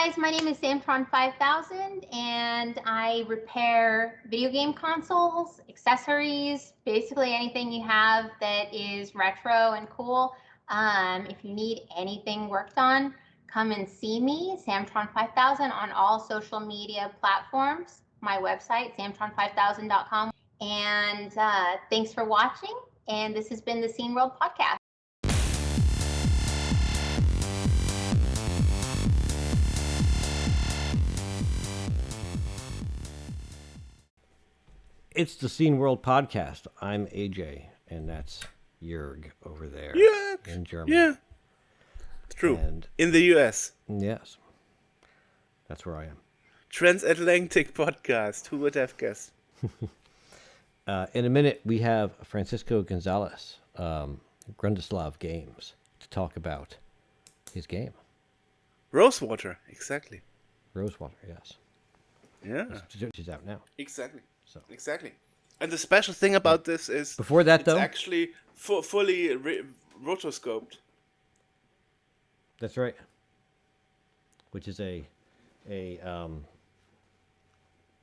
guys, my name is Samtron5000 and I repair video game consoles, accessories, basically anything you have that is retro and cool. If you need anything worked on, come and see me, Samtron5000, on all social media platforms. My website, samtron5000.com. And thanks for watching. And this has been the Scene World Podcast. It's the Scene World Podcast. I'm AJ, and that's Jörg over there in Germany. Yeah, it's true. And in the US. Yes, that's where I am. Transatlantic podcast. Who would have guessed? In a minute, we have Francisco Gonzáles, Grundislav Games, to talk about his game. Rosewater, exactly. Rosewater, yes. Yeah. Which is out now. Exactly. So. Exactly. And the special thing about this is... Before that, it's though? actually fully rotoscoped. That's right. Which is a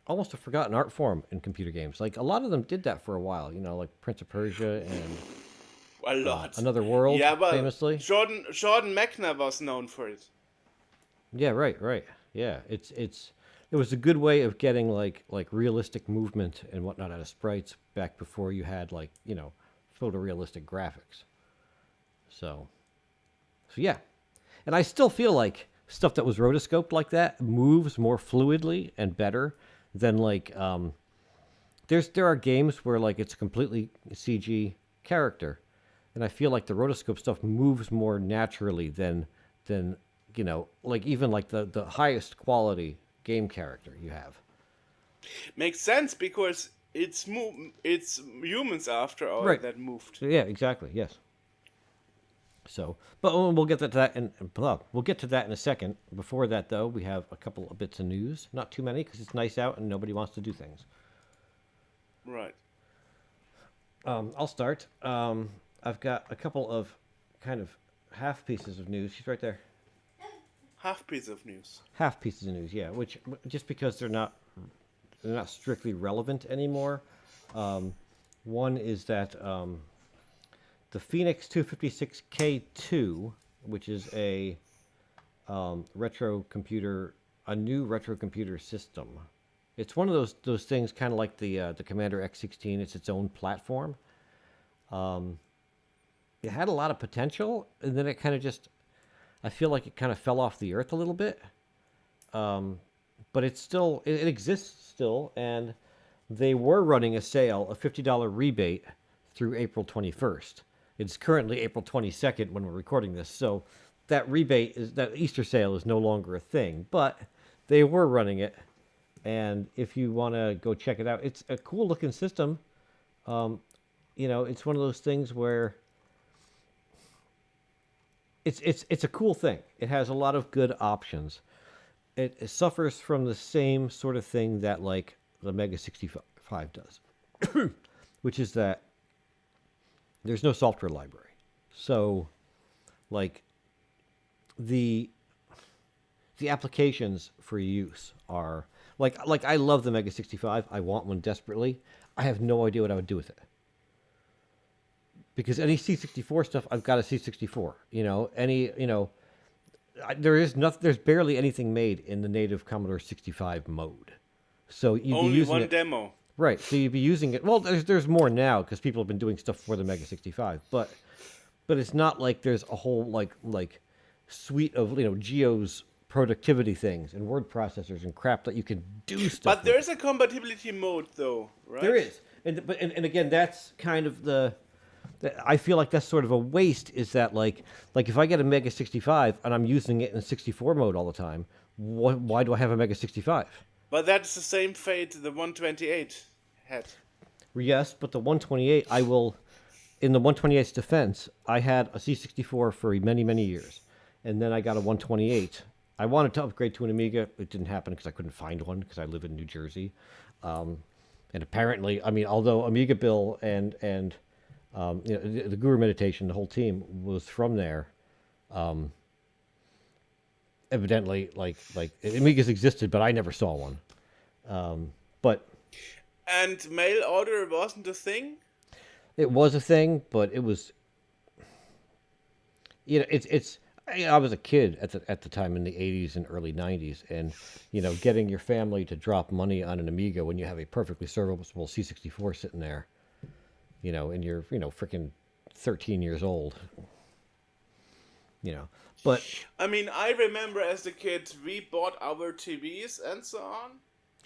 almost a forgotten art form in computer games. Like, a lot of them did that for a while, like Prince of Persia and... A lot. Another World, famously. Jordan Mechner was known for it. Yeah, right. Yeah, it was a good way of getting like realistic movement and whatnot out of sprites back before you had photorealistic graphics. So yeah, and I still feel like stuff that was rotoscoped like that moves more fluidly and better than there are games where it's a completely CG character, and I feel like the rotoscope stuff moves more naturally than even the highest quality game character you have. Makes sense because it's humans after all that moved. Yeah, exactly. Yes. So, but we'll get to that in a second. Before that, though, we have a couple of bits of news. Not too many because it's nice out and nobody wants to do things. Right. I'll start. I've got a couple of kind of half pieces of news. She's right there. Half pieces of news, yeah. Which just because they're not strictly relevant anymore. One is that the Phoenix 256K2, which is a new retro computer system. It's one of those things, kind of like the Commander X16. It's its own platform. It had a lot of potential, and then it kind of just. I feel like it kind of fell off the earth a little bit, but it exists still, and they were running a sale, a $50 rebate through April 21st. It's currently April 22nd when we're recording this, so that Easter sale is no longer a thing, but they were running it, and if you want to go check it out, it's a cool looking system. It's one of those things where It's a cool thing. It has a lot of good options. It suffers from the same sort of thing that the Mega 65 does, which is that there's no software library. So, the applications for use are I love the Mega 65. I want one desperately. I have no idea what I would do with it. Because any C64 stuff, I've got a C64. There's barely anything made in the native Commodore 65 mode. So you'd only be using one it, demo. right? So you'd be using it. Well, there's more now because people have been doing stuff for the Mega 65, but it's not like there's a whole suite of Geo's productivity things and word processors and crap that you can do stuff. But there's a compatibility mode, though, right? There is, and again, that's kind of I feel like that's sort of a waste. Is that if I get a Mega 65 and I'm using it in 64 mode all the time, why do I have a Mega 65? But that's the same fate the 128 had. Yes, but the 128, in the 128's defense, I had a C64 for many, many years, and then I got a 128. I wanted to upgrade to an Amiga. It didn't happen because I couldn't find one because I live in New Jersey, and apparently, although Amiga Bill and the Guru Meditation, the whole team was from there. evidently, Amigas existed, but I never saw one. But And mail order wasn't a thing? it was a thing, but it was, it's. I was a kid at the time in the 80s and early 90s, and getting your family to drop money on an Amiga when you have a perfectly serviceable C64 sitting there, and you're freaking 13 years old, but I mean, I remember as a kid, we bought our TVs and so on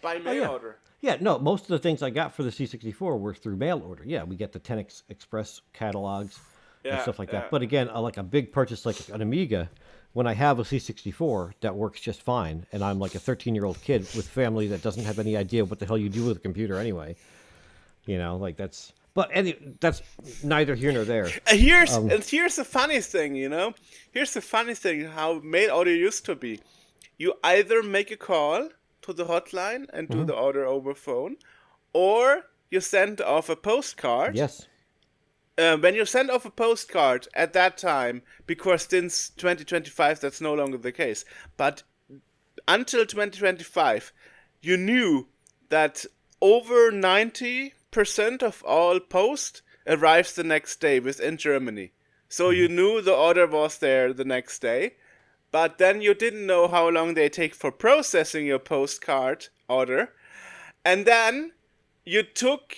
by mail order. Yeah, no, most of the things I got for the C64 were through mail order. Yeah, we get the 10X Express catalogs and stuff like that. But again, like a big purchase like an Amiga, when I have a C64 that works just fine, and I'm like a 13-year-old kid with family that doesn't have any idea what the hell you do with a computer anyway, that's... But that's neither here nor there. Here's the funny thing, Here's the funny thing, how mail order used to be. You either make a call to the hotline and do the order over phone, or you send off a postcard. Yes. When you send off a postcard at that time, because since 2025 that's no longer the case, but until 2025, you knew that over 90% of all post arrives the next day within Germany. So you knew the order was there the next day, but then you didn't know how long they take for processing your postcard order. And then it took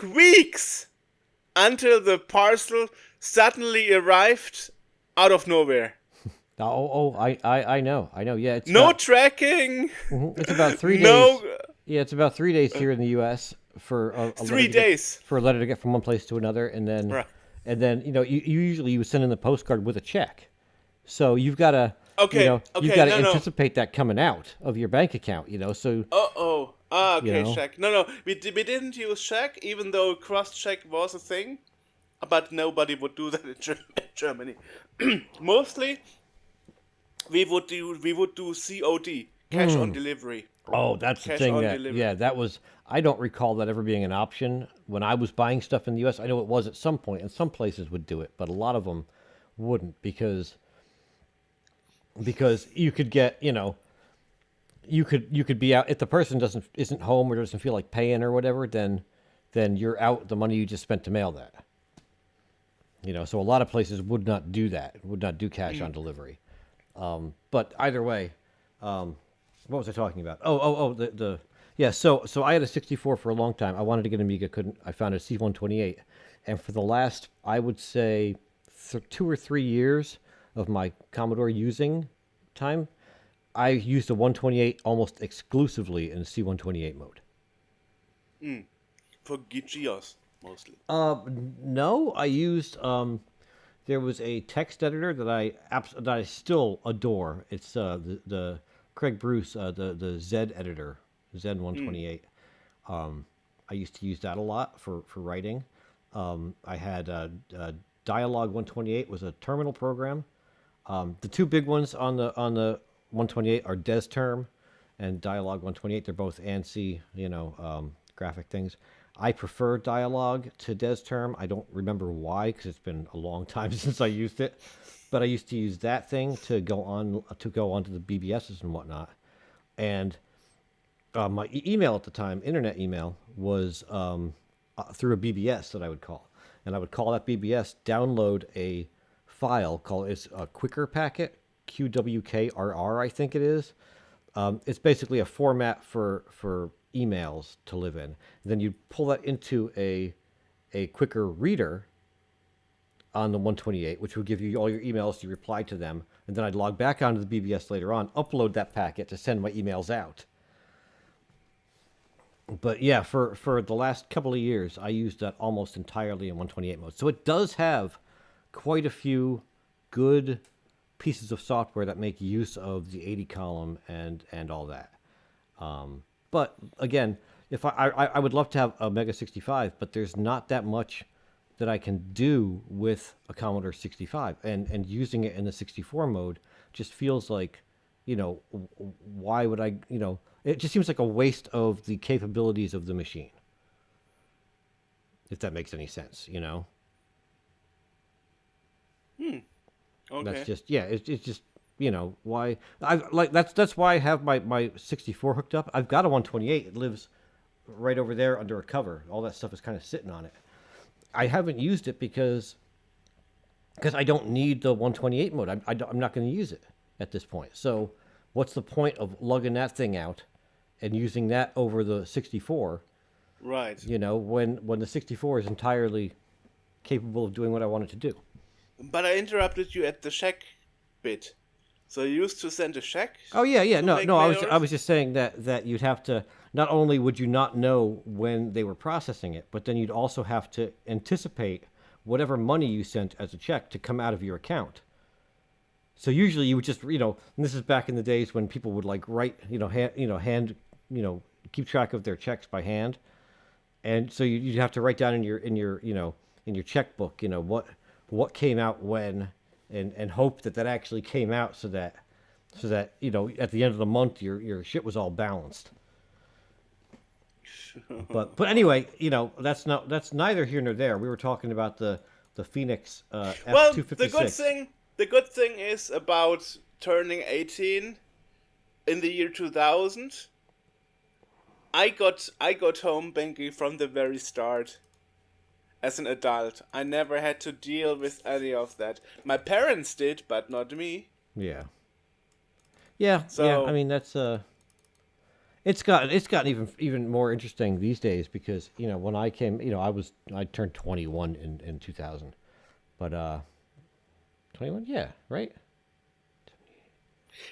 weeks until the parcel suddenly arrived out of nowhere. I know. Yeah, it's tracking. It's about 3 days. It's about 3 days here in the U.S. for a 3 days for a letter to get from one place to another, and then you usually would send in the postcard with a check, so you've got to anticipate that coming out of your bank account, So check. No, we didn't use check, even though cross check was a thing, but nobody would do that in Germany. Mostly, we would do COD, cash on delivery. Oh, that's the thing. That was. I don't recall that ever being an option when I was buying stuff in the U.S. I know it was at some point, and some places would do it, but a lot of them wouldn't because you could get, you could be out if the person isn't home or doesn't feel like paying or whatever, then you're out the money you just spent to mail that. So a lot of places would not do that, would not do cash on delivery. But either way, what was I talking about? So I had a 64 for a long time. I wanted to get an Amiga, couldn't. I found a C128, and for the last, I would say, 2 or 3 years of my Commodore using time, I used a 128 almost exclusively in C128 mode. For GeoS mostly. No, I used. There was a text editor that I still adore. It's the Craig Bruce, the Z editor, Z128. I used to use that a lot for writing. I had Dialog 128 was a terminal program. The two big ones on the 128 are DesTerm and Dialog 128. They're both ANSI, graphic things. I prefer Dialog to DesTerm. I don't remember why, because it's been a long time since I used it. But I used to use that thing to go onto the BBSs and whatnot. And my email at the time, internet email, was through a BBS that I would call. And I would call that BBS, download a file called it's a Quicker Packet, QWKRR, I think it is. It's basically a format for emails to live in. And then you pull that into a Quicker reader on the 128, which will give you all your emails, you reply to them, and then I'd log back onto the BBS later on, upload that packet to send my emails out. But yeah, for the last couple of years, I used that almost entirely in 128 mode. So it does have quite a few good pieces of software that make use of the 80 column and all that. But again, if I would love to have a Mega 65, but there's not that much that I can do with a Commodore 65, and using it in the 64 mode just feels like, why would I, it just seems like a waste of the capabilities of the machine. If that makes any sense, Okay. That's just, it's just, why I like that's why I have my 64 hooked up. I've got a 128. It lives right over there under a cover. All that stuff is kind of sitting on it. I haven't used it because I don't need the 128 mode. I'm not going to use it at this point. So what's the point of lugging that thing out and using that over the 64? Right. When the 64 is entirely capable of doing what I want it to do. But I interrupted you at the check bit. So you used to send a check? Oh yeah. No. I mailers? was just saying that you'd have to. Not only would you not know when they were processing it, but then you'd also have to anticipate whatever money you sent as a check to come out of your account. So usually you would just, and this is back in the days when people would like write, keep track of their checks by hand, and so you'd have to write down in your checkbook, what came out when, and hope that actually came out so that at the end of the month your shit was all balanced. But anyway, that's neither here nor there. We were talking about the Phoenix F256. The good thing is about turning 18 in the year 2000. I got home banking from the very start. As an adult, I never had to deal with any of that. My parents did, but not me. Yeah. So, yeah. I mean, that's it's gotten even more interesting these days because when I came, I turned 21 in 2000, but 21, yeah, right.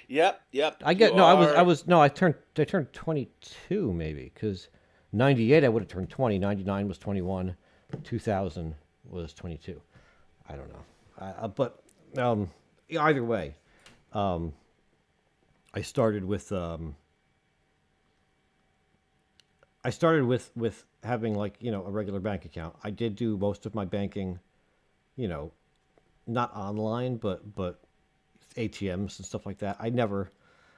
Yep. I turned 22 maybe because 98 I would have turned 20, 99 was 21, 2000 was 22. I don't know, but either way, I started with having like a regular bank account. I did do most of my banking, not online, but ATMs and stuff like that.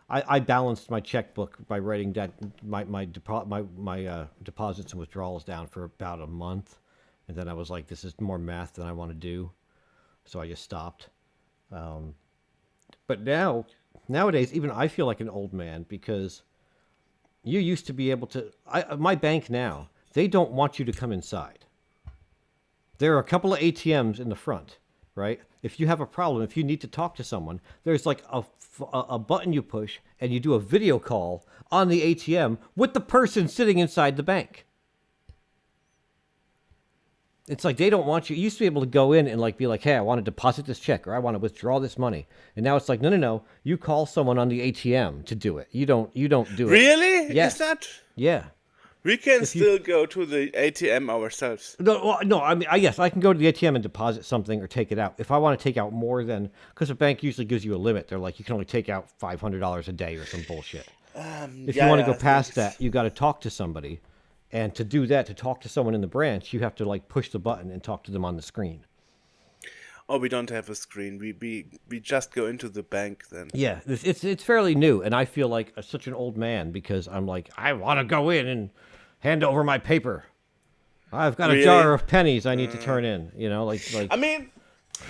I balanced my checkbook by writing that my deposits and withdrawals down for about a month, and then I was like, this is more math than I want to do, so I just stopped. But nowadays, even I feel like an old man because you used to be able to. My bank now, they don't want you to come inside. There are a couple of ATMs in the front, right? If you have a problem, if you need to talk to someone, there's like a button you push and you do a video call on the ATM with the person sitting inside the bank. It's like they don't want you. You used to be able to go in and like be like, hey, I want to deposit this check or I want to withdraw this money. And now it's like, no. You call someone on the ATM to do it. You don't do it. Really? Yes. Is that? Yeah. We can still go to the ATM ourselves. No. I mean, yes, I can go to the ATM and deposit something or take it out. If I want to take out more than, because a bank usually gives you a limit. They're like, you can only take out $500 a day or some bullshit. If you want to go past that, you got to talk to somebody. And to do that, to talk to someone in the branch, you have to like push the button and talk to them on the screen. Oh, we don't have a screen. We just go into the bank then. Yeah, it's fairly new, and I feel like such an old man because I'm like, I want to go in and hand over my paper. I've got a jar of pennies I need to turn in. Like. I mean,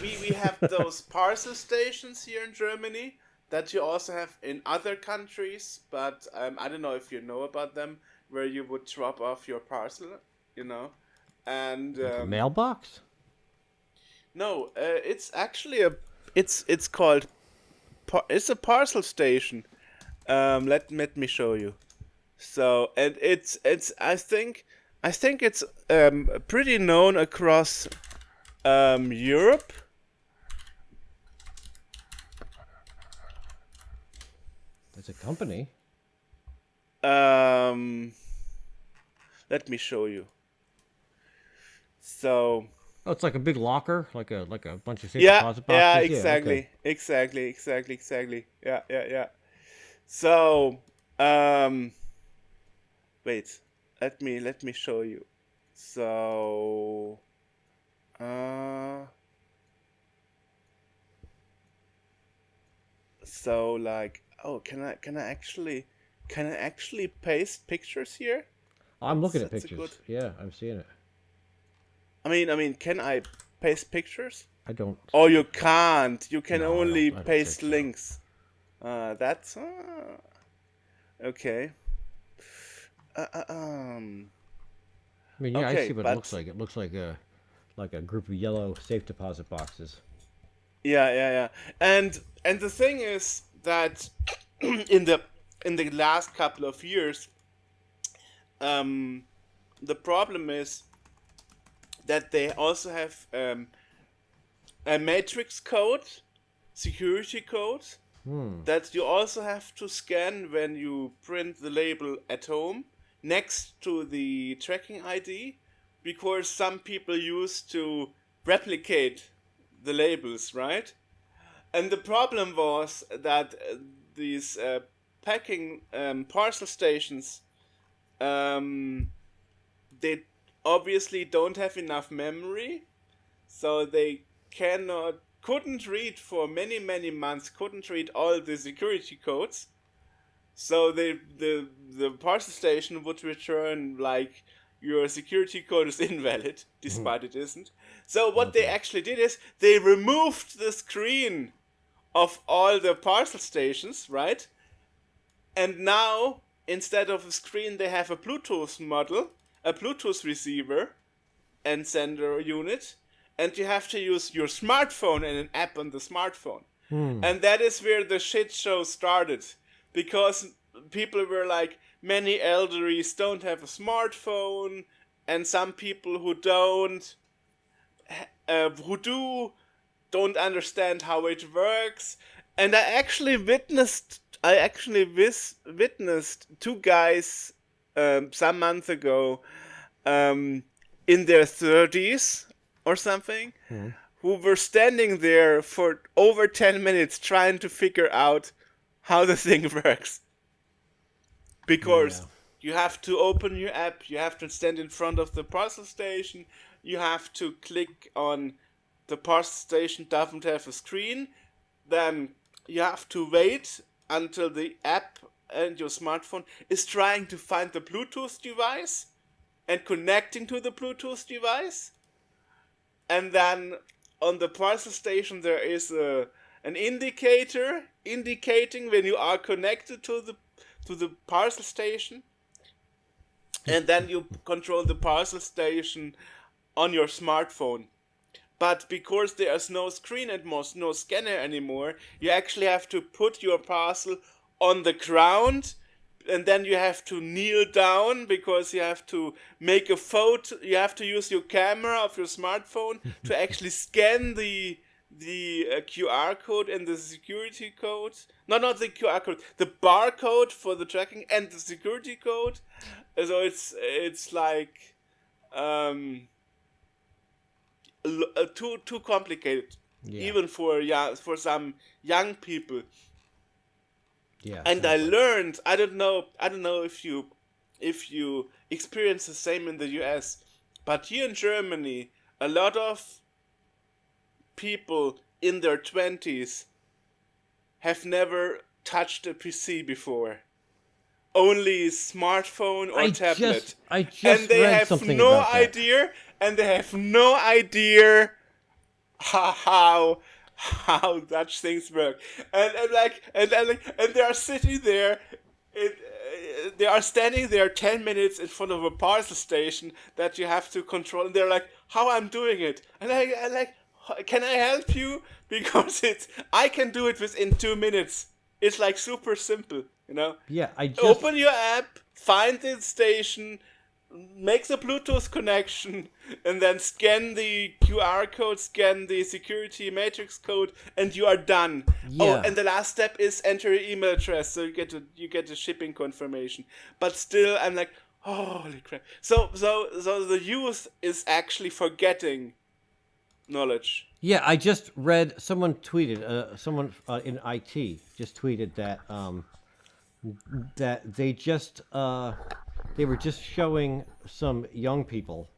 we have those parcel stations here in Germany that you also have in other countries, but I don't know if you know about them, where you would drop off your parcel, and a mailbox. No, it's actually it's called it's a parcel station. Let me show you. So, and it's I think it's pretty known across Europe. It's a company. Let me show you. So. Oh, it's like a big locker, like a bunch of safe deposit boxes. Yeah, exactly, exactly. Yeah. So, wait. Let me show you. So, like, oh, can I actually paste pictures here? I'm looking at pictures. Yeah, I'm seeing it. I mean, can I paste pictures? I don't. Oh, you can't. You can only I don't paste think so. links. That's okay. I mean, yeah, I Okay, see what it but looks like. It looks like a group of yellow safe deposit boxes. yeah. And the thing is that in the last couple of years, um, the problem is that they also have a matrix code, security code, that you also have to scan when you print the label at home next to the tracking ID, because some people used to replicate the labels, right? And the problem was that these packing parcel stations, um, they obviously don't have enough memory, so they couldn't read for many months, couldn't read all the security codes. So the parcel station would return like your security code is invalid, despite it isn't. So what they Okay. actually did is they removed the screen of all the parcel stations, right? And now, instead of a screen, they have a Bluetooth model, a Bluetooth receiver and sender unit, and you have to use your smartphone and an app on the smartphone. And that is where the shit show started, because people were like, many elderlies don't have a smartphone, and some people who do don't understand how it works. And I actually witnessed two guys some months ago, in their 30s or something, who were standing there for over 10 minutes trying to figure out how the thing works. Because Yeah. you have to open your app, you have to stand in front of the parcel station, you have to click on the parcel station doesn't have a screen, then you have to wait until the app and your smartphone is trying to find the Bluetooth device and connecting to the Bluetooth device. And then on the parcel station there is an indicator indicating when you are connected to the parcel station, and then you control the parcel station on your smartphone. But because there's no screen and no scanner anymore, you actually have to put your parcel on the ground, and then you have to kneel down because you have to make a photo. You have to use your camera of your smartphone to actually scan the QR code and the security code. No, not the QR code, the barcode for the tracking and the security code. So it's like too complicated, Yeah. even for some young people. Yeah. And I sounds like it. learned, I don't know if you experience the same in the US, but here in Germany, a lot of people in their 20s have never touched a PC before. Only smartphone or tablet. I just And they read have something no about that. idea, and they have no idea how such things work. And they are sitting there. They are standing there 10 minutes in front of a parcel station that you have to control, and they're like, how I'm doing it. And I like, can I help you? Because I can do it within 2 minutes. It's like super simple, you know? Yeah, I just Open your app, find the station, make the Bluetooth connection, and then scan the QR code, scan the security matrix code, and you are done. Yeah. Oh, and the last step is enter your email address, so you get a shipping confirmation. But still, I'm like, holy crap! So the youth is actually forgetting knowledge. Yeah, I just read someone tweeted someone in IT just tweeted that that they were just showing some young people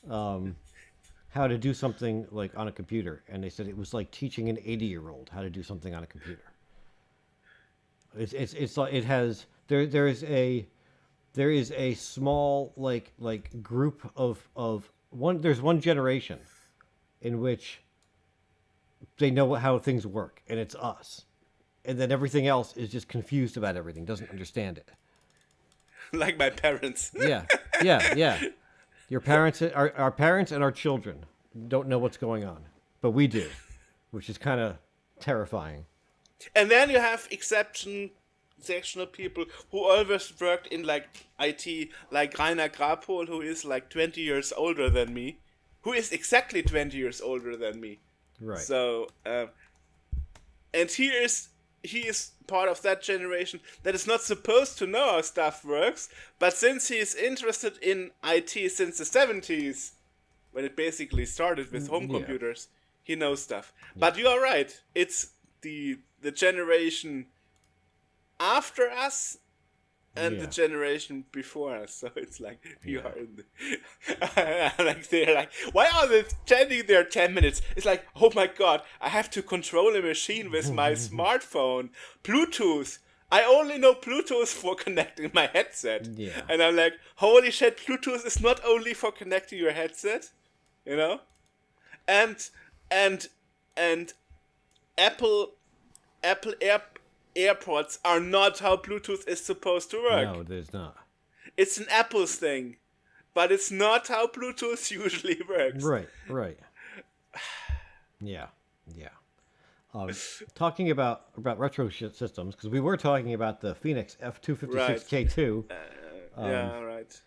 how to do something like on a computer, and they said it was like teaching an 80-year-old how to do something on a computer. It's like it has there is a small like group of one. There's one generation in which they know how things work, and it's us. and then everything else is just confused about everything, doesn't understand it. Like my parents. Yeah. Your parents, our parents and our children don't know what's going on, but we do, which is kind of terrifying. And then you have exceptional people who always worked in like IT, like Rainer Grapol, who is like 20 years older than me, who is exactly 20 years older than me. Right. So, and he is part of that generation that is not supposed to know how stuff works, but since he is interested in IT since the 70s, when it basically started with home computers, he knows stuff. Yeah. But you are right. It's the generation after us and the generation before us. So it's like you are in the like they're like, why are they standing there 10 minutes? It's like, oh my god, I have to control a machine with my smartphone. Bluetooth. I only know Bluetooth for connecting my headset. Yeah. And I'm like, holy shit, Bluetooth is not only for connecting your headset, you know? And Apple AirPods are not how Bluetooth is supposed to work. No, there's not. It's an Apple's thing, but it's not how Bluetooth usually works. Right. Yeah. Talking about retro systems, because we were talking about the Phoenix F256K2. Right.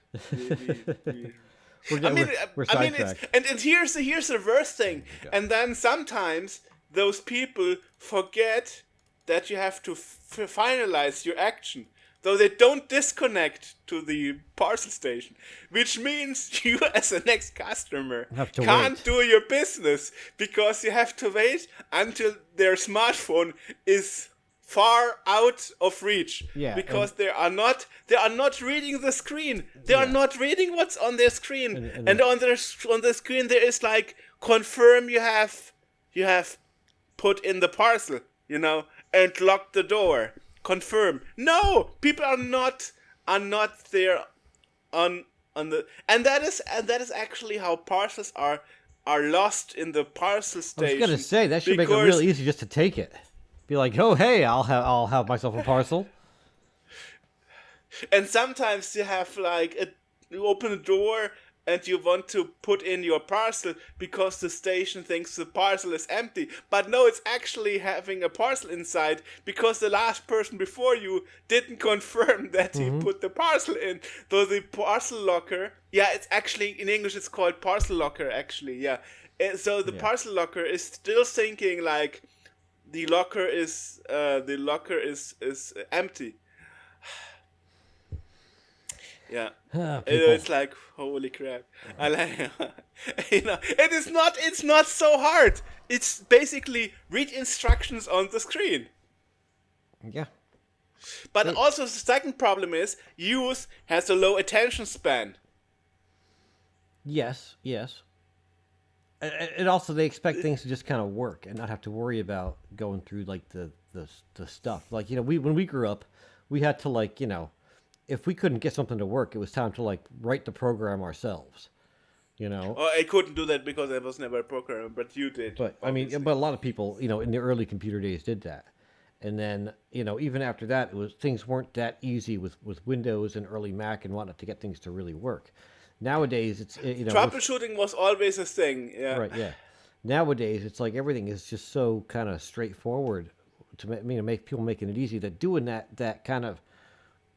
We're sidetracked. And here's the worst thing. And then sometimes those people forget that you have to finalize your action, though they don't disconnect to the parcel station, which means you as a next customer can't do your business because you have to wait until their smartphone is far out of reach, because they are not reading the screen. They are not reading what's on their screen, and on the screen there is like, confirm you have put in the parcel, you know, and lock the door. Confirm. No, people are not there on the, and that is actually how parcels are lost in the parcel station. I was gonna say that should make it real easy just to take it. Be like, oh hey, I'll have myself a parcel. And sometimes you have like you open a door and you want to put in your parcel because the station thinks the parcel is empty. But no, it's actually having a parcel inside because the last person before you didn't confirm that he put the parcel in. So the parcel locker, it's actually, in English it's called parcel locker actually, So the parcel locker is still thinking like the locker is empty. Yeah, it's like, holy crap! I like, it's not so hard. It's basically read instructions on the screen. Yeah. But also the second problem is youth has a low attention span. Yes. And also they expect things to just kind of work and not have to worry about going through like the stuff. Like, when we grew up, we had to like, if we couldn't get something to work, it was time to like write the program ourselves, Oh, I couldn't do that because I was never a programmer, but you did. But obviously. But a lot of people, in the early computer days did that. And then, even after that, things weren't that easy with Windows and early Mac and whatnot to get things to really work. Nowadays, it's, troubleshooting was always a thing. Yeah. Right. Yeah. Nowadays, it's like everything is just so kind of straightforward to make people making it easy, that doing that kind of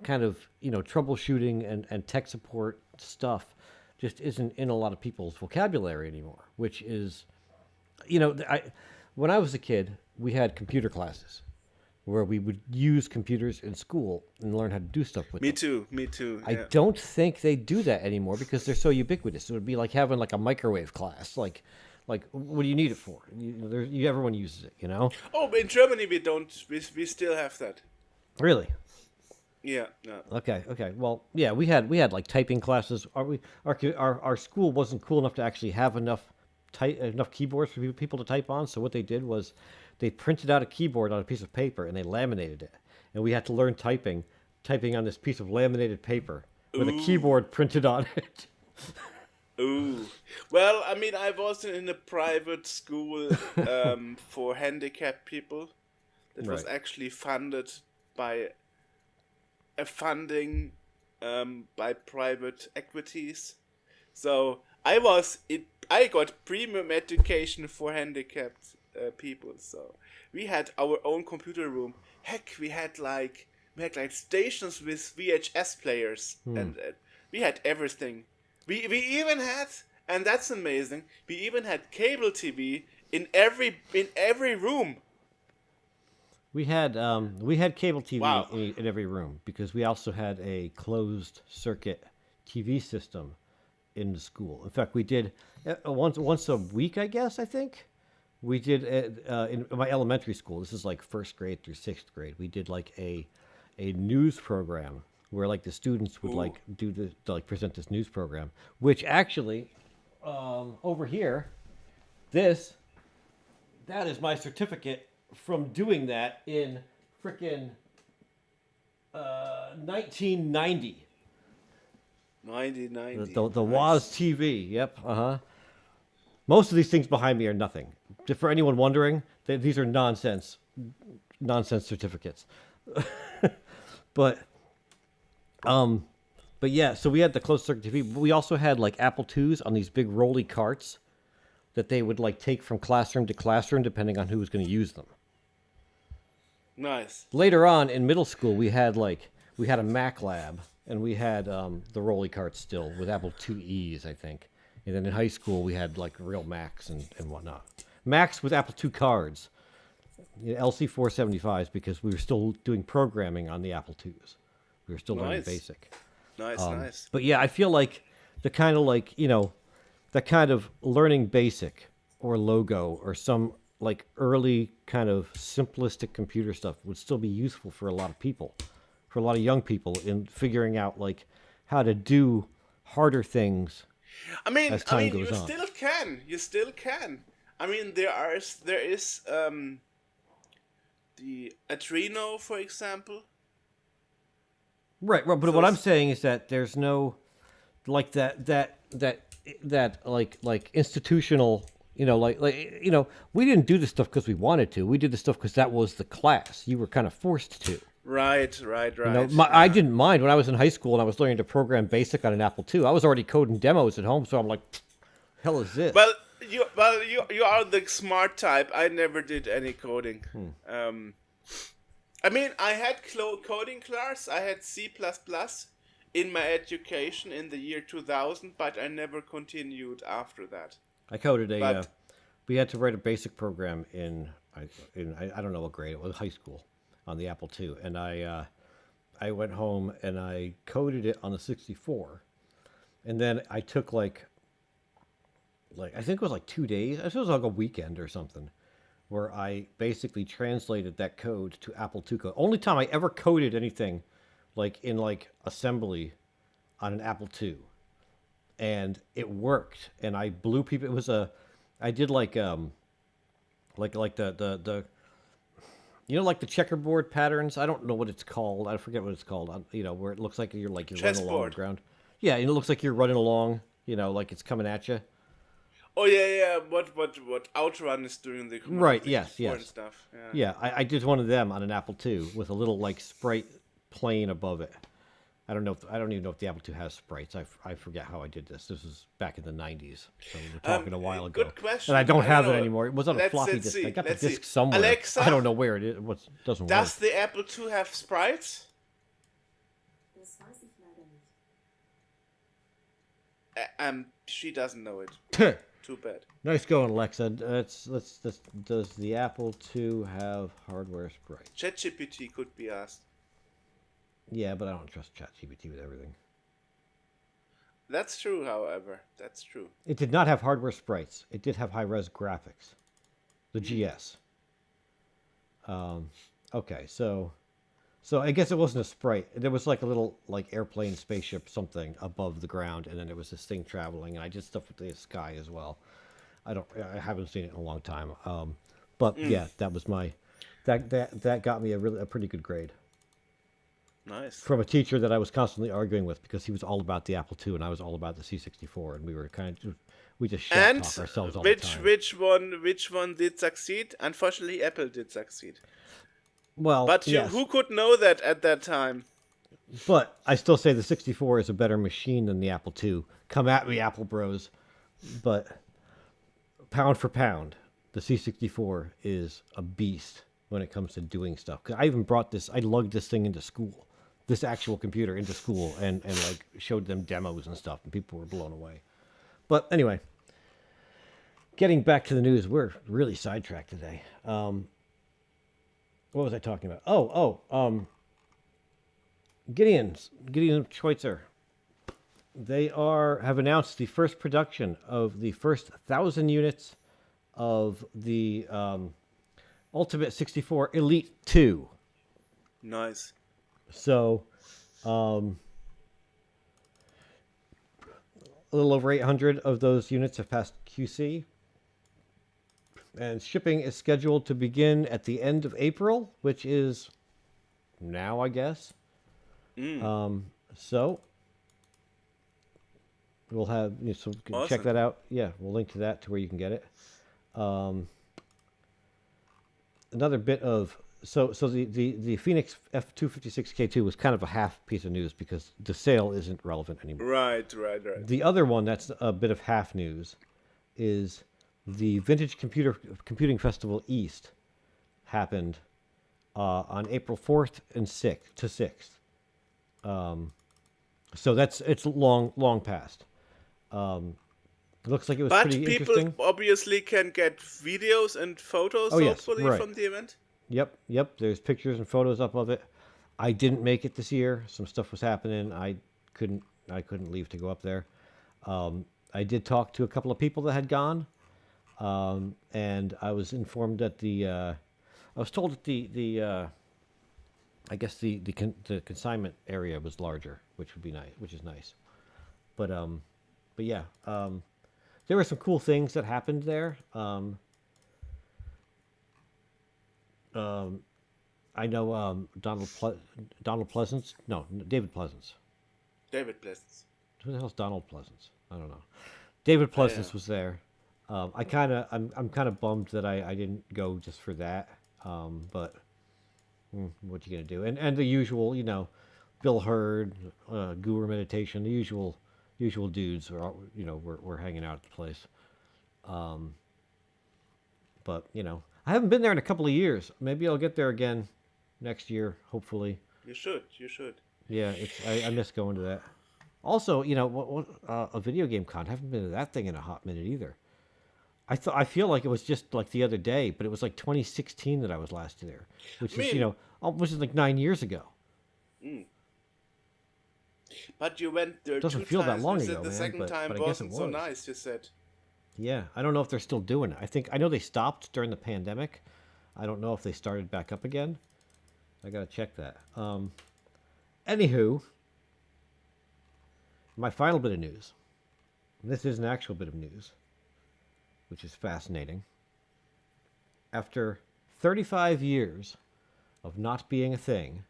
troubleshooting and tech support stuff just isn't in a lot of people's vocabulary anymore, which is, when I was a kid, we had computer classes where we would use computers in school and learn how to do stuff with them. Me too. I don't think they do that anymore because they're so ubiquitous. It would be like having like a microwave class. Like what do you need it for? Everyone uses it, Oh, but in Germany we still have that. Really? Yeah. No. Okay. Well, yeah, we had like typing classes. Our school wasn't cool enough to actually have enough keyboards for people to type on. So what they did was they printed out a keyboard on a piece of paper and they laminated it, and we had to learn typing on this piece of laminated paper with a keyboard printed on it. Ooh. Well, I was in a private school for handicapped people. that was Right. actually funded by a funding by private equities. So I got premium education for handicapped people. So we had our own computer room. Heck, we had like stations with VHS players, and we had everything. We even had, and that's amazing. We even had cable TV in every room. We had cable TV Wow. in every room because we also had a closed circuit TV system in the school. In fact, we did once a week, I guess. I think we did in my elementary school. This is like first grade through sixth grade. We did like a news program where like the students would like present this news program, which actually over here, that is my certificate from doing that in frickin' 1990. 1990. The Nice. Waz TV. Yep. Most of these things behind me are nothing. For anyone wondering, these are nonsense certificates. but yeah. So we had the closed circuit TV. But we also had like Apple IIs on these big rolly carts that they would like take from classroom to classroom depending on who was going to use them. Nice. Later on in middle school, we had a Mac lab, and we had the rolly carts still with Apple IIe's, I think. And then in high school, we had like real Macs and whatnot. Macs with Apple II cards, LC 475s, because we were still doing programming on the Apple IIs. We were still learning Nice. BASIC. Nice. But yeah, I feel like the kind of like, that kind of learning BASIC or Logo or some like early kind of simplistic computer stuff would still be useful for a lot of people, for a lot of young people in figuring out like how to do harder things. I mean, as time you goes on. still can. You still can. I mean, there is the Adreno, for example. Right, but So what I'm it's- saying is that there's no like that like institutional, we didn't do this stuff because we wanted to. We did the stuff because that was the class. You were kind of forced to. Right. I didn't mind when I was in high school and I was learning to program BASIC on an Apple II. I was already coding demos at home, so I'm like, hell is this? Well, you are the smart type. I never did any coding. I mean, I had coding class. I had C++ in my education in the year 2000, but I never continued after that. I coded But- we had to write a BASIC program in I don't know what grade it was, high school, on the Apple II, and I went home and I coded it on the 64, and then I took like I think it was like 2 days. I think it was like a weekend or something, where I basically translated that code to Apple II code. Only time I ever coded anything like in like assembly on an Apple II, and it worked. And I blew people. It was I did like the like the checkerboard patterns. I don't know what it's called. I forget what it's called. Where it looks like you're running along Chessboard. the ground. Yeah, and it looks like you're running along. Like it's coming at you. Oh yeah. What Outrun is doing the command Right, and yes, keyboard yes. stuff. Yeah. Yeah, I did one of them on an Apple II with a little like sprite plane above it. I don't even know if the Apple II has sprites. I forget how I did this. This was back in the 90s, so we're talking a while ago. Good question. And I don't have it know. anymore. It was on a floppy let's disk. see, I got the let's see. disk somewhere. Alexa? I don't know where it is. It doesn't Does work. the Apple II have sprites? Das weiß ich leider nicht. She doesn't know it. Too bad. Nice going, Alexa. Does the Apple II have hardware sprites? ChatGPT could be asked. Yeah, but I don't trust ChatGPT with everything. That's true, however. That's true. It did not have hardware sprites. It did have high-res graphics. The GS. Okay, so I guess it wasn't a sprite. There was like a little like airplane, spaceship, something above the ground, and then there was this thing traveling. And I did stuff with the sky as well. I haven't seen it in a long time. But yeah, that was that got me a pretty good grade. Nice. From a teacher that I was constantly arguing with because he was all about the Apple II and I was all about the C64, and we just shit And talk ourselves all the time. which one did succeed? Unfortunately, Apple did succeed. Well, But yes. who could know that at that time? But I still say the 64 is a better machine than the Apple II. Come at me, Apple Bros. But pound for pound, the C64 is a beast when it comes to doing stuff. 'Cause I even brought this, I lugged this thing into school, this actual computer into school, and like showed them demos and stuff, and people were blown away. But anyway, getting back to the news, we're really sidetracked today. What was I talking about? Gideon Schweitzer. They have announced the first production of the first 1,000 units of the Ultimate 64 Elite 2. Nice. So, a little over 800 of those units have passed QC. And shipping is scheduled to begin at the end of April, which is now, I guess. So we'll have so Awesome. check that out. Yeah, we'll link to that to where you can get it. Another bit of so the Phoenix F256K2 was kind of a half piece of news because the sale isn't relevant anymore. Right. The other one that's a bit of half news is the Vintage Computing Festival East happened on April 4th and 6th. So it's long past. It looks like it was But pretty people interesting. obviously can get videos and photos, Yes, hopefully, right. from the event. Yep. There's pictures and photos up of it. I didn't make it this year. Some stuff was happening. I couldn't leave to go up there. I did talk to a couple of people that had gone, and I was informed that I was told that the I guess the consignment area was larger, which would be nice, which is nice. But yeah, there were some cool things that happened there. I know Donald Pleasance. No, David Pleasance. David Pleasance. Who the hell's Donald Pleasance? I don't know. David Pleasance yeah. was there. I'm kind of bummed that I didn't go just for that. But what you gonna do? And the usual, Bill Hurd, Guru Meditation, the usual dudes are, we're hanging out at the place. But I haven't been there in a couple of years. Maybe I'll get there again next year, hopefully. You should. Yeah, I miss going to that. Also, a video game con. I haven't been to that thing in a hot minute either. I feel like it was just like the other day, but it was like 2016 that I was last there, which is like 9 years ago. But you went there Doesn't two feel that times. long You said ago, the man, second but time I guess it wasn't so was. nice, you said. Yeah, I don't know if they're still doing it. I know they stopped during the pandemic. I don't know if they started back up again. I gotta check that. Anywho, my final bit of news. This is an actual bit of news, which is fascinating. After 35 years of not being a thing,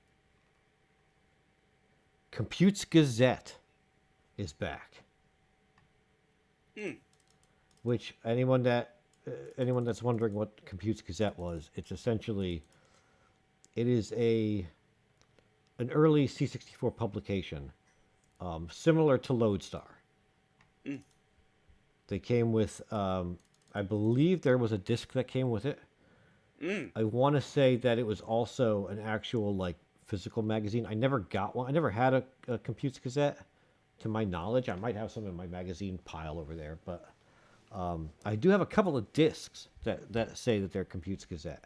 Compute's Gazette is back. Which anyone that's wondering what Compute's Gazette was, it's essentially, it is an early C64 publication, similar to Lodestar. They came with, I believe there was a disc that came with it. I want to say that it was also an actual like physical magazine. I never got one. I never had a Compute's Gazette, to my knowledge. I might have some in my magazine pile over there, but I do have a couple of discs that say that they're Compute's Gazette.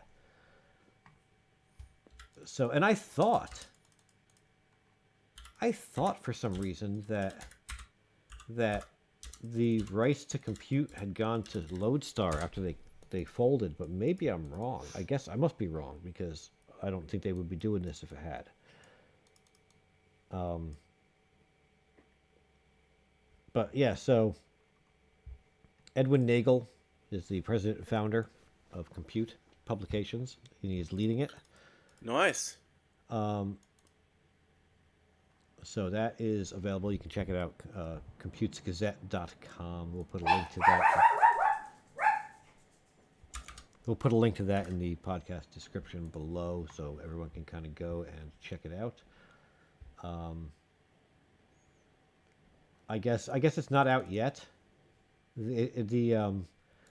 So, and I thought for some reason that the rights to Compute had gone to Lodestar after they folded, but maybe I'm wrong. I guess I must be wrong because I don't think they would be doing this if it had. But yeah, so Edwin Nagel is the president and founder of Compute Publications, and he is leading it. Nice. So that is available. You can check it out. Computesgazette.com. We'll put a link to that. We'll put a link to that in the podcast description below, so everyone can kind of go and check it out. I guess it's not out yet.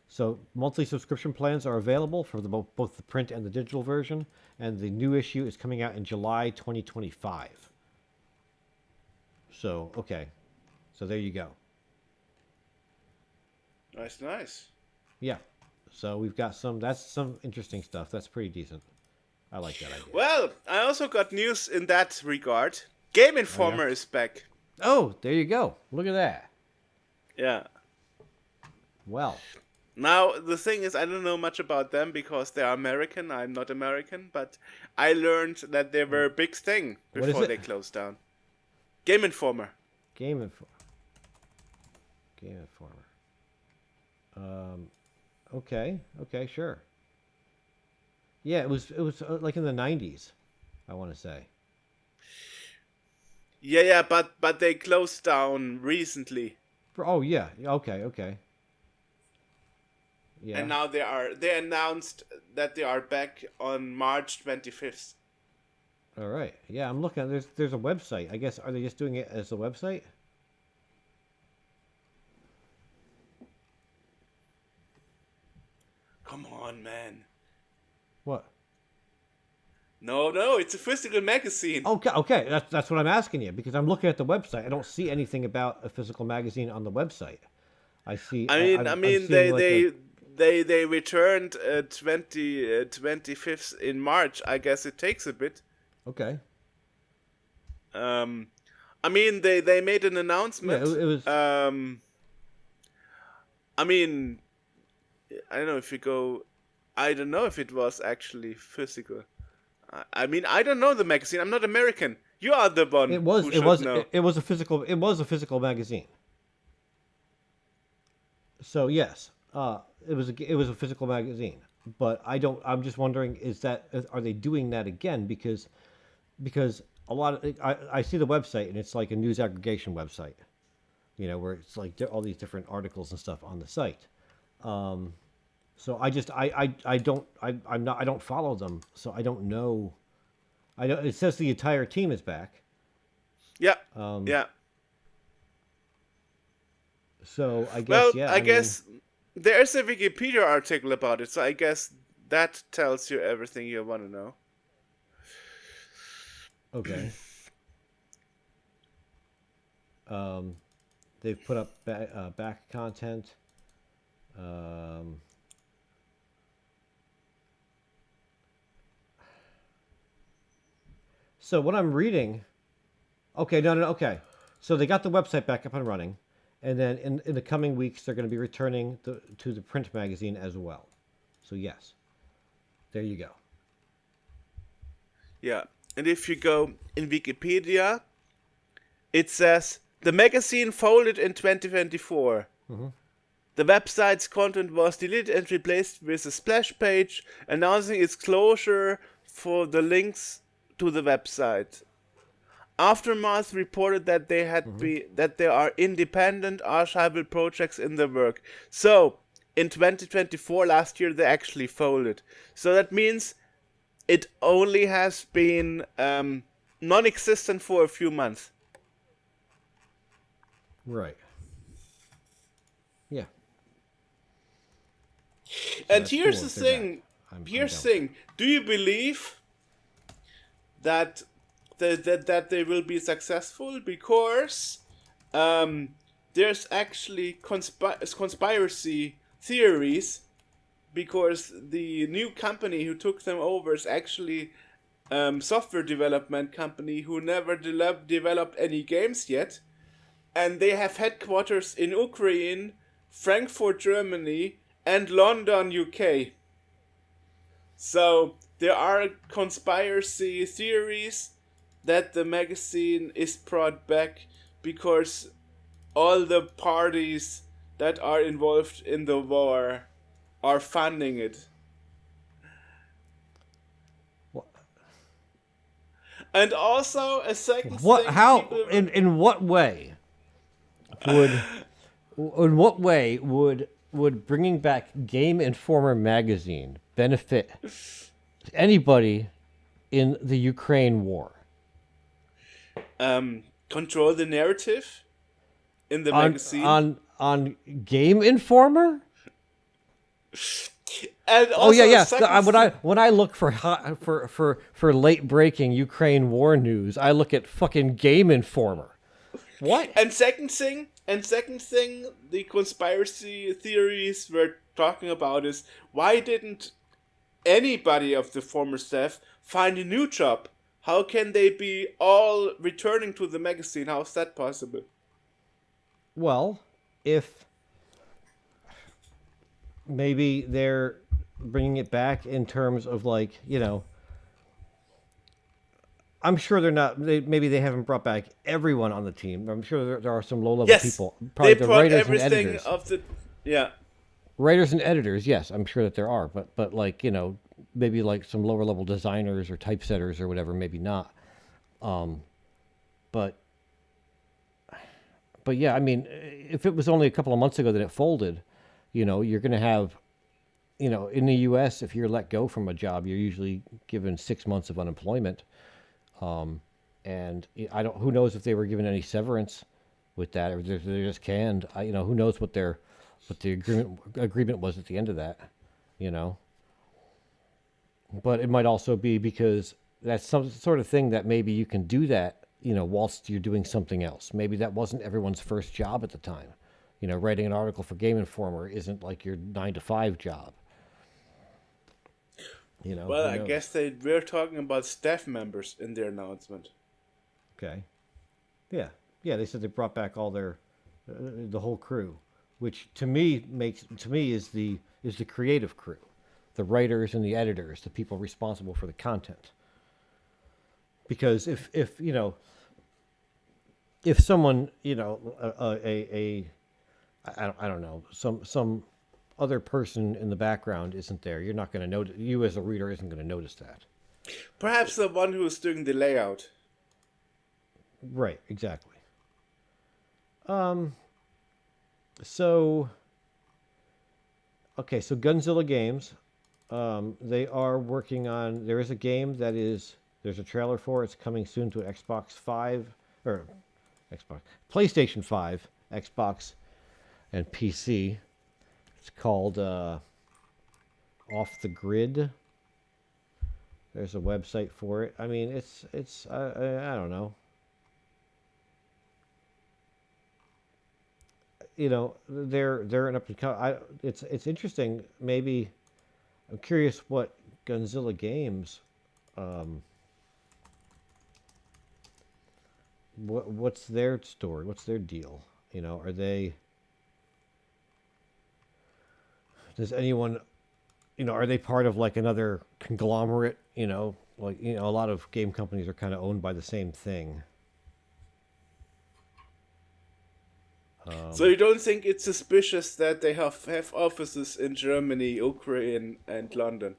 So monthly subscription plans are available for both the print and the digital version, and the new issue is coming out in July 2025. So, okay. So there you go. Nice. Yeah. So we've got that's some interesting stuff. That's pretty decent. I like that idea. Well, I also got news in that regard. Game Informer is back. Oh, there you go. Look at that. Yeah. Well. Now, the thing is, I don't know much about them because they are American. I'm not American, but I learned that they were a big thing before they closed down. Game Informer. Game Informer. Okay, sure. Yeah, it was like in the 90s, I want to say. Yeah, but they closed down recently. Oh yeah, okay. Yeah. And now they announced that they are back on March 25th. All right. Yeah, I'm looking. There's a website. I guess, are they just doing it as a website? Come on, man. What? No, it's a physical magazine. Okay. That's what I'm asking you, because I'm looking at the website. I don't see anything about a physical magazine on the website. I see. They returned 25th in March. I guess it takes a bit. Okay. They made an announcement. Yeah, it was. I don't know if you go. I don't know if it was actually physical. I don't know the magazine. I'm not American. You are the one. It was. Who It was. know. It was a physical. It was a physical magazine. So yes, it was a physical magazine. But I'm just wondering, are they doing that again? Because a lot of I see the website, and it's like a news aggregation website, where it's like all these different articles and stuff on the site. So I don't follow them, so I don't know. It says the entire team is back. Yeah. Yeah. So I guess Well, I guess there's a Wikipedia article about it, so I guess that tells you everything you want to know. Okay. They've put up back content. So what I'm reading, okay. So they got the website back up and running, and then in the coming weeks they're going to be returning to the print magazine as well. So yes, there you go. Yeah, and if you go in Wikipedia, it says the magazine folded in 2024. Mm-hmm. The website's content was deleted and replaced with a splash page announcing its closure for the links to the website. Aftermath reported that that there are independent archival projects in the work. So in 2024, last year, they actually folded. So that means it only has been non-existent for a few months. Right. Yeah. And here's the thing. Here's the thing. Do you believe that they will be successful? Because there's actually conspiracy theories, because the new company who took them over is actually software development company who never developed any games yet, and they have headquarters in Ukraine, Frankfurt, Germany, and London, UK. So there are conspiracy theories that the magazine is brought back because all the parties that are involved in the war are funding it. What? And also a second What? thing. How? In what way would? In what way would would bringing back Game Informer magazine benefit anybody in the Ukraine war? Control the narrative in the On magazine. on Game Informer? And Oh also yeah, a yeah. second When I look for late breaking Ukraine war news, I look at fucking Game Informer. What? And second thing, the conspiracy theories we're talking about is why didn't anybody of the former staff find a new job? How can they be all returning to the magazine? How is that possible? Well, if maybe they're bringing it back in terms of like, I'm sure they're not. Maybe they haven't brought back everyone on the team. I'm sure there are some low-level Yes, people. Probably they the brought writers and everything editors. of the yeah. Writers and editors, yes, I'm sure that there are. But like maybe like some lower-level designers or typesetters or whatever. Maybe not. But yeah, I mean, if it was only a couple of months ago that it folded, you're going to have, in the U.S., if you're let go from a job, you're usually given 6 months of unemployment. And who knows if they were given any severance with that, or they're just canned. Who knows what the agreement was at the end of that, But it might also be because that's some sort of thing that maybe you can do that, whilst you're doing something else. Maybe that wasn't everyone's first job at the time. Writing an article for Game Informer isn't like your 9-to-5 job. Well, I guess they were talking about staff members in their announcement. Okay. Yeah. They said they brought back all their the whole crew, which to me is the creative crew, the writers and the editors, the people responsible for the content. Because if someone I don't know, some other person in the background isn't there, you're not going to notice. You as a reader isn't going to notice that. Perhaps the one who's doing the layout. Right, exactly. So Gonzilla Games, they are working on. There is a game there's a trailer for. It's coming soon to Xbox 5 or PlayStation 5, Xbox, and PC. It's called Off the Grid. There's a website for it. I mean, it's I don't know. They're an up and come. It's interesting. Maybe I'm curious what Gonzilla Games. What's their story? What's their deal? Are they? Does anyone, are they part of like another conglomerate? A lot of game companies are kind of owned by the same thing. So you don't think it's suspicious that they have offices in Germany, Ukraine, and London?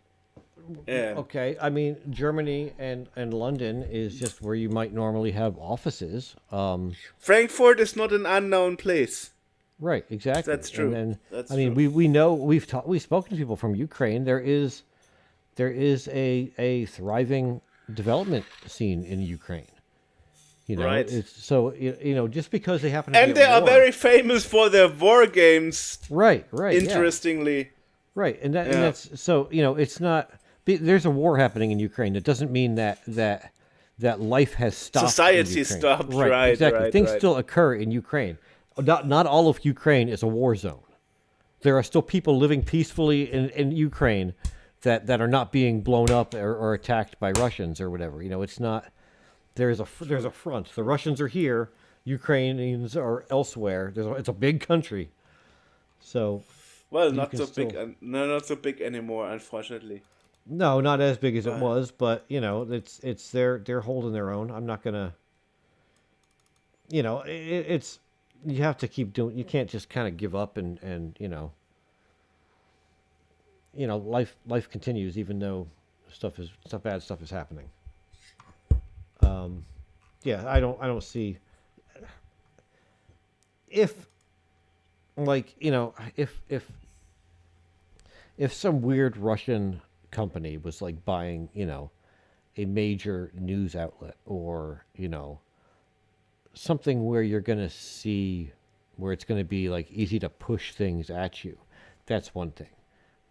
Okay, I mean Germany and London is just where you might normally have offices. Frankfurt is not an unknown place. Right, exactly. That's true. And then, true. we know we've spoken to people from Ukraine. There is a thriving development scene in Ukraine. Right. So just because they happen to and be they at are war, very famous for their war games. right. Interestingly, Yeah. Right, and that's so it's not. There's a war happening in Ukraine. That doesn't mean that life has stopped. Society stopped. Right. Exactly. Right, Things right. still occur in Ukraine. Not all of Ukraine is a war zone. There are still people living peacefully in Ukraine that are not being blown up or attacked by Russians or whatever. It's not. There's a front. The Russians are here. Ukrainians are elsewhere. It's a big country. So. Well, not so big. No, not so big anymore, unfortunately. No, not as big as it was, but it's they're holding their own. I'm not gonna. It's you have to keep doing. You can't just kind of give up and life continues even though bad stuff is happening. I don't see if like, if some weird Russian company was like buying, a major news outlet, or, something where you're going to see where it's going to be like easy to push things at you, that's one thing.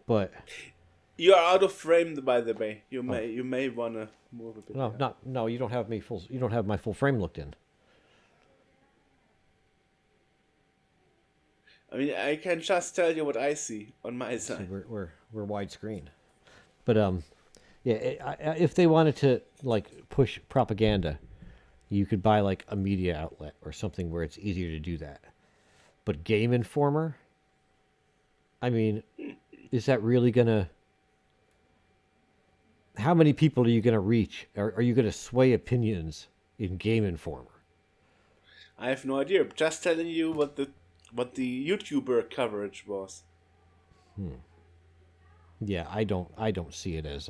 But You are out of frame, by the way. You may wanna move a bit. no, you don't have me full. You don't have my full frame looked in. I mean, I can just tell you what I see on my So side. we're widescreen. But yeah, if they wanted to like push propaganda, you could buy like a media outlet or something where it's easier to do that. But Game Informer, I mean, is that really gonna? How many people are you gonna reach? Are you gonna sway opinions in Game Informer? I have no idea. Just telling you what the YouTuber coverage was. Yeah, I don't see it as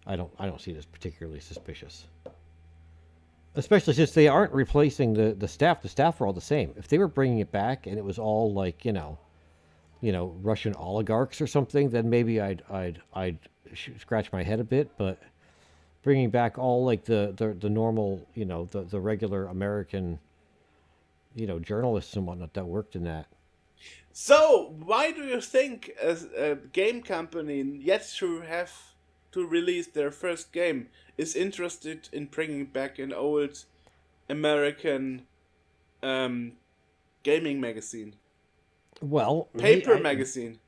I don't see it as particularly suspicious. Especially since they aren't replacing the staff. The staff are all the same. If they were bringing it back and it was all like Russian oligarchs or something, then maybe I'd scratch my head a bit. But bringing back all like the normal the regular American journalists and whatnot that worked in that. So, why do you think a game company yet to have to release their first game is interested in bringing back an old American gaming magazine? Well, Paper magazine.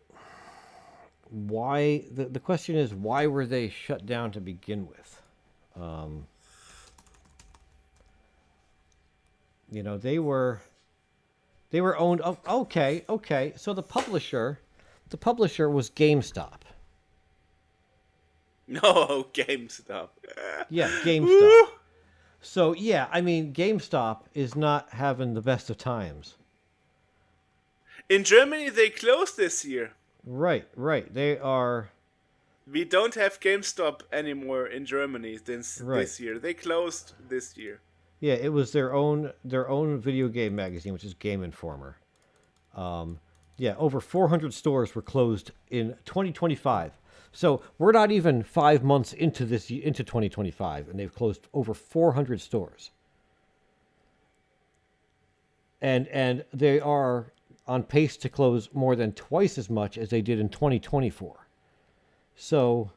Why the question is, why were they shut down to begin with? They were owned. Oh, okay. So the publisher was GameStop. No, GameStop. Yeah, GameStop. Woo! So yeah, I mean, GameStop is not having the best of times. In Germany, they closed this year. Right. They are. We don't have GameStop anymore in Germany since Right. this year. They closed this year. Yeah, it was their own video game magazine, which is Game Informer. Yeah, over 400 stores were closed in 2025. So we're not even 5 months into 2025, and they've closed over 400 stores. And they are on pace to close more than twice as much as they did in 2024. So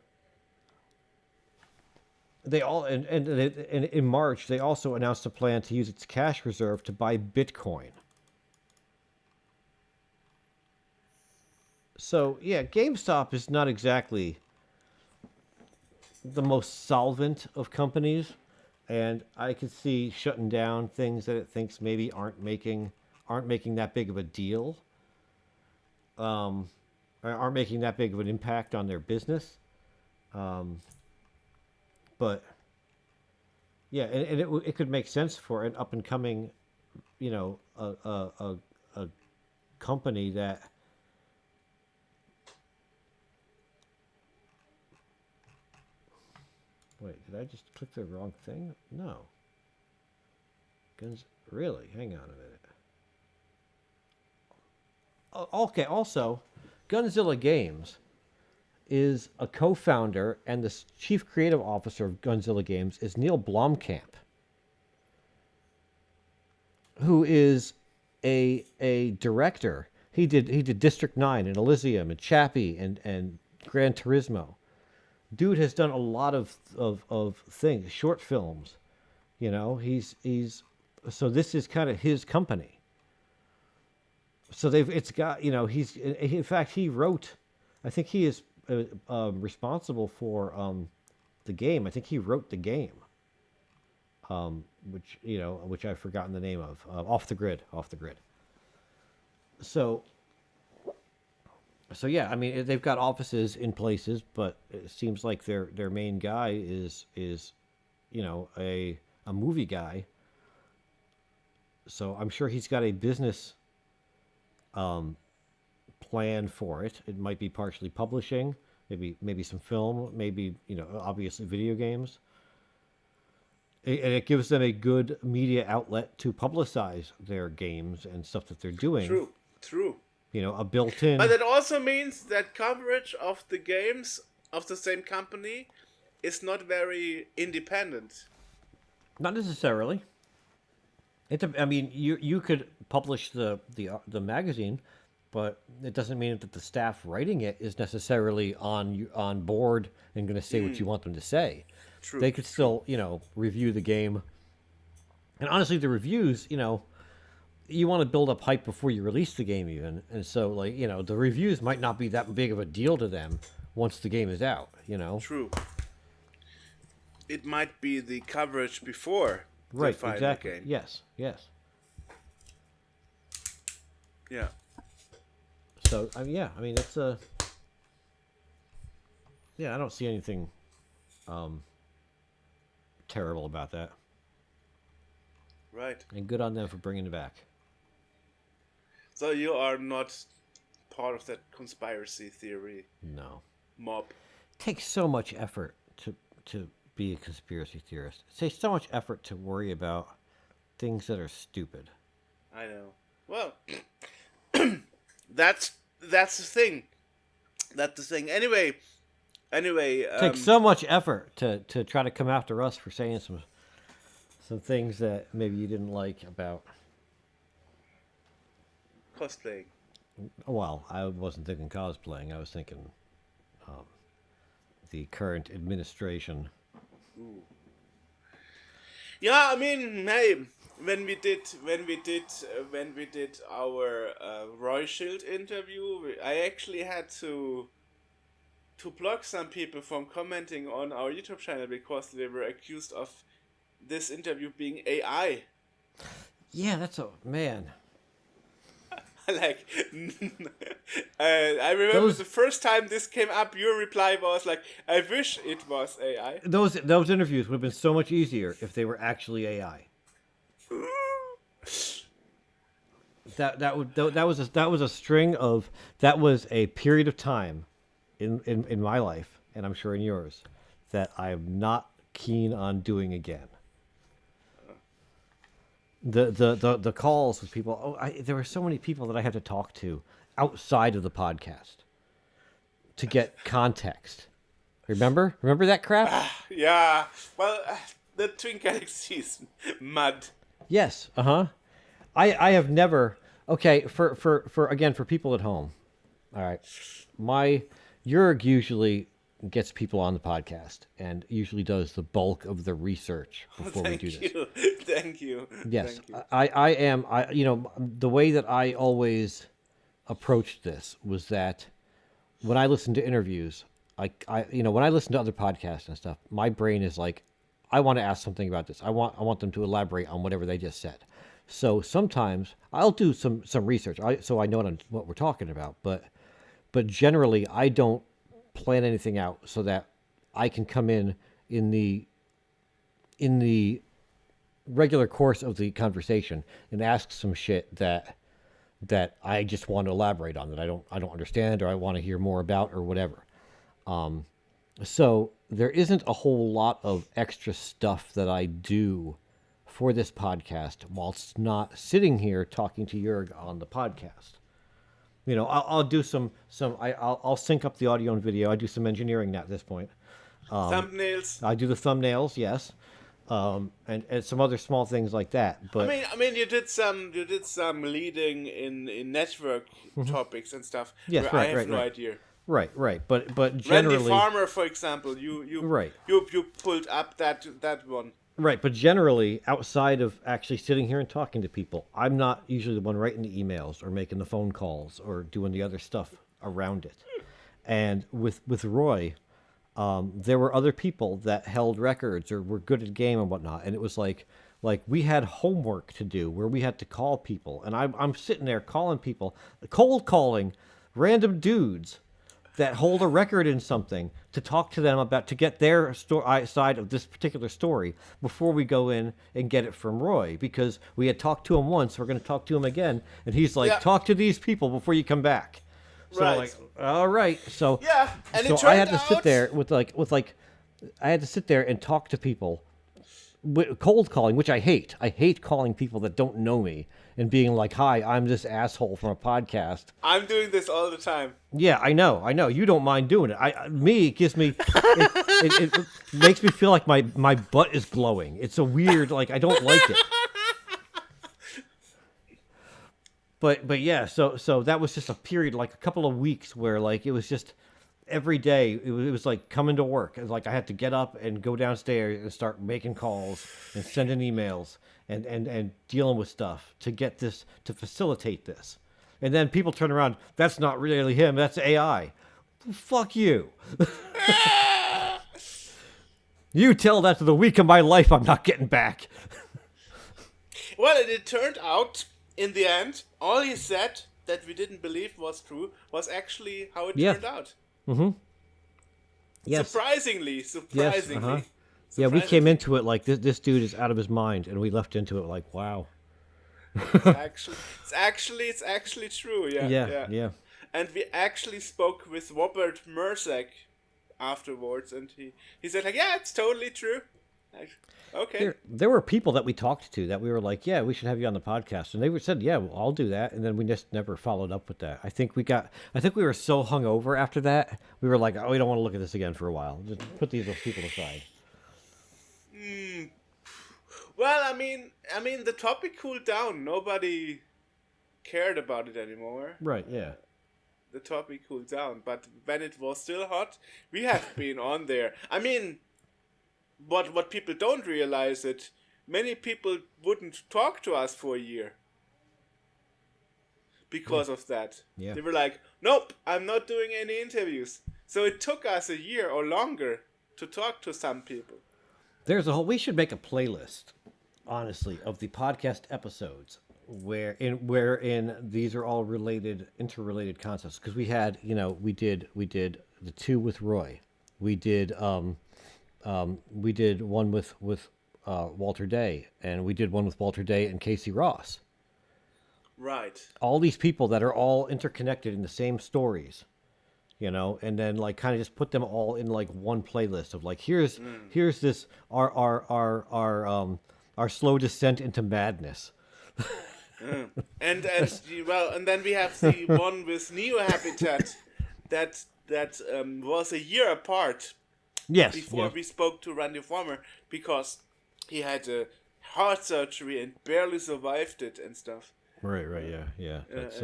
they all and in March they also announced a plan to use its cash reserve to buy Bitcoin. So yeah, GameStop is not exactly the most solvent of companies, and I could see shutting down things that it thinks maybe aren't making that big of a deal, or aren't making that big of an impact on their business. But yeah, and it could make sense for an up and coming, a company that. Wait, did I just click the wrong thing? No. Guns, really? Hang on a minute. Okay, also, Gonzilla Games is a co-founder, and the chief creative officer of Gonzilla Games is Neil Blomkamp, who is a director. He did District 9 and Elysium and Chappie and Gran Turismo. Dude has done a lot of things, short films. He's so this is kind of his company. So it's got he's in fact he wrote, I think he is responsible for the game. I think he wrote the game, which I've forgotten the name of. Off the Grid. So yeah, I mean they've got offices in places, but it seems like their main guy is a movie guy. So I'm sure he's got a business plan for it. It might be partially publishing, maybe some film, maybe obviously video games. And it gives them a good media outlet to publicize their games and stuff that they're doing. True. True. You know, a built-in. But it also means that coverage of the games of the same company is not very independent. Not necessarily. I mean, you could publish the magazine, but it doesn't mean that the staff writing it is necessarily on board and going to say what you want them to say. True. They could still, you know, review the game. And honestly, the reviews, you know, you want to build up hype before you release the game even. And so, like, you know, the reviews might not be that big of a deal to them once the game is out, you know? True. It might be the coverage before Right, the final exactly. game. Yes. Yeah. So, yeah, I mean, it's a... Yeah, I don't see anything terrible about that. Right. And good on them for bringing it back. So you are not part of that conspiracy theory No. mob. It takes so much effort to be a conspiracy theorist. It takes so much effort to worry about things that are stupid. I know. Well, that's the thing. That's the thing. Anyway. It takes so much effort to try to come after us for saying some things that maybe you didn't like about. Cosplaying. Well, I wasn't thinking cosplaying. I was thinking the current administration. Ooh. Yeah, I mean, hey, when we did our Roy Schild interview, I actually had to block some people from commenting on our YouTube channel because they were accused of this interview being AI. Yeah, that's a man. Like, I remember the first time this came up, your reply was like, "I wish it was AI." Those interviews would have been so much easier if they were actually AI. That was a period of time in my life, and I'm sure in yours, that I'm not keen on doing again. The calls with people. There were so many people that I had to talk to outside of the podcast to get context. Remember that crap? Yeah. Well, the Twin Galaxies mud. Yes. I have never. Okay. For people at home. All right. Jurg usually gets people on the podcast and usually does the bulk of the research before we do this. Thank you. Yes, Thank you. I am. The way that I always approached this was that when I listen to interviews, when I listen to other podcasts and stuff, my brain is like, I want to ask something about this. I want them to elaborate on whatever they just said. So sometimes I'll do some research, so I know what we're talking about. But generally, I don't plan anything out so that I can come in the regular course of the conversation and ask some shit that I just want to elaborate on, that I don't understand, or I want to hear more about, or whatever. So there isn't a whole lot of extra stuff that I do for this podcast whilst not sitting here talking to Jurg on the podcast. I'll do I'll sync up the audio and video. I do some engineering now at this point. Thumbnails. I do the thumbnails, yes, and some other small things like that. But I mean, you did some leading in network topics and stuff. Yes, where right, I have no right. idea. Right. But generally, Randy Farmer, for example, you Right. you pulled up that one. Right, but generally, outside of actually sitting here and talking to people, I'm not usually the one writing the emails or making the phone calls or doing the other stuff around it. And with Roy, there were other people that held records or were good at game and whatnot, and it was like we had homework to do where we had to call people, and I'm sitting there calling people, cold calling random dudes that hold a record in something to talk to them about, to get their side of this particular story before we go in and get it from Roy, because we had talked to him once, we're going to talk to him again, and he's like, Yeah. talk to these people before you come back. So Right. I'm like, all right. So Yeah, and so it I had turned to sit out- there I had to sit there and talk to people cold calling, which I hate. I hate calling people that don't know me and being like, "Hi, I'm this asshole from a podcast." I'm doing this all the time. Yeah, I know. You don't mind doing it. It gives me, it makes me feel like my butt is glowing. It's a weird, like, I don't like it. But yeah, so that was just a period, like a couple of weeks where like it was just every day it was like coming to work. It was like I had to get up and go downstairs and start making calls and sending emails and dealing with stuff to get this, to facilitate this. And then people turn around, that's not really him, that's AI. Fuck you. You tell that to the week of my life I'm not getting back. Well, it turned out, in the end, all he said that we didn't believe was true was actually how it turned out. Mm-hmm. Yes. Surprisingly. Yes, yeah, we came into it like this dude is out of his mind, and we left into it like, wow. It's actually true. Yeah. And we actually spoke with Robert Mersak afterwards, and he said like, yeah, it's totally true. Like, okay. There were people that we talked to that we were like, yeah, we should have you on the podcast, and they said, yeah, well, I'll do that, and then we just never followed up with that. I think we were so hungover after that, we were like, oh, we don't want to look at this again for a while. Just put these people aside. Well, I mean, the topic cooled down. Nobody cared about it anymore. Right. Yeah. The topic cooled down, but when it was still hot, we have been on there. I mean, what people don't realize that many people wouldn't talk to us for a year because of that. Yeah. They were like, nope, I'm not doing any interviews. So it took us a year or longer to talk to some people. We should make a playlist, honestly, of the podcast episodes wherein these are all interrelated concepts. Because we had, we did the two with Roy. We did one with Walter Day, and we did one with Walter Day and Casey Ross. Right. All these people that are all interconnected in the same stories, and then like kind of just put them all in like one playlist of like, here's this our slow descent into madness. And then we have the one with Neo Habitat that was a year apart. Yes. Before we spoke to Randy Farmer, because he had a heart surgery and barely survived it and stuff. Right. Yeah. That's,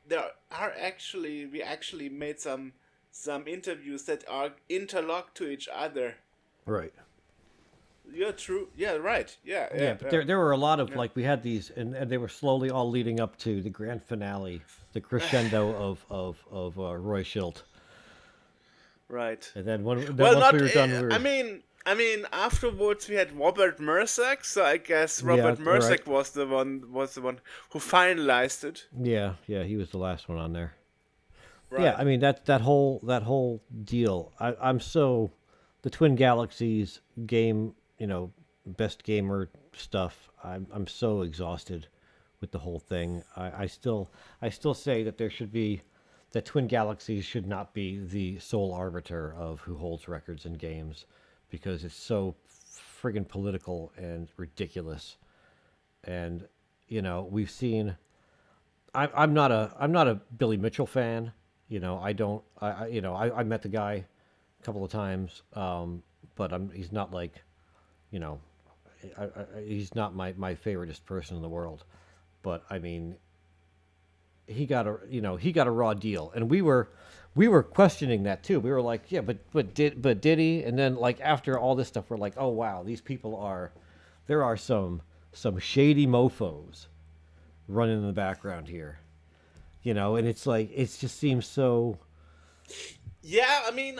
there are actually, we actually made some interviews that are interlocked to each other. Right. Yeah, true. Yeah, right. Yeah. But there were a lot of like, we had these, and they were slowly all leading up to the grand finale, the crescendo of Roy Schilt. Right. And then once we were done, I mean, afterwards we had Robert Mersak, so I guess Robert Mersak was the one who finalized it. Yeah, he was the last one on there. Right. Yeah, I mean that whole deal. I'm so, the Twin Galaxies game, best gamer stuff. I'm so exhausted with the whole thing. I still say that that Twin Galaxies should not be the sole arbiter of who holds records in games, because it's so friggin' political and ridiculous. And we've seen. I'm not a Billy Mitchell fan. I met the guy a couple of times, but he's not like, he's not my favoriteest person in the world. But I mean, he got a raw deal, and we were questioning that too. We were like, yeah, but did he? And then like after all this stuff, we're like, oh wow, these people there are some shady mofos running in the background here, and it's like, it just seems so. Yeah, I mean,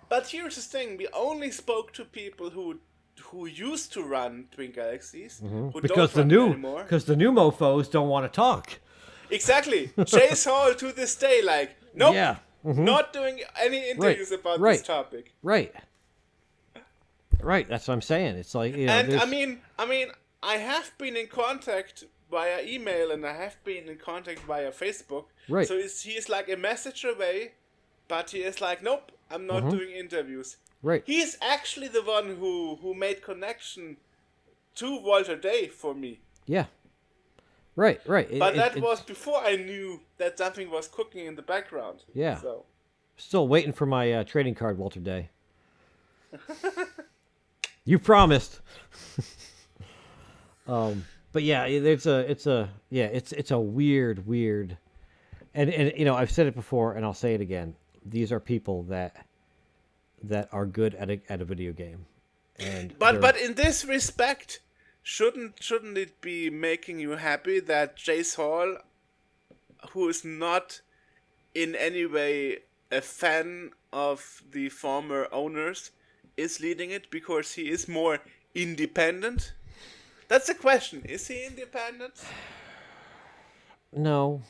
but here's the thing: we only spoke to people who used to run Twin Galaxies, who because don't run anymore. Because the new mofos don't want to talk. Exactly. Chase Hall to this day, like, nope, not doing any interviews about this topic. Right. That's what I'm saying. It's like, and I mean, I have been in contact via email, and I have been in contact via Facebook. Right. So he's like a message away, but he is like, nope, I'm not doing interviews. Right. He's actually the one who made connection to Walter Day for me. Yeah. Right. But that was before I knew that something was cooking in the background. Yeah. So. Still waiting for my trading card, Walter Day. You promised. But yeah, it's a weird, and you know, I've said it before and I'll say it again. These are people that are good at a video game, and but in this respect, shouldn't it be making you happy that Jace Hall, who is not in any way a fan of the former owners, is leading it because he is more independent? That's the question. Is he independent? No,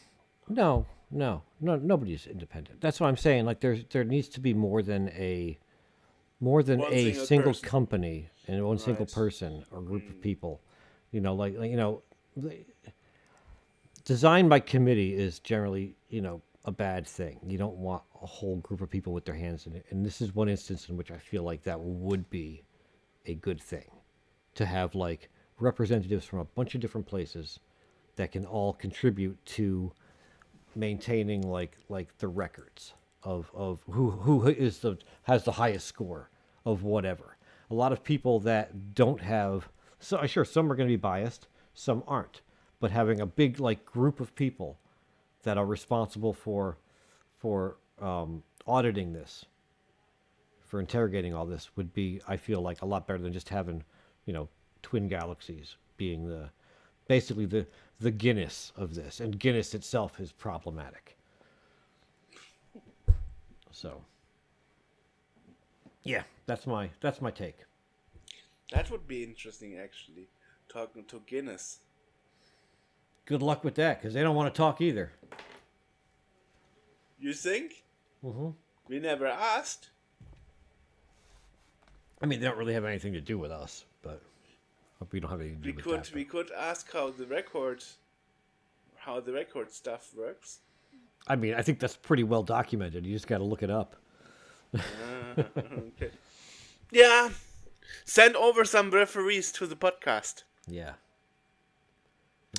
nobody's independent. That's what I'm saying. Like there needs to be more than a single person. company and one single Right. person or group of people. You know, design by committee is generally, a bad thing. You don't want a whole group of people with their hands in it. And this is one instance in which I feel like that would be a good thing, to have like representatives from a bunch of different places that can all contribute to maintaining like the records of who has the highest score of whatever. A lot of people that don't have, so sure, some are going to be biased, some aren't, but having a big like group of people that are responsible for auditing this, for interrogating all this, would be, I feel like, a lot better than just having, Twin Galaxies being basically the Guinness of this, and Guinness itself is problematic. So, yeah, that's my take. That would be interesting, actually. Talking to Guinness. Good luck with that, because they don't want to talk either. You think? Mm-hmm. We never asked. I mean, they don't really have anything to do with us, but we don't have anything to do with that. We could ask how the record stuff works. I mean, I think that's pretty well documented. You just got to look it up. Okay. Yeah. Send over some referees to the podcast. Yeah.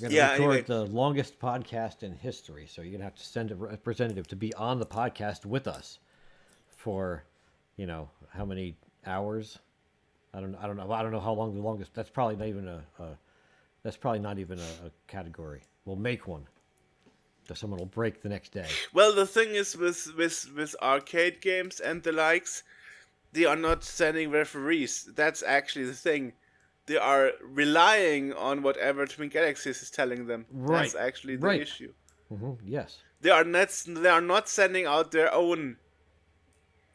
We're going to record anyway. the longest podcast in history, so you're going to have to send a representative to be on the podcast with us for, how many hours? I don't know how long the longest. That's probably not even a category. We'll make one. So someone will break the next day. Well, the thing is with arcade games and the likes, they are not sending referees. That's actually the thing. They are relying on whatever Twin Galaxies is telling them. Right. That's actually the issue. Mm-hmm. Yes. They are not sending out their own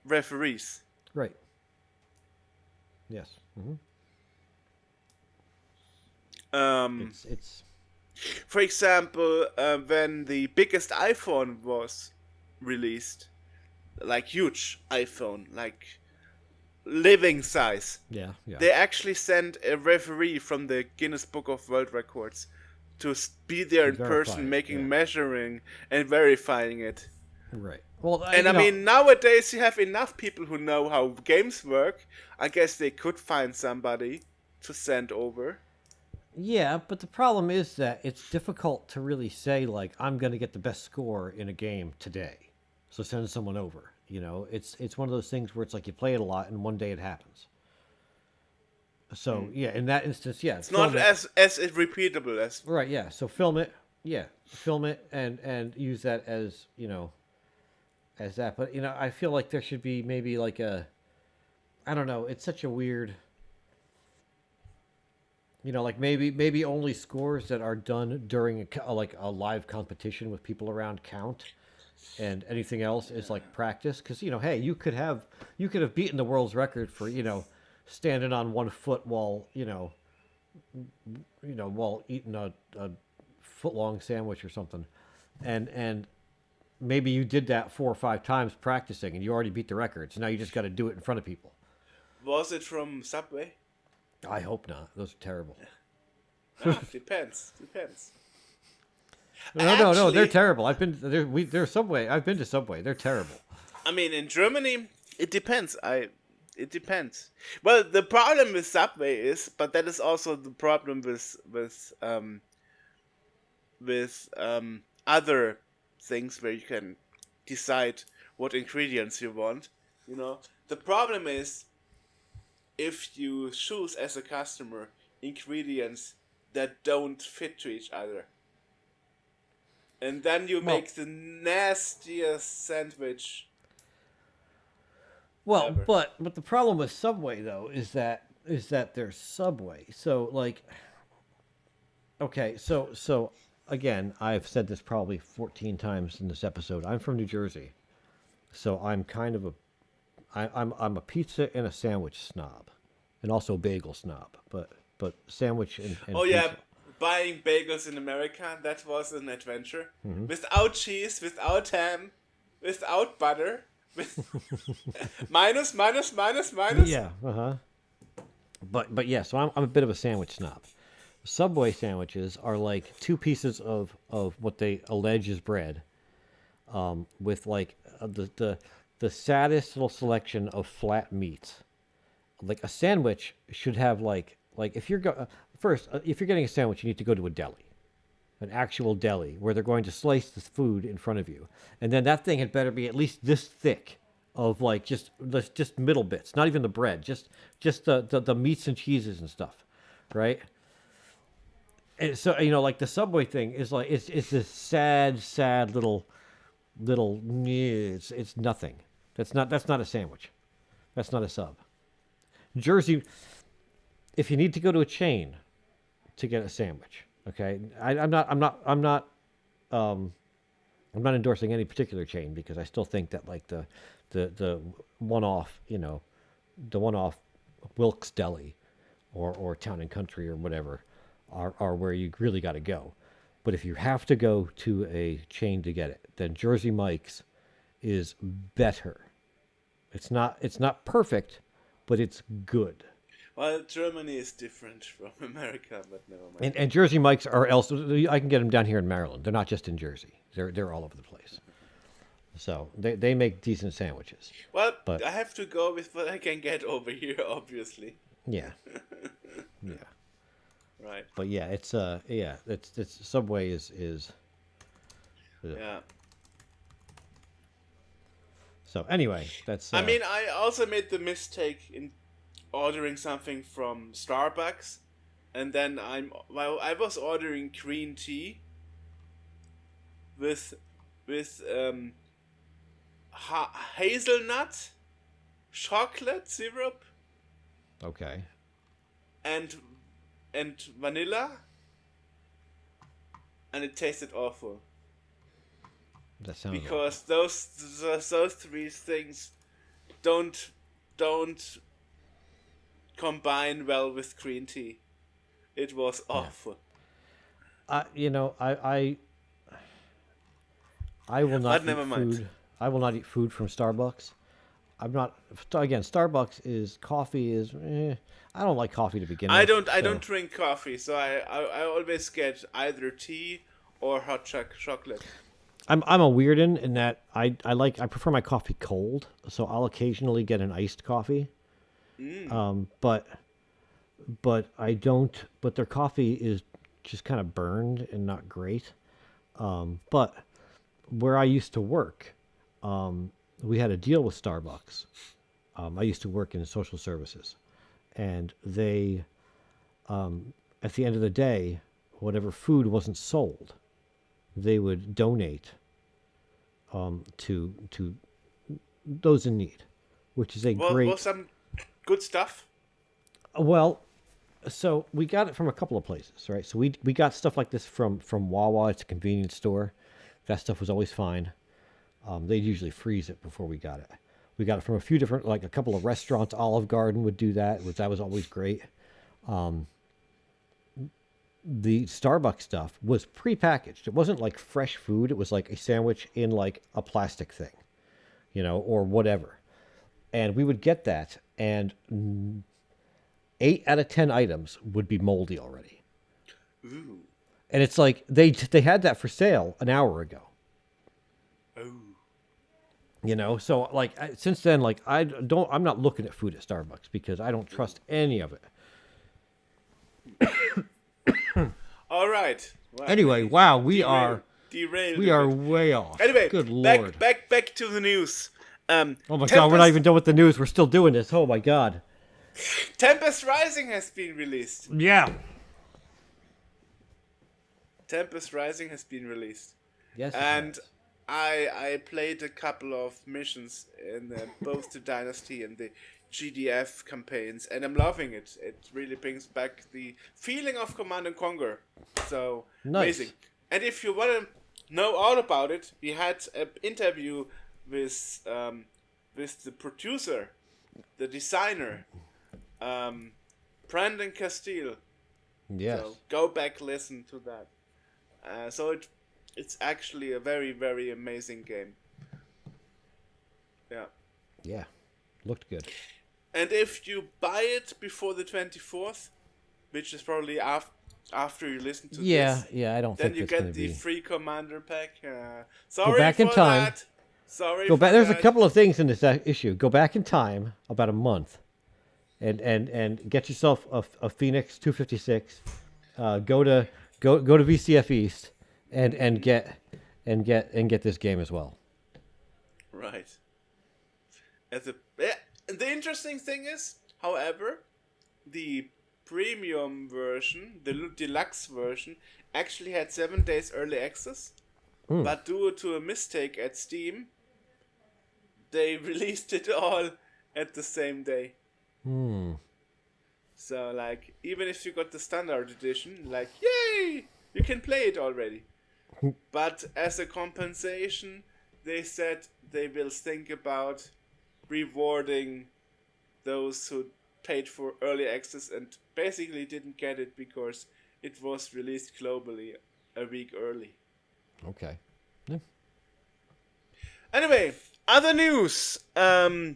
referees. Right. Yes. Mm-hmm. It's For example, when the biggest iPhone was released, like huge iPhone, like living size, yeah. they actually sent a referee from the Guinness Book of World Records to be there in verify person, it, making yeah. measuring and verifying it. Right. Well, And I mean, nowadays you have enough people who know how games work. I guess they could find somebody to send over. yeah, but the problem is that it's difficult to really say, like, I'm going to get the best score in a game today, so send someone over. It's one of those things where it's like you play it a lot and one day it happens. So yeah, in that instance, yeah, It's not as repeatable as right. Yeah, so film it. Yeah, film it and use that as as that. But I feel like there should be maybe like I don't know. It's such a weird. Like maybe only scores that are done during a live competition with people around count, and anything else is like practice. Because hey, you could have beaten the world's record for standing on one foot while while eating a foot-long sandwich or something, and maybe you did that 4 or 5 times practicing, and you already beat the record. So now you just got to do it in front of people. Was it from Subway? I hope not. Those are terrible. Depends. No, Actually, they're terrible. I've been there. They're Subway. I've been to Subway. They're terrible. I mean, in Germany, it depends. It depends. Well, the problem with Subway is, but that is also the problem with other things where you can decide what ingredients you want. You know, the problem is if you choose as a customer ingredients that don't fit to each other. And then you make the nastiest sandwich. Well, ever. but the problem with Subway though is that they're Subway. So like, okay, so again, I've said this probably 14 times in this episode. I'm from New Jersey, so I'm kind of I'm a pizza and a sandwich snob, and also a bagel snob. But sandwich and Oh yeah, pizza. buying bagels in America, that was an adventure. Mm-hmm. Without cheese, without ham, without butter, with minus. Yeah, But yeah, so I'm a bit of a sandwich snob. Subway sandwiches are like two pieces of what they allege is bread, with like the saddest little selection of flat meats. Like a sandwich should have like if you're if you're getting a sandwich, you need to go to a deli, an actual deli where they're going to slice the food in front of you, and then that thing had better be at least this thick of like just middle bits, not even the bread, just the meats and cheeses and stuff, right? And so like the Subway thing is like it's this sad little it's nothing. That's not a sandwich. That's not a sub. Jersey, if you need to go to a chain to get a sandwich, okay, I'm not endorsing any particular chain because I still think that like the one-off, the one-off Wilkes Deli or Town and Country or whatever are where you really got to go. But if you have to go to a chain to get it, then Jersey Mike's is better. It's not perfect, but it's good. Well, Germany is different from America, but never mind. And Jersey Mike's are else. I can get them down here in Maryland. They're not just in Jersey. They're all over the place. So they make decent sandwiches. Well, but I have to go with what I can get over here, obviously. Yeah. Yeah. Right. But yeah, it's Subway is Yeah. So anyway, that's. I mean, I also made the mistake in ordering something from Starbucks, and then I was ordering green tea with hazelnut, chocolate syrup, okay. and vanilla, and it tasted awful. That sounds Because those three things don't combine well with green tea. It was awful. I will not But never eat mind. food. I will not eat food from Starbucks. I'm not. Again, Starbucks is coffee is. I don't like coffee to begin with. I don't drink coffee, so I always get either tea or hot chocolate. I'm a weirdo in that I prefer my coffee cold, so I'll occasionally get an iced coffee. But I don't. But their coffee is just kind of burned and not great. But where I used to work, we had a deal with Starbucks. I used to work in social services, and they, at the end of the day, whatever food wasn't sold, they would donate to those in need, which is a great. Was some good stuff? Well, so we got it from a couple of places, right? So we got stuff like this from Wawa. It's a convenience store. That stuff was always fine. They'd usually freeze it before we got it. We got it from a few different, like a couple of restaurants. Olive Garden would do that, that was always great. The Starbucks stuff was prepackaged. It wasn't like fresh food. It was like a sandwich in like a plastic thing, or whatever. And we would get that, and 8 out of 10 items would be moldy already. Ooh. And it's like they had that for sale an hour ago. Oh. You know, so like since then, like I'm not looking at food at Starbucks because I don't trust any of it. All right. Well, Anyway, wow, we are derailed. we a are bit. way off. Anyway, Good Lord. back to the news. Oh my God, we're not even done with the news. We're still doing this. Oh my God. Tempest Rising has been released. Yeah. Tempest Rising has been released. Yes. it And has. I played a couple of missions in both the Dynasty and the GDF campaigns, and I'm loving it. It really brings back the feeling of Command and Conquer. So Nice. amazing. And if you want to know all about it, we had an interview with the producer, the designer, Brandon Castile. Yes. So go back, listen to that. So it's actually a very, very amazing game. Yeah. Yeah. Looked good. And if you buy it before the 24th, which is probably after you listen to Yeah. this, Yeah. I don't then think you it's going get to the be. free commander pack. Sorry back for in time. that. Sorry Go for back. There's a that. couple of things in this issue. Go back in time about a month, and get yourself a Phoenix 256. Go to VCF East and get this game as well. Right. The interesting thing is, however, the premium version, the deluxe version, actually had 7 days early access, but due to a mistake at Steam, they released it all at the same day. So, like, even if you got the standard edition, like, yay, you can play it already. But as a compensation, they said they will think about rewarding those who paid for early access and basically didn't get it because it was released globally a week early. Okay. Yeah. Anyway, other news. The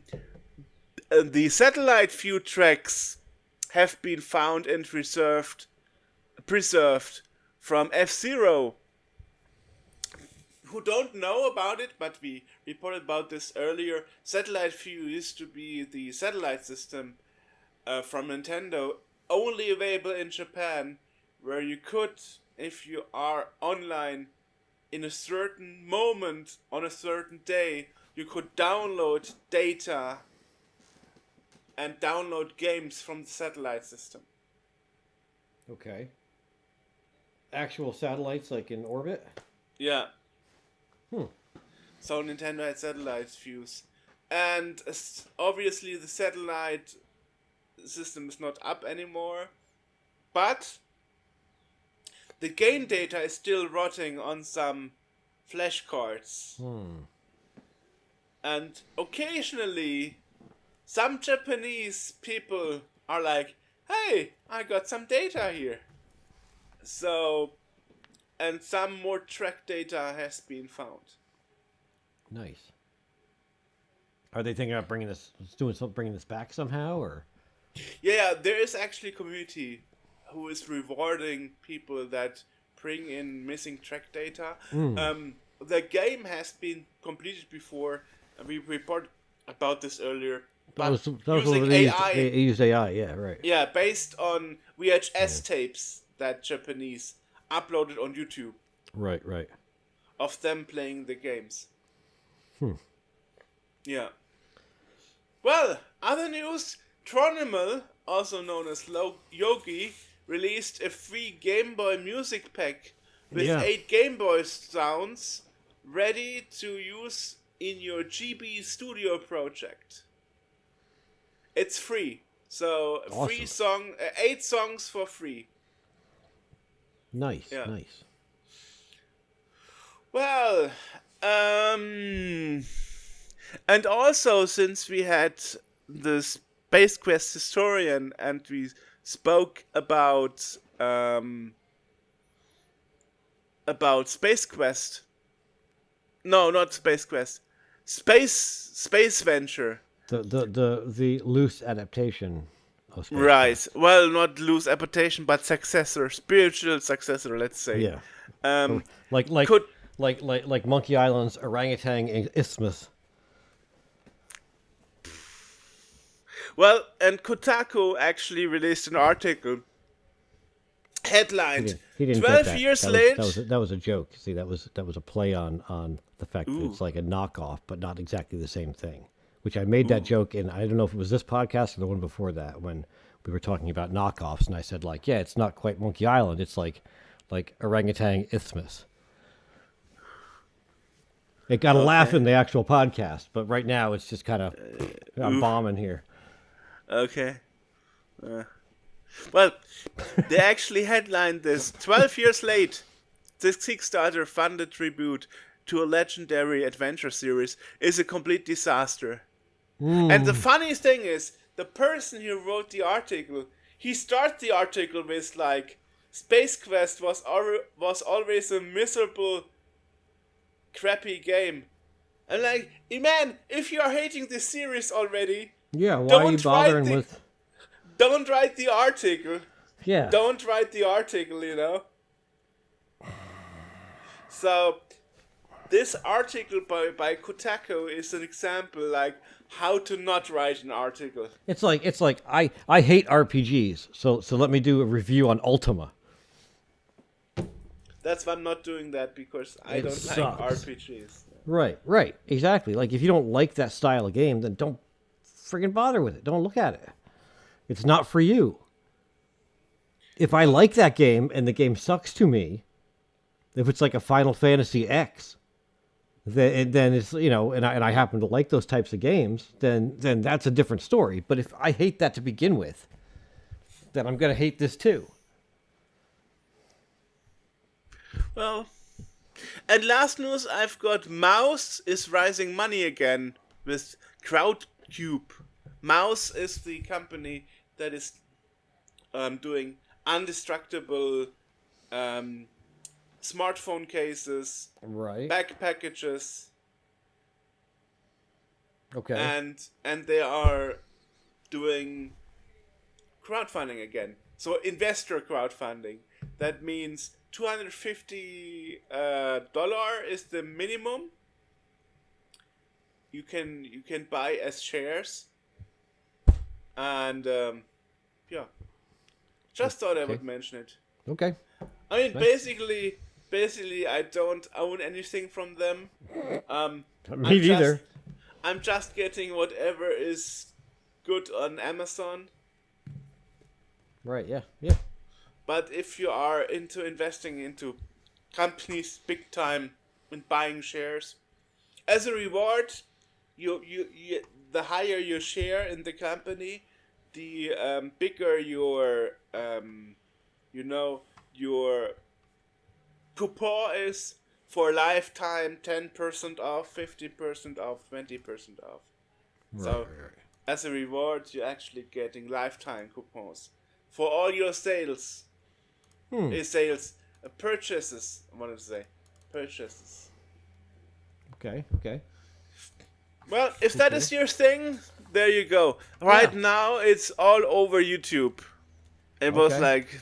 satellite view tracks have been found and preserved from F-Zero. Who don't know about it, but we reported about this earlier. Satellite view used to be the satellite system from Nintendo, only available in Japan, where you could, if you are online in a certain moment on a certain day, you could download data and download games from the satellite system. Okay. Actual satellites like in orbit? Yeah. So Nintendo had satellite views. And obviously the satellite system is not up anymore. But the game data is still rotting on some flash cards. And occasionally some Japanese people are like, hey, I got some data here. So, and some more track data has been found. Nice. Are they thinking about bringing this back somehow, or? Yeah, there is actually a community who is rewarding people that bring in missing track data. The game has been completed before, and we reported about this earlier. But That was using what they AI, used AI, yeah, right. yeah, based on VHS tapes that Japanese uploaded on YouTube Right. of them playing the games. Yeah. Well, other news, Tronimal, also known as Yogi, released a free Game Boy music pack with 8 Game Boy sounds ready to use in your GB Studio project. It's free. So, Awesome. 8 songs for free. Nice, Yeah. nice. Well, and also since we had the Space Quest historian and we spoke about Space Quest. No, not Space Quest. Space Venture. The loose adaptation of Space Right. Quest. Well, not loose adaptation, but successor, spiritual successor. Let's say. Yeah. Like Monkey Island's Orangutan Isthmus. Well, and Kotaku actually released an article headlined He didn't get 12 that. years that late. Was, that was a joke. See, that was a play on the fact that Ooh. it's like a knockoff, but not exactly the same thing. Which I made that joke, and I don't know if it was this podcast or the one before that, when we were talking about knockoffs, and I said, like, yeah, it's not quite Monkey Island. It's like Orangutan Isthmus. It got a laugh in the actual podcast, but right now it's just kind of I'm bombing here. Okay. Well, they actually headlined this 12 years late. This Kickstarter funded tribute to a legendary adventure series is a complete disaster. And the funniest thing is, the person who wrote the article, he started the article with like, Space Quest was always a miserable, crappy game. And like, man, if you are hating this series already, Yeah, why are you bothering with? Don't write the article. Yeah. Don't write the article, you know. So, this article by Kotaku is an example, like, how to not write an article. It's like I hate RPGs, so let me do a review on Ultima. That's why I'm not doing that, because I don't sucks. like RPGs. Right, exactly. Like, if you don't like that style of game, then don't friggin' bother with it. Don't look at it. It's not for you. If I like that game and the game sucks to me, if it's like a Final Fantasy X, then it's, you know, and I happen to like those types of games, then that's a different story. But if I hate that to begin with, then I'm gonna hate this too. Well, and last news I've got, Mouse is raising money again with Crowdcube. Mouse is the company that is doing indestructible smartphone cases, Right. back packages, Okay. and they are doing crowdfunding again. So investor crowdfunding. That means $250 is the minimum you can buy as shares. And yeah, just thought I would mention it. Okay. I mean, Nice. basically, I don't own anything from them. Me neither. I'm just getting whatever is good on Amazon. Right. Yeah. But if you are into investing into companies big time and buying shares, as a reward, you the higher your share in the company, the bigger your your coupon is for lifetime, 10% off, 50% off, 20% off. So as a reward, you're actually getting lifetime coupons for all your sales. Purchases. I wanted to say purchases. Okay. Well, if that is your thing, there you go. Right now, it's all over YouTube. It was like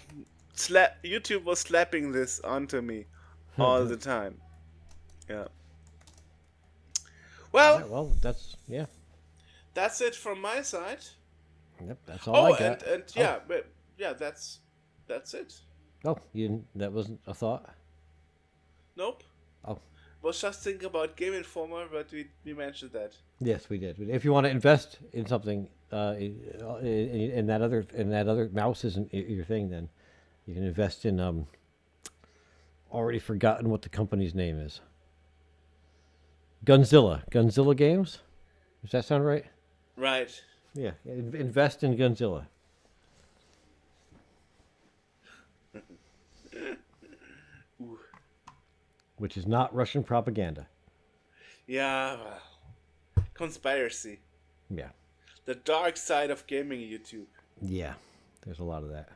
YouTube was slapping this onto me all the time. Yeah. Well, that's that's it from my side. Yep, that's all I got. and yeah, but yeah, that's it. Oh, that wasn't a thought? Nope. Oh. Was just thinking about Game Informer, but we mentioned that. Yes, we did. If you want to invest in something, in that other mouse isn't your thing, then you can invest in already forgotten what the company's name is. Gonzilla Games. Does that sound right? Right. Yeah. Invest in Gonzilla. Which is not Russian propaganda. Yeah. Conspiracy. Yeah. The dark side of gaming YouTube. Yeah. There's a lot of that.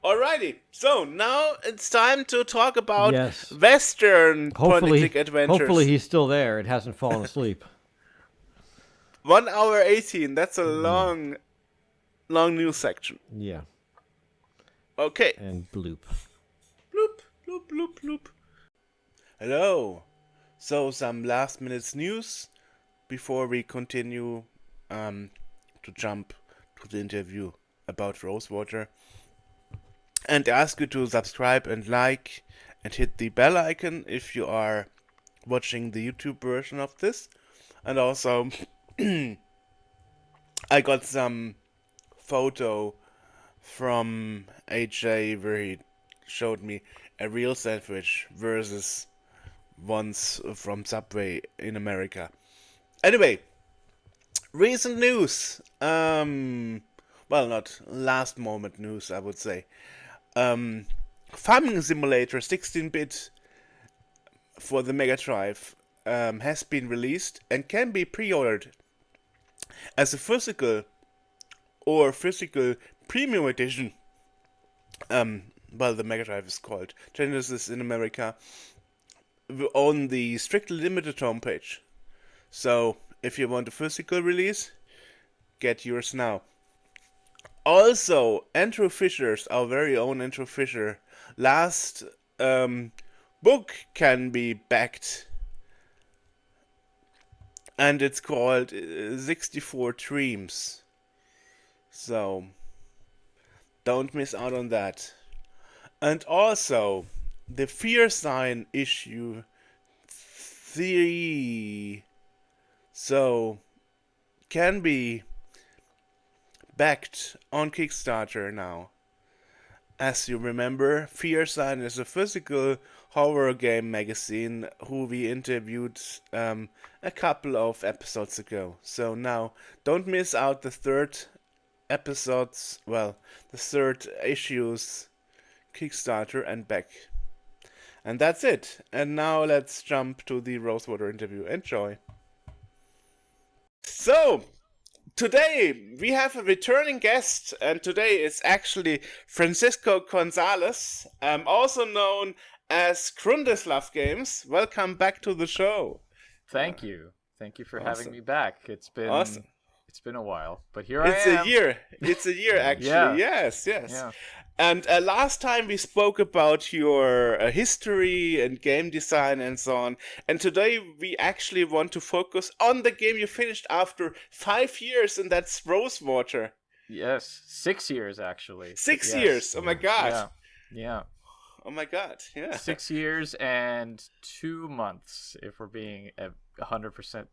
Alrighty, so now it's time to talk about Yes. Western point-and-click adventures. Hopefully he's still there. It hasn't fallen asleep. 1 hour 18. That's a long news section. Yeah. Okay. And bloop. Bloop, bloop, bloop, bloop. Hello. So some last minute news before we continue to jump to the interview about Rosewater, and ask you to subscribe and like and hit the bell icon if you are watching the YouTube version of this. And also, I got some photo from AJ where he showed me a real sandwich versus ones from Subway in America. Anyway, recent news. Well, not last moment news, I would say. Farming Simulator 16-bit for the Mega Drive has been released and can be pre-ordered as a physical or physical premium edition. Well, the Mega Drive is called Genesis in America, on the strictly limited homepage. So if you want a physical release, get yours now. Also, Andrew Fisher's, our very own Andrew Fisher, last book can be backed, and it's called 64 Dreams. So don't miss out on that. And also, the Fear Sign issue 3 so can be backed on Kickstarter now. As you remember, Fear Sign is a physical horror game magazine who we interviewed a couple of episodes ago. So now, don't miss out the third issues Kickstarter and back. And that's it. And now let's jump to the Rosewater interview. Enjoy. So, today we have a returning guest, and today it's actually Francisco Gonzáles, also known as Grundislav Games. Welcome back to the show. Thank you for having me back. It's been a while, but here I am. It's a year actually. Yeah. Yes. Yeah. And last time we spoke about your history and game design and so on. And today we actually want to focus on the game you finished after 5 years, and that's Rosewater. Yes, 6 years actually. 6 Yes. years. Oh my god. Yeah. Oh my god. Yeah. 6 years and 2 months, if we're being 100%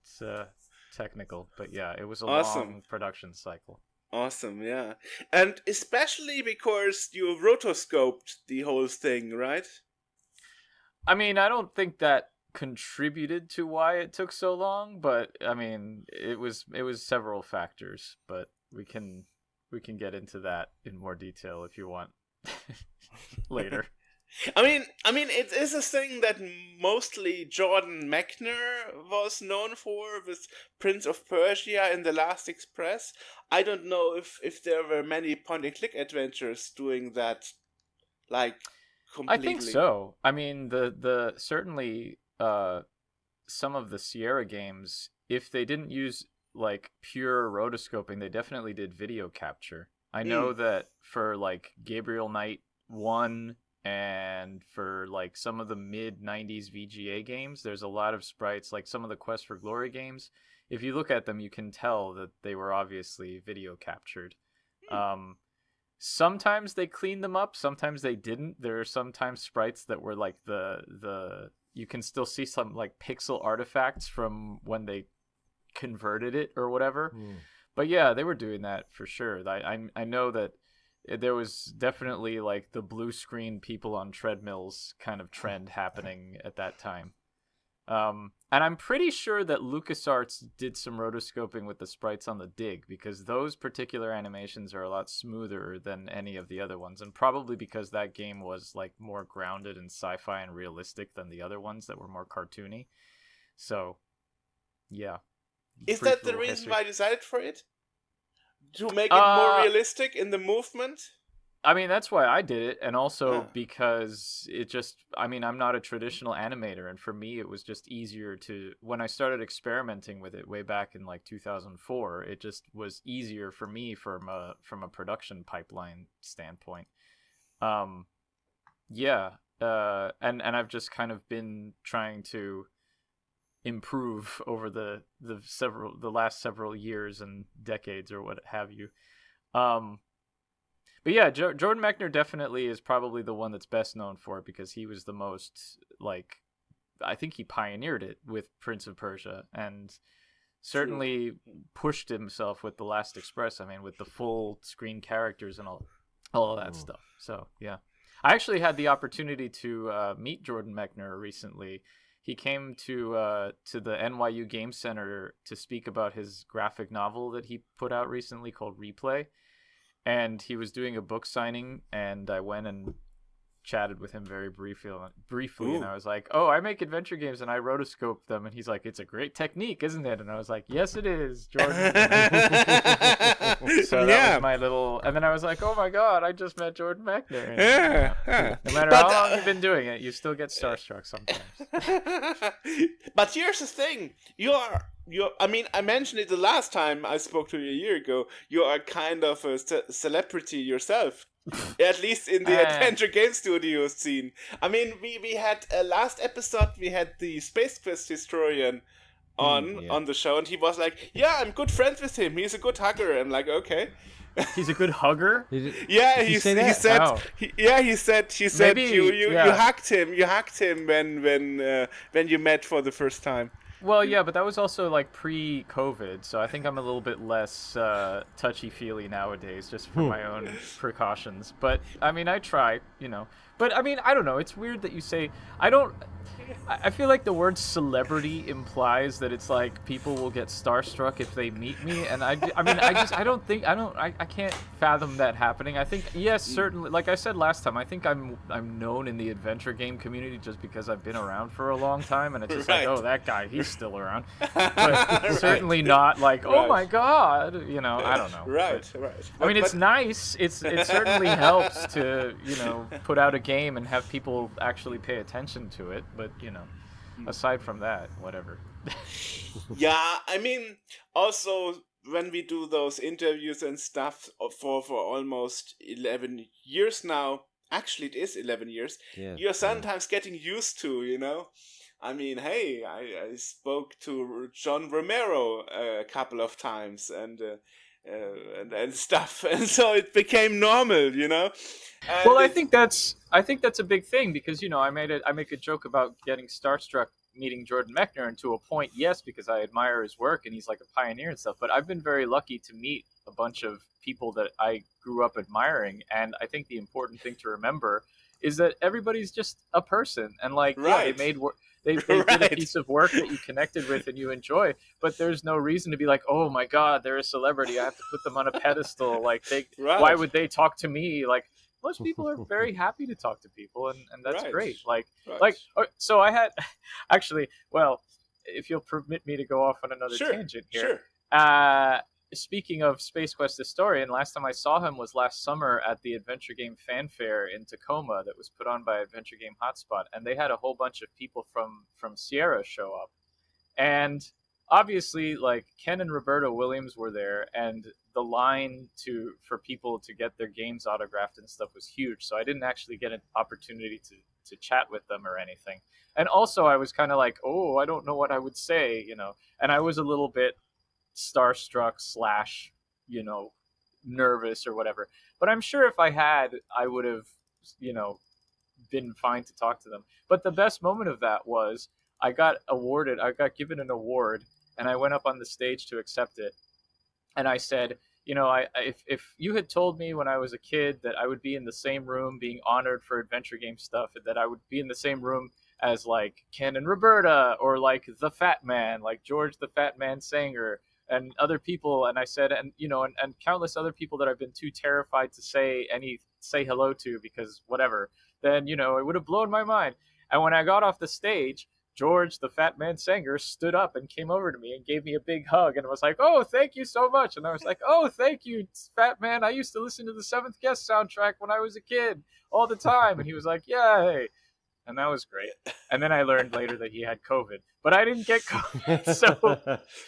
technical. But yeah, it was a long production cycle. Awesome, yeah. And especially because you rotoscoped the whole thing, right? I mean, I don't think that contributed to why it took so long, but I mean, it was several factors, but we can get into that in more detail if you want later. I mean, it is a thing that mostly Jordan Mechner was known for with Prince of Persia in The Last Express. I don't know if there were many point-and-click adventures doing that, like, completely. I think so. I mean, the certainly some of the Sierra games, if they didn't use like pure rotoscoping, they definitely did video capture. I know that for like Gabriel Knight 1 and for like some of the mid-90s VGA games, there's a lot of sprites, like some of the Quest for Glory games. If you look at them, you can tell that they were obviously video captured. Sometimes they cleaned them up, sometimes they didn't. There are sometimes sprites that were like the you can still see some like pixel artifacts from when they converted it or whatever. But yeah, they were doing that for sure. I know that there was definitely like the blue screen people on treadmills kind of trend happening at that time. And I'm pretty sure that LucasArts did some rotoscoping with the sprites on the Dig, because those particular animations are a lot smoother than any of the other ones, and probably because that game was like more grounded in sci-fi and realistic than the other ones that were more cartoony. So, yeah. Is that the reason why I decided for it? To make it more realistic in the movement? I mean, that's why I did it, and also because it just, I mean, I'm not a traditional animator, and for me it was just easier to, when I started experimenting with it way back in like 2004, it just was easier for me from a production pipeline standpoint. And I've just kind of been trying to improve over the last several years and decades or what have you. But yeah, Jordan Mechner definitely is probably the one that's best known for it, because he was the most, like, I think he pioneered it with Prince of Persia, and certainly pushed himself with The Last Express. I mean, with the full screen characters and all of that stuff. So yeah, I actually had the opportunity to meet Jordan Mechner recently. He came to the NYU Game Center to speak about his graphic novel that he put out recently called Replay. And he was doing a book signing, and I went and chatted with him very briefly, and I was like, "Oh, I make adventure games and I rotoscope them," and he's like, "It's a great technique, isn't it?" And I was like, "Yes, it is, Jordan." So that was my little, and then I was like, "Oh my God, I just met Jordan Mechner." And, no matter how long you've been doing it, you still get starstruck sometimes. But here's the thing: you're. I mean, I mentioned it the last time I spoke to you a year ago. You are kind of a celebrity yourself, at least in the adventure game studio scene. I mean, we had last episode we had the Space Quest historian on the show, and he was like, "Yeah, I'm good friends with him. He's a good hugger." I'm like, "Okay." He's a good hugger. Yeah, he said. He said Maybe, you hugged him. You hugged him when you met for the first time. Well, yeah, but that was also like pre-COVID, so I think I'm a little bit less touchy-feely nowadays, just for my own precautions. But I mean, I try, you know. But I mean, I don't know. It's weird that you say I feel like the word celebrity implies that it's like people will get starstruck if they meet me, and I can't fathom that happening. I think, yes, certainly, like I said last time, I think I'm known in the adventure game community just because I've been around for a long time, and it's just like, oh, that guy, he's still around. But certainly not like, oh my God, you know, I don't know. Right. I mean, it's nice. It certainly helps to, you know, put out a game and have people actually pay attention to it, but you know, aside from that, whatever. Yeah, I mean, also when we do those interviews and stuff for almost 11 years now, actually it is 11 years, you're sometimes getting used to, you know. I mean, hey, I spoke to John Romero a couple of times and stuff, and so it became normal, you know. And well, I think that's a big thing, because, you know, I make a joke about getting starstruck meeting Jordan Mechner, and to a point, yes, because I admire his work and he's like a pioneer and stuff. But I've been very lucky to meet a bunch of people that I grew up admiring, and I think the important thing to remember is that everybody's just a person, and like, yeah, they made work. They did a piece of work that you connected with and you enjoy, but there's no reason to be like, oh my God, they're a celebrity, I have to put them on a pedestal. Like, why would they talk to me? Like, most people are very happy to talk to people, and that's great. So I had, actually, well, if you'll permit me to go off on another tangent here. Speaking of Space Quest Historian, last time I saw him was last summer at the Adventure Game Fan Fair in Tacoma that was put on by Adventure Game Hotspot, and they had a whole bunch of people from Sierra show up. And obviously, like, Ken and Roberta Williams were there, and the line for people to get their games autographed and stuff was huge, so I didn't actually get an opportunity to chat with them or anything. And also, I was kind of like, oh, I don't know what I would say, you know, and I was a little bit starstruck / you know, nervous or whatever, but I'm sure if I would have, you know, been fine to talk to them. But the best moment of that was I got given an award, and I went up on the stage to accept it, and I said, you know, if you had told me when I was a kid that I would be in the same room being honored for adventure game stuff, that I would be in the same room as like Ken and Roberta, or like the Fat Man, like George the Fat Man Sanger, and other people, and I said, and you know, and countless other people that I've been too terrified to say hello to because whatever, then, you know, it would have blown my mind. And when I got off the stage, George the Fat Man Sanger stood up and came over to me and gave me a big hug and was like, oh, thank you so much. And I was like, oh, thank you, Fat Man. I used to listen to the Seventh Guest soundtrack when I was a kid all the time. And he was like, yay. And that was great. And then I learned later that he had COVID, but I didn't get COVID. So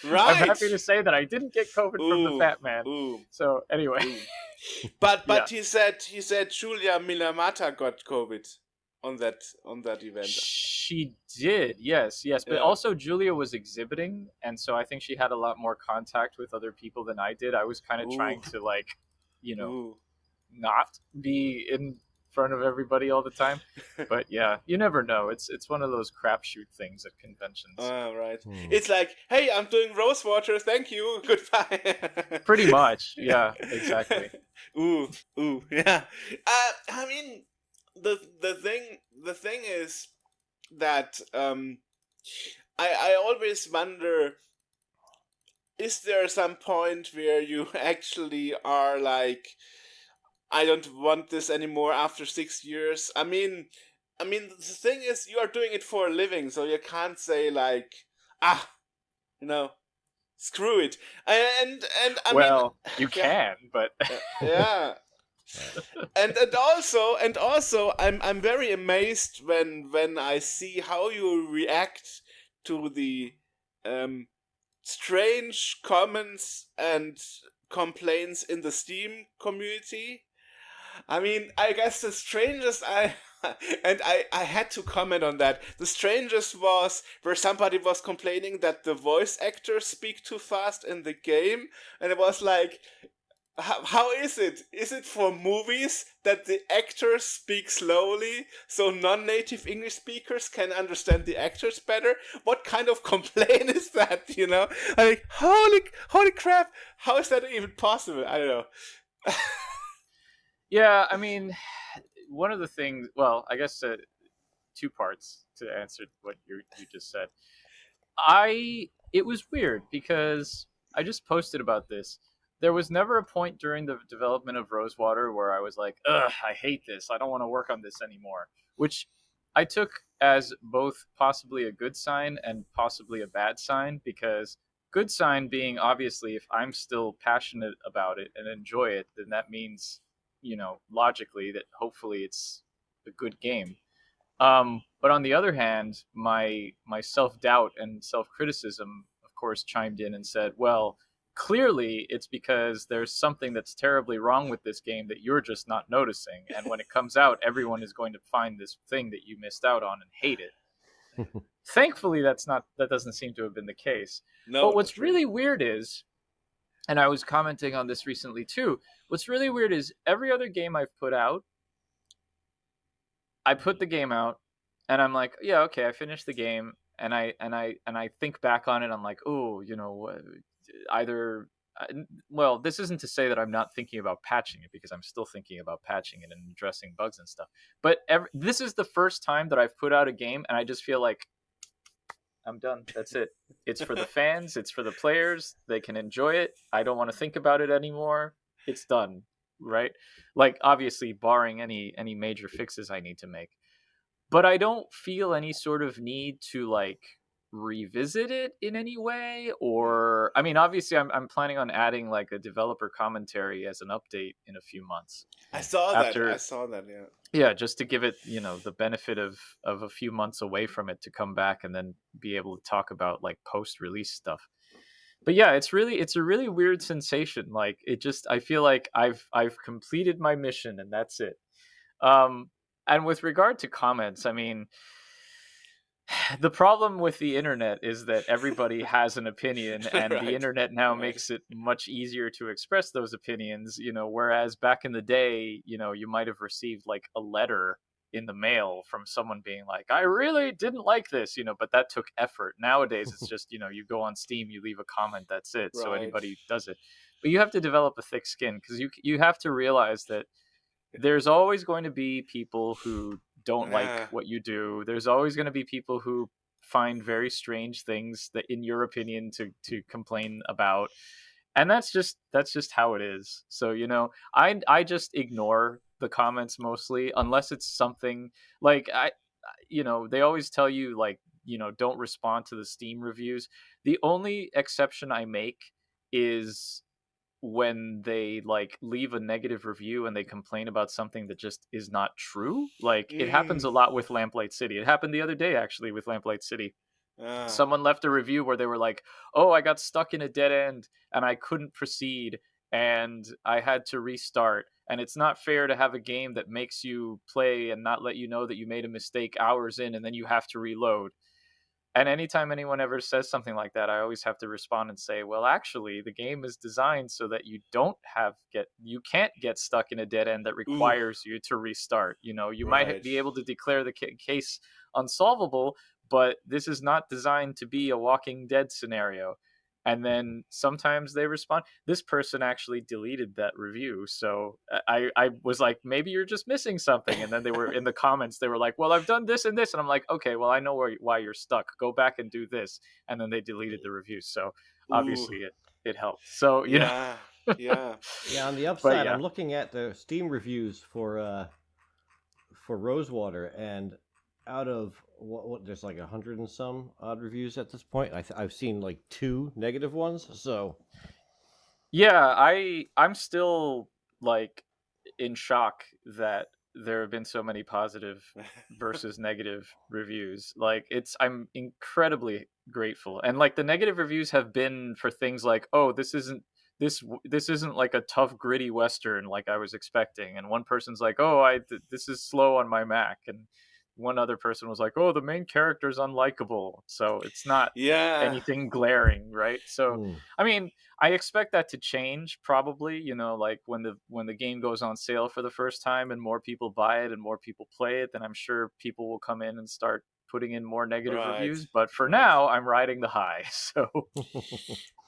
I'm happy to say that I didn't get COVID from the Fat Man. So anyway, but he said Julia Milamata got COVID on that event. She did, yes. But Yeah. also Julia was exhibiting, and so I think she had a lot more contact with other people than I did. I was kind of trying to like, Ooh. not be in front of everybody all the time. But yeah, you never know. It's one of those crapshoot things at conventions. Right. It's like, hey, I'm doing Rosewater. Thank you. Goodbye. Pretty much, yeah, exactly. Ooh, yeah. I mean, the thing is that I always wonder, is there some point where you actually are like, I don't want this anymore after 6 years? I mean, the thing is, you are doing it for a living, so you can't say like, screw it. And I Well, mean, you yeah, can, but yeah. and also I'm very amazed when I see how you react to the strange comments and complaints in the Steam community. I mean, I guess the strangest I had to comment on that. The strangest was where somebody was complaining that the voice actors speak too fast in the game, and it was like, how is it? Is it for movies that the actors speak slowly so non-native English speakers can understand the actors better? What kind of complaint is that? Like, holy crap! How is that even possible? I don't know. yeah, I mean, one of the things. Well, I guess two parts to answer what you just said. It was weird because I just posted about this. There was never a point during the development of Rosewater where I was like, ugh, I hate this. I don't want to work on this anymore. Which I took as both possibly a good sign and possibly a bad sign, because good sign being obviously if I'm still passionate about it and enjoy it, then that means, logically that hopefully it's a good game. But on the other hand, my self-doubt and self-criticism, of course, chimed in and said, well, clearly it's because there's something that's terribly wrong with this game that you're just not noticing. And when it comes out, everyone is going to find this thing that you missed out on and hate it. Thankfully, that doesn't seem to have been the case. No, but what's really weird is, and I was commenting on this recently too, what's really weird is every other game I've put out, I put the game out and I'm like, yeah, okay, I finished the game, and I think back on it, I'm like, oh, either well, this isn't to say that I'm not thinking about patching it, because I'm still thinking about patching it and addressing bugs and stuff. But this is the first time that I've put out a game and I just feel like I'm done. That's it. It's for the fans, it's for the players. They can enjoy it. I don't want to think about it anymore. It's done, right? Like, obviously barring any major fixes I need to make. But I don't feel any sort of need to like revisit it in any way. Or, I mean, obviously I'm planning on adding like a developer commentary as an update in a few months. I saw that, yeah. Yeah, just to give it, the benefit of a few months away from it to come back and then be able to talk about like post-release stuff. But yeah, it's a really weird sensation. Like, I feel like I've completed my mission and that's it. And with regard to comments, I mean, the problem with the internet is that everybody has an opinion, and Right. the internet now makes it much easier to express those opinions, whereas back in the day, you might have received like a letter in the mail from someone being like, I really didn't like this, but that took effort. Nowadays, it's just, you go on Steam, you leave a comment, that's it. So Right. anybody does it. But you have to develop a thick skin, because you have to realize that there's always going to be people who don't like what you do. There's always going to be people who find very strange things that, in your opinion, to complain about. And that's just how it is. So, I just ignore the comments mostly, unless it's something like they always tell you like, don't respond to the Steam reviews. The only exception I make is when they like leave a negative review and they complain about something that just is not true. Like, it happens a lot with Lamplight City. It happened the other day actually with Lamplight City. Someone left a review where they were like, oh, I got stuck in a dead end and I couldn't proceed, and I had to restart. And it's not fair to have a game that makes you play and not let you know that you made a mistake hours in, and then you have to reload. And anytime anyone ever says something like that, I always have to respond and say, well, actually, the game is designed so that you can't get stuck in a dead end that Ooh, requires you to restart. You might right. be able to declare the case unsolvable, but this is not designed to be a Walking Dead scenario. And then sometimes they respond. This person actually deleted that review. So I was like, maybe you're just missing something. And then they were in the comments, they were like, well, I've done this and this. And I'm like, okay, well, I know why you're stuck. Go back and do this. And then they deleted the review. So Ooh, obviously it helped. So, yeah, yeah. Yeah, on the but upside, yeah. I'm looking at the Steam reviews for Rosewater, and out of what there's like 100 and some odd reviews at this point. I've seen like 2 negative ones. So Yeah, I'm still like in shock that there have been so many positive versus negative reviews. Like I'm incredibly grateful. And like the negative reviews have been for things like, "Oh, this isn't like a tough gritty western like I was expecting." And one person's like, "Oh, this is slow on my Mac." And one other person was like, "Oh, the main character's unlikable." So it's not Yeah, anything glaring, right? So hmm. I mean, I expect that to change probably, like when the game goes on sale for the first time and more people buy it and more people play it, then I'm sure people will come in and start putting in more negative right, reviews. But for right. now, I'm riding the high. So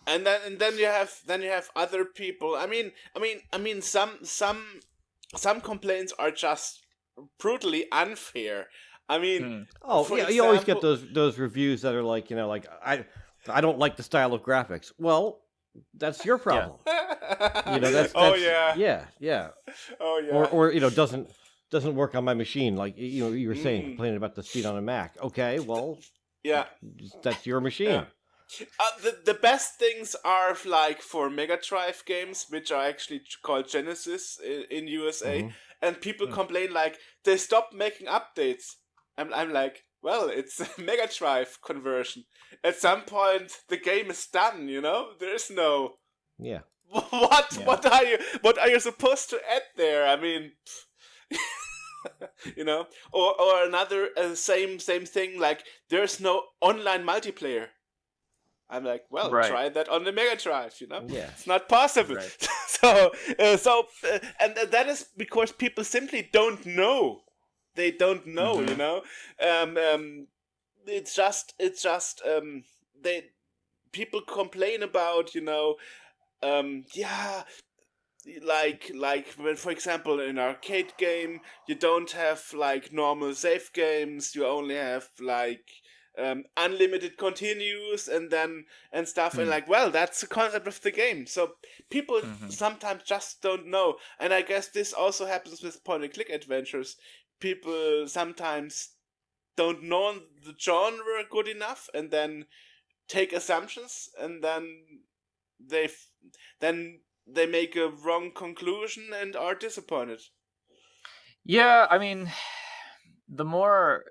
And then you have other people. I mean, some complaints are just brutally unfair. I mean, Oh for yeah, you always get example, those reviews that are like, like I don't like the style of graphics. Well, that's your yeah. problem. That's oh yeah, yeah. oh yeah. Or doesn't work on my machine. Like you were saying, Mm, complaining about the speed on a Mac. Okay, well, yeah, that's your yeah. machine. The best things are like for Mega Drive games, which are actually called Genesis in USA, Hmm. and people Hmm. complain like they stopped making updates. I'm like, well, it's a Mega Drive conversion. At some point, the game is done. There is no Yeah. what Yeah. what are you supposed to add there? I mean, or another same thing like there's no online multiplayer. I'm like, well, Right. try that on the Mega Drive. Yeah. It's not possible. Right. And that is because people simply don't know. They don't know. It's just they people complain about yeah, like when, for example, in an arcade game you don't have like normal save games. You only have like unlimited continues and stuff, and Hmm. like, well, that's the concept of the game. So people Hmm. sometimes just don't know, and I guess this also happens with point and click adventures. People sometimes don't know the genre good enough, and then take assumptions, and they f- then they make a wrong conclusion and are disappointed. Yeah, I mean, the more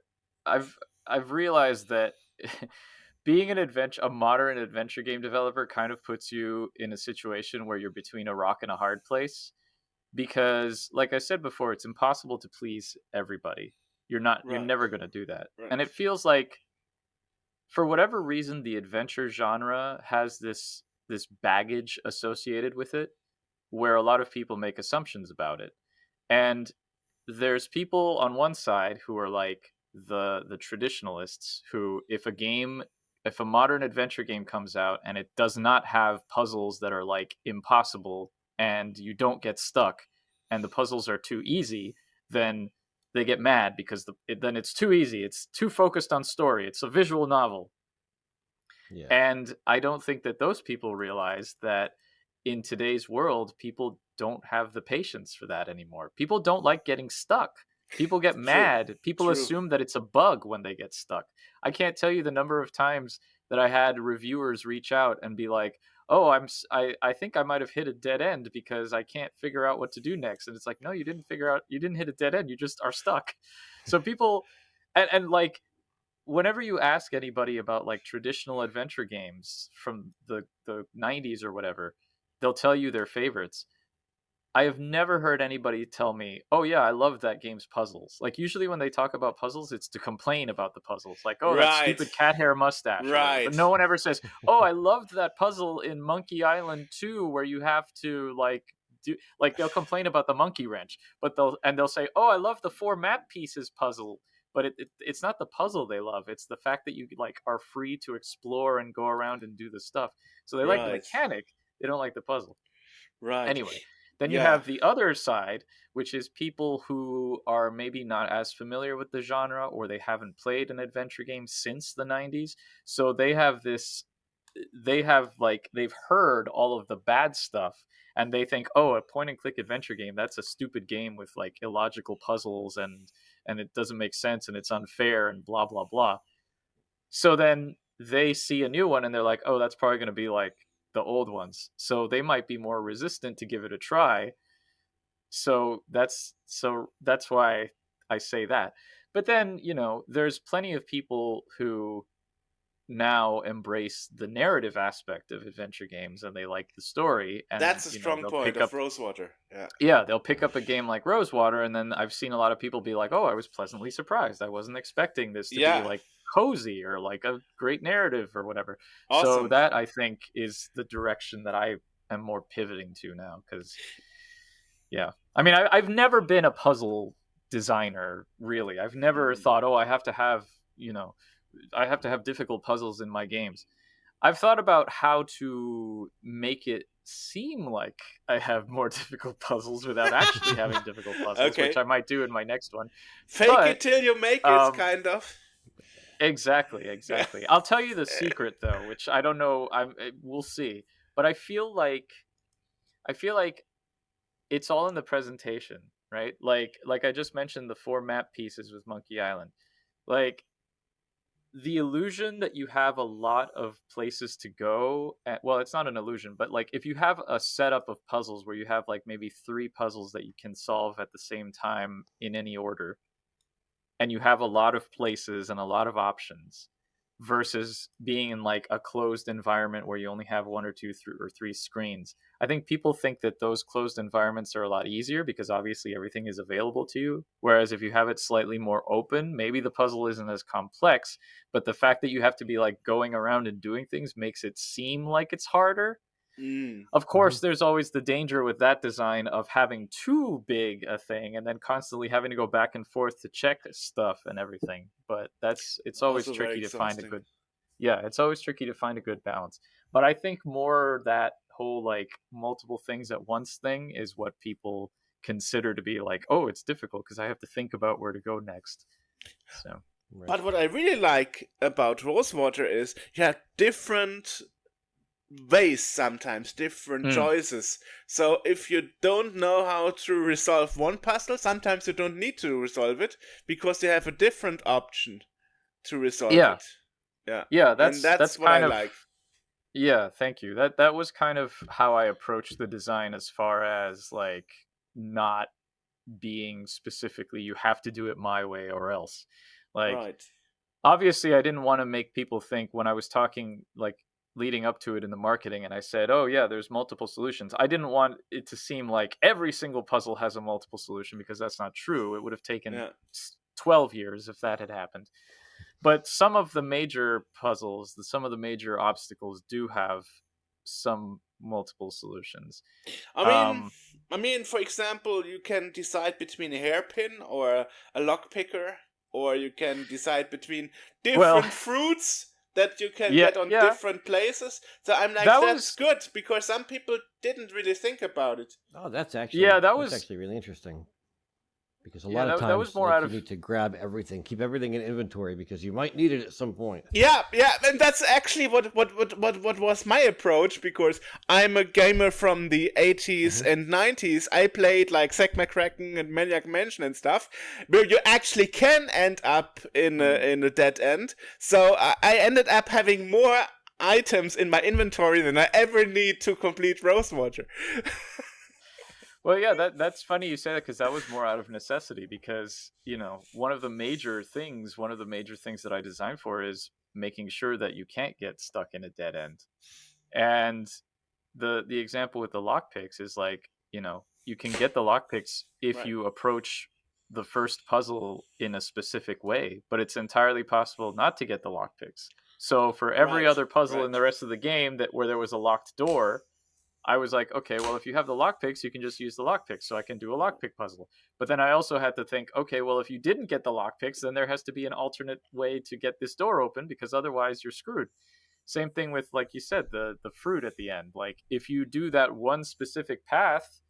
I've I've realized that being a modern adventure game developer kind of puts you in a situation where you're between a rock and a hard place, because like I said before, it's impossible to please everybody. You're Right, never going to do that. And right. it feels like for whatever reason the adventure genre has this baggage associated with it where a lot of people make assumptions about it. And there's people on one side who are like the traditionalists who if a modern adventure game comes out and it does not have puzzles that are like impossible and you don't get stuck and the puzzles are too easy, then they get mad because then it's too easy, it's too focused on story, it's a visual novel. Yeah. And I don't think that those people realize that in today's world, people don't have the patience for that anymore. People don't like getting stuck. People get True, mad. People true. assume that it's a bug when they get stuck. I can't tell you the number of times that I had reviewers reach out and be like, "Oh, I think I might have hit a dead end because I can't figure out what to do next." And it's like, "No, you didn't hit a dead end. You just are stuck." So people and like whenever you ask anybody about like traditional adventure games from the 90s or whatever, they'll tell you their favorites. I have never heard anybody tell me, "Oh yeah, I love that game's puzzles." Like usually when they talk about puzzles, it's to complain about the puzzles. Like, "Oh, that Right. stupid cat hair mustache." Or whatever. Right. But no one ever says, "Oh, I loved that puzzle in Monkey Island 2 where you have to like do like." They'll complain about the monkey wrench, but they'll say, "Oh, I love the 4 map pieces puzzle." But it's not the puzzle they love. It's the fact that you like are free to explore and go around and do the stuff. So they like the Right. mechanic. They don't like the puzzle. Right. Anyway, then you Yeah. have the other side, which is people who are maybe not as familiar with the genre, or they haven't played an adventure game since the 90s. So they have they've heard all of the bad stuff, and they think, oh, a point and click adventure game, that's a stupid game with like illogical puzzles, and it doesn't make sense, and it's unfair, and blah blah blah. So then they see a new one and they're like, oh, that's probably going to be like the old ones. So they might be more resistant to give it a try. So that's why I say that. But then, there's plenty of people who now embrace the narrative aspect of adventure games, and they like the story. And That's a strong they'll point pick of up, Rosewater. Yeah. yeah, they'll pick up a game like Rosewater, and then I've seen a lot of people be like, oh, I was pleasantly surprised. I wasn't expecting this to Yeah. be like cozy or like a great narrative or whatever. So Awesome. that, I think, is the direction that I am more pivoting to now. Because, yeah, I mean, I've never been a puzzle designer, really. I've never thought, oh, I have to have difficult puzzles in my games. I've thought about how to make it seem like I have more difficult puzzles without actually having difficult puzzles, Okay. which I might do in my next one. Fake it till you make it, kind of. Exactly. I'll tell you the secret, though, which I don't know. We'll see. But I feel like it's all in the presentation, right? Like I just mentioned, the 4 map pieces with Monkey Island. Like, the illusion that you have a lot of places to go well, it's not an illusion, but like if you have a setup of puzzles where you have like maybe 3 puzzles that you can solve at the same time in any order, and you have a lot of places and a lot of options, versus being in like a closed environment where you only have 1 or 2 or 3 screens. I think people think that those closed environments are a lot easier because obviously everything is available to you. Whereas if you have it slightly more open, maybe the puzzle isn't as complex, but the fact that you have to be like going around and doing things makes it seem like it's harder. Of course, there's always the danger with that design of having too big a thing and then constantly having to go back and forth to check stuff and everything. But it's always Also tricky very to find a exhausting. good, yeah, it's always tricky to find a good balance. But I think more that whole like multiple things at once thing is what people consider to be like, oh, it's difficult because I have to think about where to go next. So, Right. But what I really like about Rosewater is you have different ways sometimes, different choices. So if you don't know how to resolve one puzzle, sometimes you don't need to resolve it because you have a different option to resolve it. Yeah, And that's what kind I of like. Yeah, thank you. That was kind of how I approached the design, as far as like not being specifically you have to do it my way or else. Like, Right. obviously I didn't want to make people think, when I was talking like leading up to it in the marketing and I said, oh yeah, there's multiple solutions, I didn't want it to seem like every single puzzle has a multiple solution, because that's not true. It would have taken Yeah. 12 years if that had happened. But some of the major puzzles, some of the major obstacles do have some multiple solutions. I mean, for example, you can decide between a hairpin or a lockpicker, or you can decide between different fruits that you can get on different places. So I'm like, that's good, because some people didn't really think about it. Oh, that's actually that's actually really interesting. Because a lot of that times was more like, out you of need to grab everything, keep everything in inventory because you might need it at some point. Yeah, and that's actually what was my approach, because I'm a gamer from the 80s and 90s. I played like Zack McCracken and Maniac Mansion and stuff, where you actually can end up in a dead end. So I ended up having more items in my inventory than I ever need to complete Rosewater. Well, yeah, that's funny you say that, because that was more out of necessity, because, one of the major things that I designed for is making sure that you can't get stuck in a dead end. And the example with the lockpicks is like, you can get the lockpicks if Right. you approach the first puzzle in a specific way, but it's entirely possible not to get the lockpicks. So for every Right, other puzzle in right. the rest of the game where there was a locked door, I was like, okay, well, if you have the lockpicks, you can just use the lockpicks, so I can do a lockpick puzzle. But then I also had to think, okay, well, if you didn't get the lockpicks, then there has to be an alternate way to get this door open, because otherwise you're screwed. Same thing with, like you said, the fruit at the end. Like, if you do that one specific path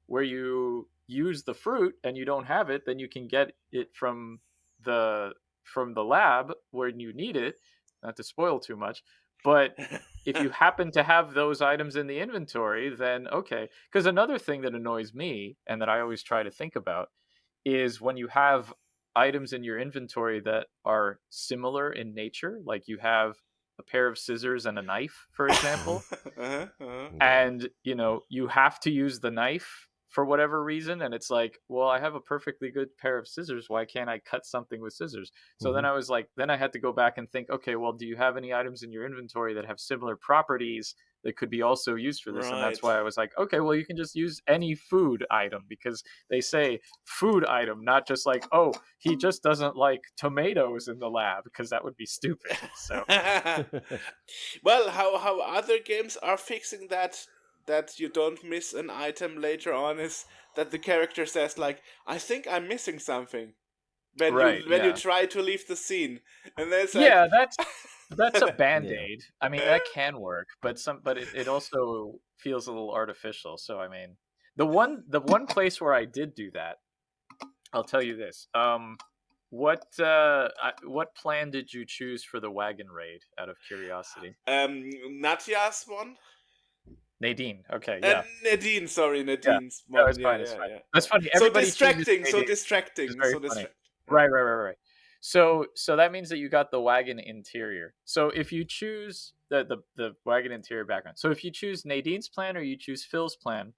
where you use the fruit and you don't have it, then you can get it from the lab when you need it. Not to spoil too much, but if you happen to have those items in the inventory, then okay. Because another thing that annoys me and that I always try to think about is when you have items in your inventory that are similar in nature, like you have a pair of scissors and a knife, for example, and you have to use the knife for whatever reason, and it's like, well, I have a perfectly good pair of scissors, why can't I cut something with scissors? So then I was like, then I had to go back and think, okay, well, do you have any items in your inventory that have similar properties that could be also used for this? And that's why I was like, okay, well, you can just use any food item, because they say food item, not just like, oh, he just doesn't like tomatoes in the lab, because that would be stupid. So Well, how other games are fixing that you don't miss an item later on is that the character says, like, I think I'm missing something when you try to leave the scene, and there's like, yeah, that's a band-aid. I mean, that can work, but it also feels a little artificial. So I mean, the one place where I did do that, I'll tell you this. What plan did you choose for the wagon raid, out of curiosity? Nadia's one. Nadine. Okay, yeah. Nadine's one. No, it's fine. It's fine. That's funny. Everybody so chooses distracting. Right. So that means that you got the wagon interior. So if you choose the wagon interior background, so if you choose Nadine's plan or you choose Phil's plan,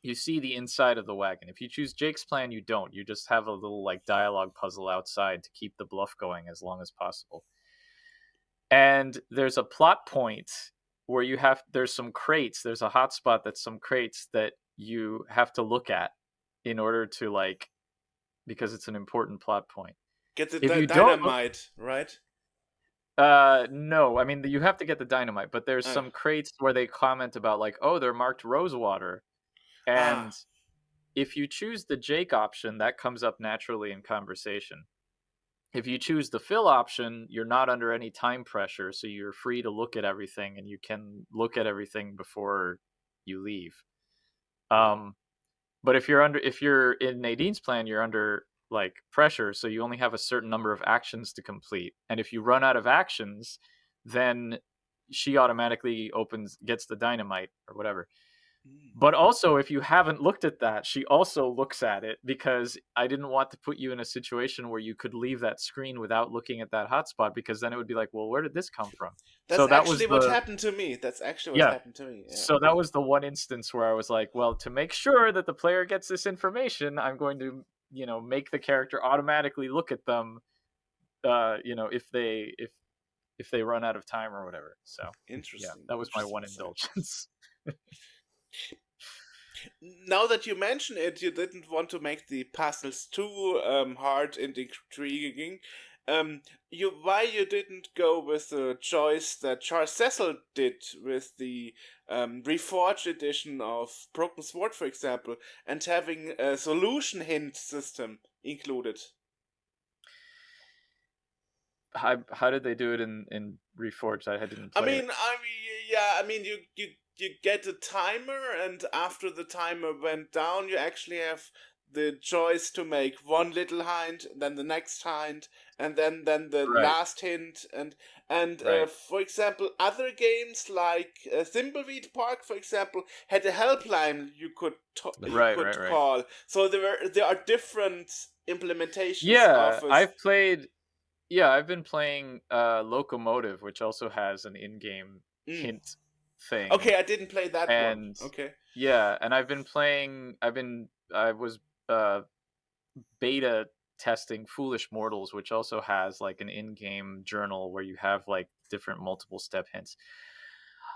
you see the inside of the wagon. If you choose Jake's plan, you don't. You just have a little like dialogue puzzle outside to keep the bluff going as long as possible. And there's a plot point where there's some crates. There's a hotspot that's some crates that you have to look at in order to, like, because it's an important plot point. Get the dynamite, right? No, I mean, you have to get the dynamite, but there's some crates where they comment about, like, oh, they're marked Rosewater. And if you choose the Jake option, that comes up naturally in conversation. If you choose the Phil option, you're not under any time pressure, so you're free to look at everything, and you can look at everything before you leave. But if you're in Nadine's plan, you're under like pressure, so you only have a certain number of actions to complete, and if you run out of actions, then she automatically gets the dynamite or whatever. But also, if you haven't looked at that, she also looks at it, because I didn't want to put you in a situation where you could leave that screen without looking at that hotspot, because then it would be like, well, where did this come from? That's actually what happened to me. Yeah. So that was the one instance where I was like, well, to make sure that the player gets this information, I'm going to, make the character automatically look at them, if they run out of time or whatever. So interesting. Yeah, that was my one indulgence. Now that you mention it, you didn't want to make the puzzles too hard and intriguing. Why you didn't go with the choice that Charles Cecil did with the reforged edition of Broken Sword, for example, and having a solution hint system included? How did they do it in Reforged? I didn't play it. You get a timer, and after the timer went down, you actually have the choice to make one little hint, then the next hint, and then the last hint, and for example, other games like Thimbleweed Park, for example, had a helpline you could call. So there are different implementations. Yeah, I've been playing Locomotive, which also has an in-game hint thing. Okay, I didn't play that one. Okay. Yeah, and I was beta testing Foolish Mortals, which also has like an in-game journal where you have like different multiple step hints.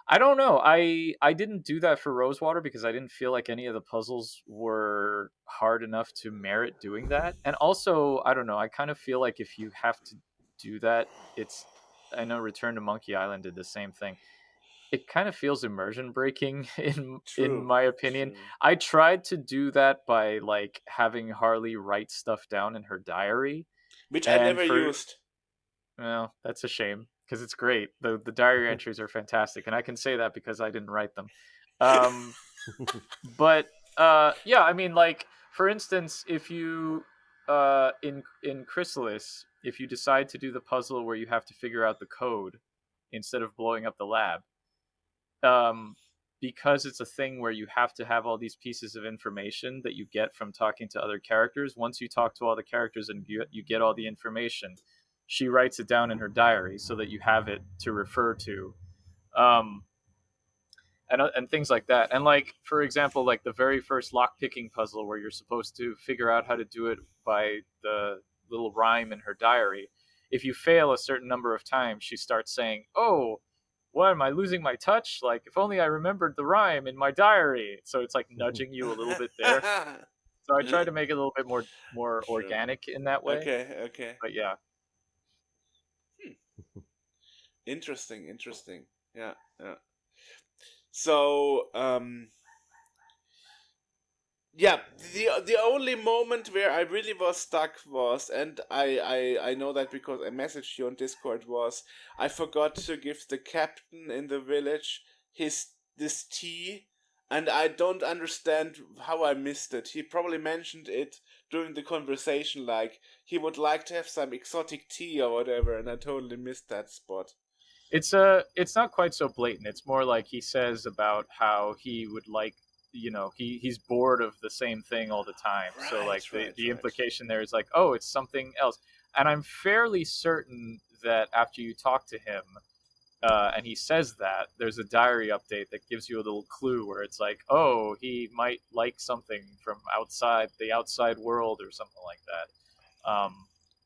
I don't know. I didn't do that for Rosewater because I didn't feel like any of the puzzles were hard enough to merit doing that. And also, I don't know. I kind of feel like if you have to do that, it's. I know Return to Monkey Island did the same thing. It kind of feels immersion breaking in True. my opinion. True. I tried to do that by like having Harley write stuff down in her diary, Which I and never for used. well, that's a shame because it's great. The diary entries are fantastic, and I can say that because I didn't write them. Um, but yeah, I mean, like for instance, if you in Chrysalis, if you decide to do the puzzle where you have to figure out the code instead of blowing up the lab, um, because it's a thing where you have to have all these pieces of information that you get from talking to other characters. Once you talk to all the characters and you get all the information, she writes it down in her diary so that you have it to refer to. Um, and things like that. And like for example, like the very first lock picking puzzle where you're supposed to figure out how to do it by the little rhyme in her diary. If you fail a certain number of times, she starts saying, "Oh, what am I losing my touch? Like if only I remembered the rhyme in my diary." So it's like nudging you a little bit there. So I try to make it a little bit more Sure. organic in that way. Okay, okay. But yeah, Interesting. Yeah, yeah. So, yeah, the only moment where I really was stuck was, and I know that because I messaged you on Discord, was I forgot to give the captain in the village this tea, and I don't understand how I missed it. He probably mentioned it during the conversation, like he would like to have some exotic tea or whatever, and I totally missed that spot. it's not quite so blatant. It's more like he says about how he would like, he's bored of the same thing all the time. So like the implication there is like, oh, it's something else. And I'm fairly certain that after you talk to him, and he says that, there's a diary update that gives you a little clue where it's like, oh, he might like something from outside the outside world or something like that.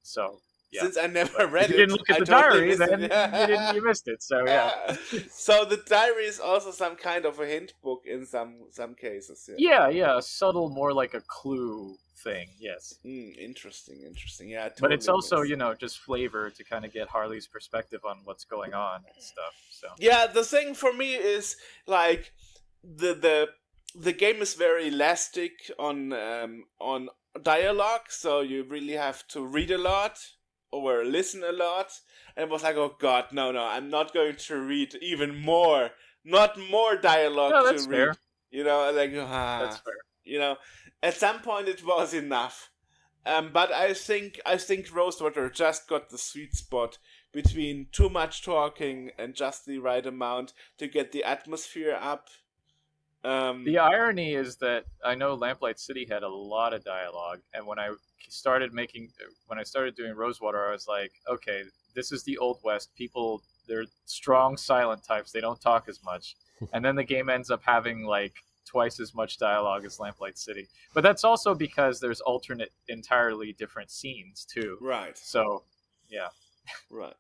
So yeah. Since I never But read if you it, didn't look at I the totally diary, missed then it. you missed it. So yeah. So the diary is also some kind of a hint book in some cases. Yeah, a subtle, more like a clue thing. Yes. Interesting. Yeah, I But it's totally also, missed. just flavor to kind of get Harley's perspective on what's going on and stuff. So Yeah, the thing for me is like the game is very elastic on dialogue, so you really have to read a lot or listen a lot. And it was like, oh god, no, I'm not going to read even more, not more dialogue no, to that's read. fair. Like That's fair. at some point it was enough. But I think Rosewater just got the sweet spot between too much talking and just the right amount to get the atmosphere up. The irony is that I know Lamplight City had a lot of dialogue, and when I started doing Rosewater, I was like, okay, this is the Old West. People, they're strong silent types. They don't talk as much. And then the game ends up having like twice as much dialogue as Lamplight City. But that's also because there's alternate, entirely different scenes too. Right. So, yeah. Right.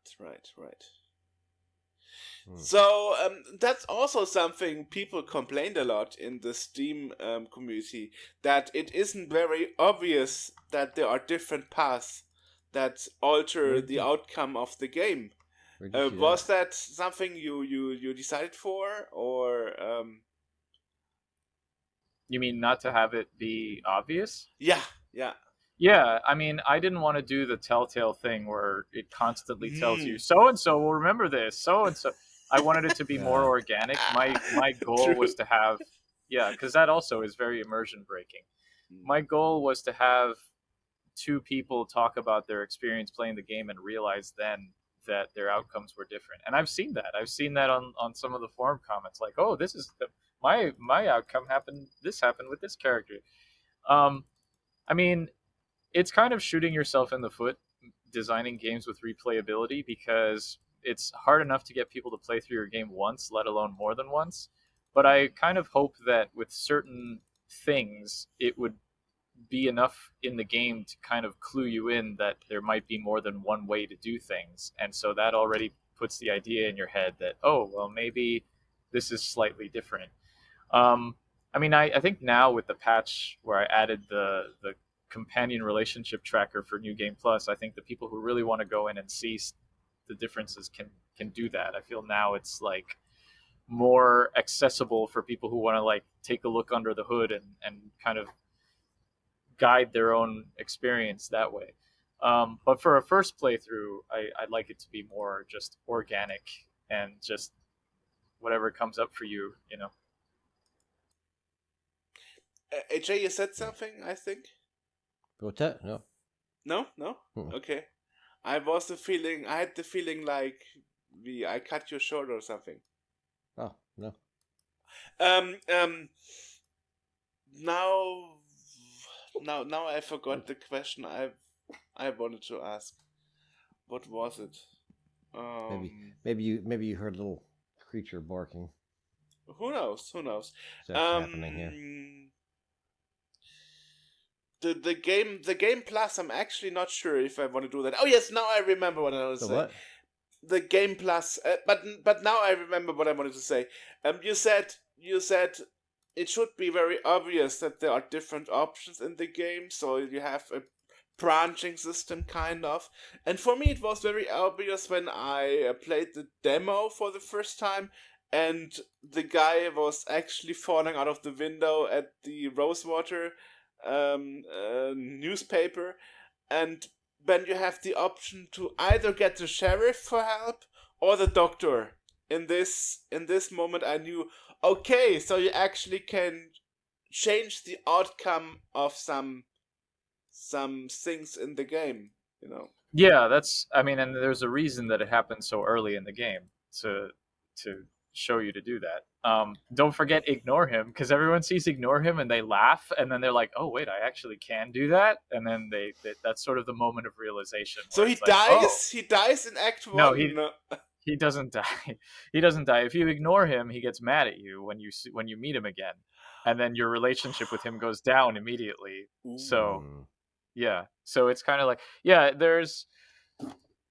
So that's also something people complained a lot in the Steam community, that it isn't very obvious that there are different paths that alter the outcome of the game. Was that something you decided for, or? You mean not to have it be obvious? Yeah. Yeah, I mean, I didn't want to do the Telltale thing where it constantly tells you, so and so will remember this, so and so. I wanted it to be more organic. My goal was to have, because that also is very immersion breaking. My goal was to have two people talk about their experience playing the game and realize then that their outcomes were different. And I've seen that. I've seen that on some of the forum comments, like, oh, this is my outcome happened. This happened with this character. I mean, it's kind of shooting yourself in the foot designing games with replayability, because it's hard enough to get people to play through your game once, let alone more than once. But I kind of hope that with certain things, it would be enough in the game to kind of clue you in that there might be more than one way to do things. And so that already puts the idea in your head that, oh, well, maybe this is slightly different. I mean, I think now with the patch where I added the companion relationship tracker for New Game Plus, I think the people who really want to go in and see the differences can do that. I feel now it's like more accessible for people who want to like take a look under the hood and kind of guide their own experience that way. But for a first playthrough, I'd like it to be more just organic and just whatever comes up for you, you know. AJ, you said something, I think? What's that? No. No? No? Mm-mm. Okay. I had the feeling like I cut you short or something. Oh, no. Now I forgot the question I wanted to ask. What was it? Maybe you heard a little creature barking. Who knows? That's happening here. The game plus, I'm actually not sure if I want to do that. Oh yes, now I remember what I was saying. What? The game plus, but now I remember what I wanted to say. You said it should be very obvious that there are different options in the game, so you have a branching system kind of. And for me, it was very obvious when I played the demo for the first time, and the guy was actually falling out of the window at the Rosewater newspaper, and when you have the option to either get the sheriff for help or the doctor. In this moment, I knew, okay, so you actually can change the outcome of some things in the game, you know. Yeah, and there's a reason that it happened so early in the game to show you to do that. Don't forget ignore him, because everyone sees ignore him and they laugh, and then they're like, oh wait, I actually can do that, and then that's sort of the moment of realization. So he dies. He dies in Act 1. No, he doesn't die. He doesn't die. If you ignore him, he gets mad at you when you meet him again, and then your relationship with him goes down immediately. Ooh. So yeah, so it's kind of like, yeah, there's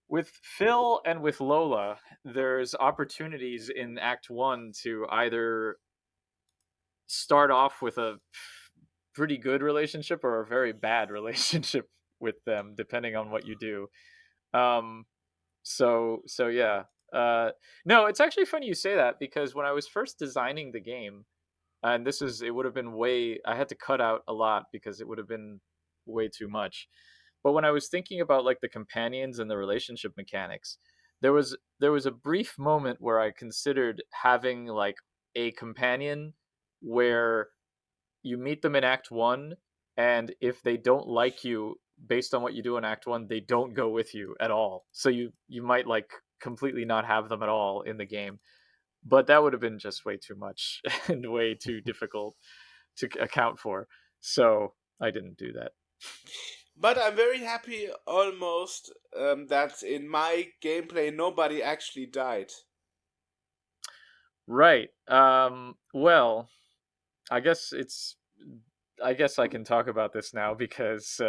with Phil and with Lola, there's opportunities in Act 1 to either start off with a pretty good relationship or a very bad relationship with them, depending on what you do. So yeah. No, it's actually funny you say that, because when I was first designing the game, and it would have been I had to cut out a lot because it would have been way too much. But when I was thinking about like the companions and the relationship mechanics, there was a brief moment where I considered having like a companion where you meet them in Act 1, and if they don't like you based on what you do in Act 1, they don't go with you at all. So you might like completely not have them at all in the game. But that would have been just way too much and way too difficult to account for. So I didn't do that. But I'm very happy almost that in my gameplay nobody actually died. Right. Well, I guess I can talk about this now, because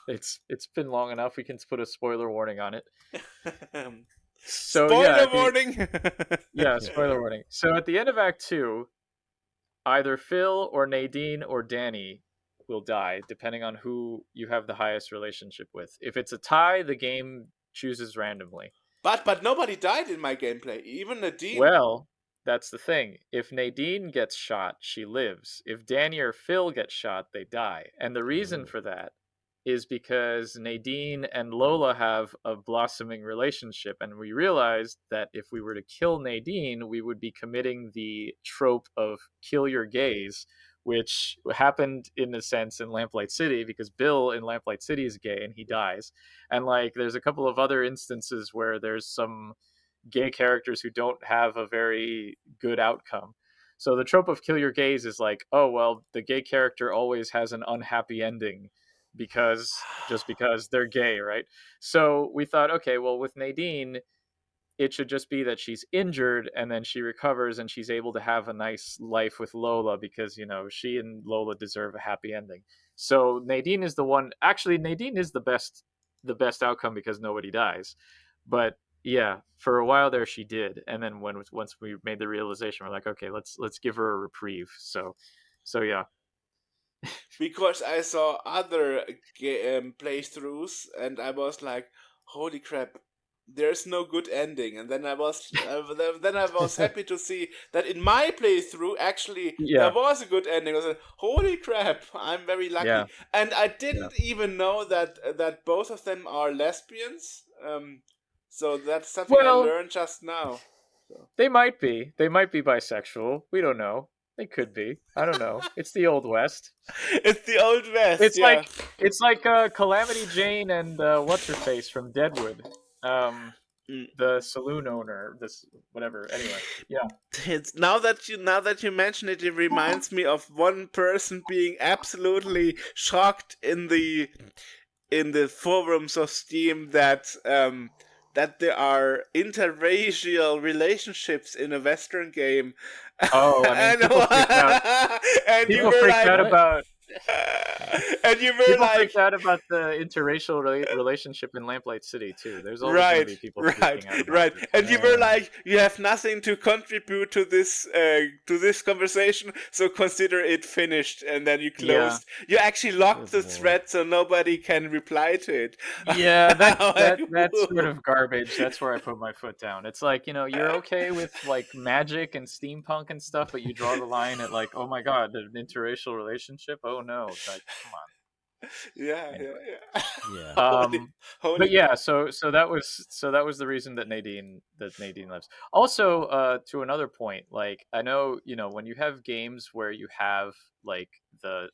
it's been long enough. We can put a spoiler warning on it. So spoiler warning. Yeah, spoiler warning. So at the end of Act 2, either Phil or Nadine or Danny will die, depending on who you have the highest relationship with. If it's a tie, the game chooses randomly. But nobody died in my gameplay, even Nadine. Well, that's the thing. If Nadine gets shot, she lives. If Danny or Phil get shot, they die. And the reason for that is because Nadine and Lola have a blossoming relationship, and we realized that if we were to kill Nadine, we would be committing the trope of kill your gays, which happened in a sense in Lamplight City, because Bill in Lamplight City is gay and he dies. And like there's a couple of other instances where there's some gay characters who don't have a very good outcome. So the trope of kill your gays is like, oh well, the gay character always has an unhappy ending because they're gay, right? So we thought, okay, well with Nadine, it should just be that she's injured and then she recovers and she's able to have a nice life with Lola, because, you know, she and Lola deserve a happy ending. So Nadine is the one. Actually, Nadine is the best outcome because nobody dies. But Yeah, for a while there she did, and then once we made the realization, we're like, okay, let's give her a reprieve. So yeah. Because I saw other playthroughs, and I was like, "Holy crap! There's no good ending." And then I was happy to see that in my playthrough, actually, there Yeah, was a good ending. I was like, "Holy crap! I'm very lucky." yeah. And I didn't even know that both of them are lesbians. So that's something I Well, learned just now. So. they might be. They might be bisexual. We don't know. They could be. I don't know. It's the Old West. It's the Old West, It's yeah. like Calamity Jane and what's her face from Deadwood. Mm. The saloon owner, this whatever. Anyway, yeah. It's now that you mention it, it reminds me of one person being absolutely shocked in the forums of Steam that there are interracial relationships in a Western game. Oh, I mean, people freaked out. And you People were freaked like, out about. and you were People like, freaked out about the interracial relationship in Lamplight City too. There's always going to be people freaking out about it. And you were like, you have nothing to contribute to this conversation, so consider it finished. And then you closed. You actually locked the thread so nobody can reply to it. Yeah, that's sort of garbage. That's where I put my foot down. It's like, you're okay with like magic and steampunk and stuff, but you draw the line at like, oh my god, an interracial relationship. Oh no, like, come on. Yeah, Anyway. Yeah. But yeah, so that was the reason that Nadine lives. Also, to another point, like I know, when you have games where you have like the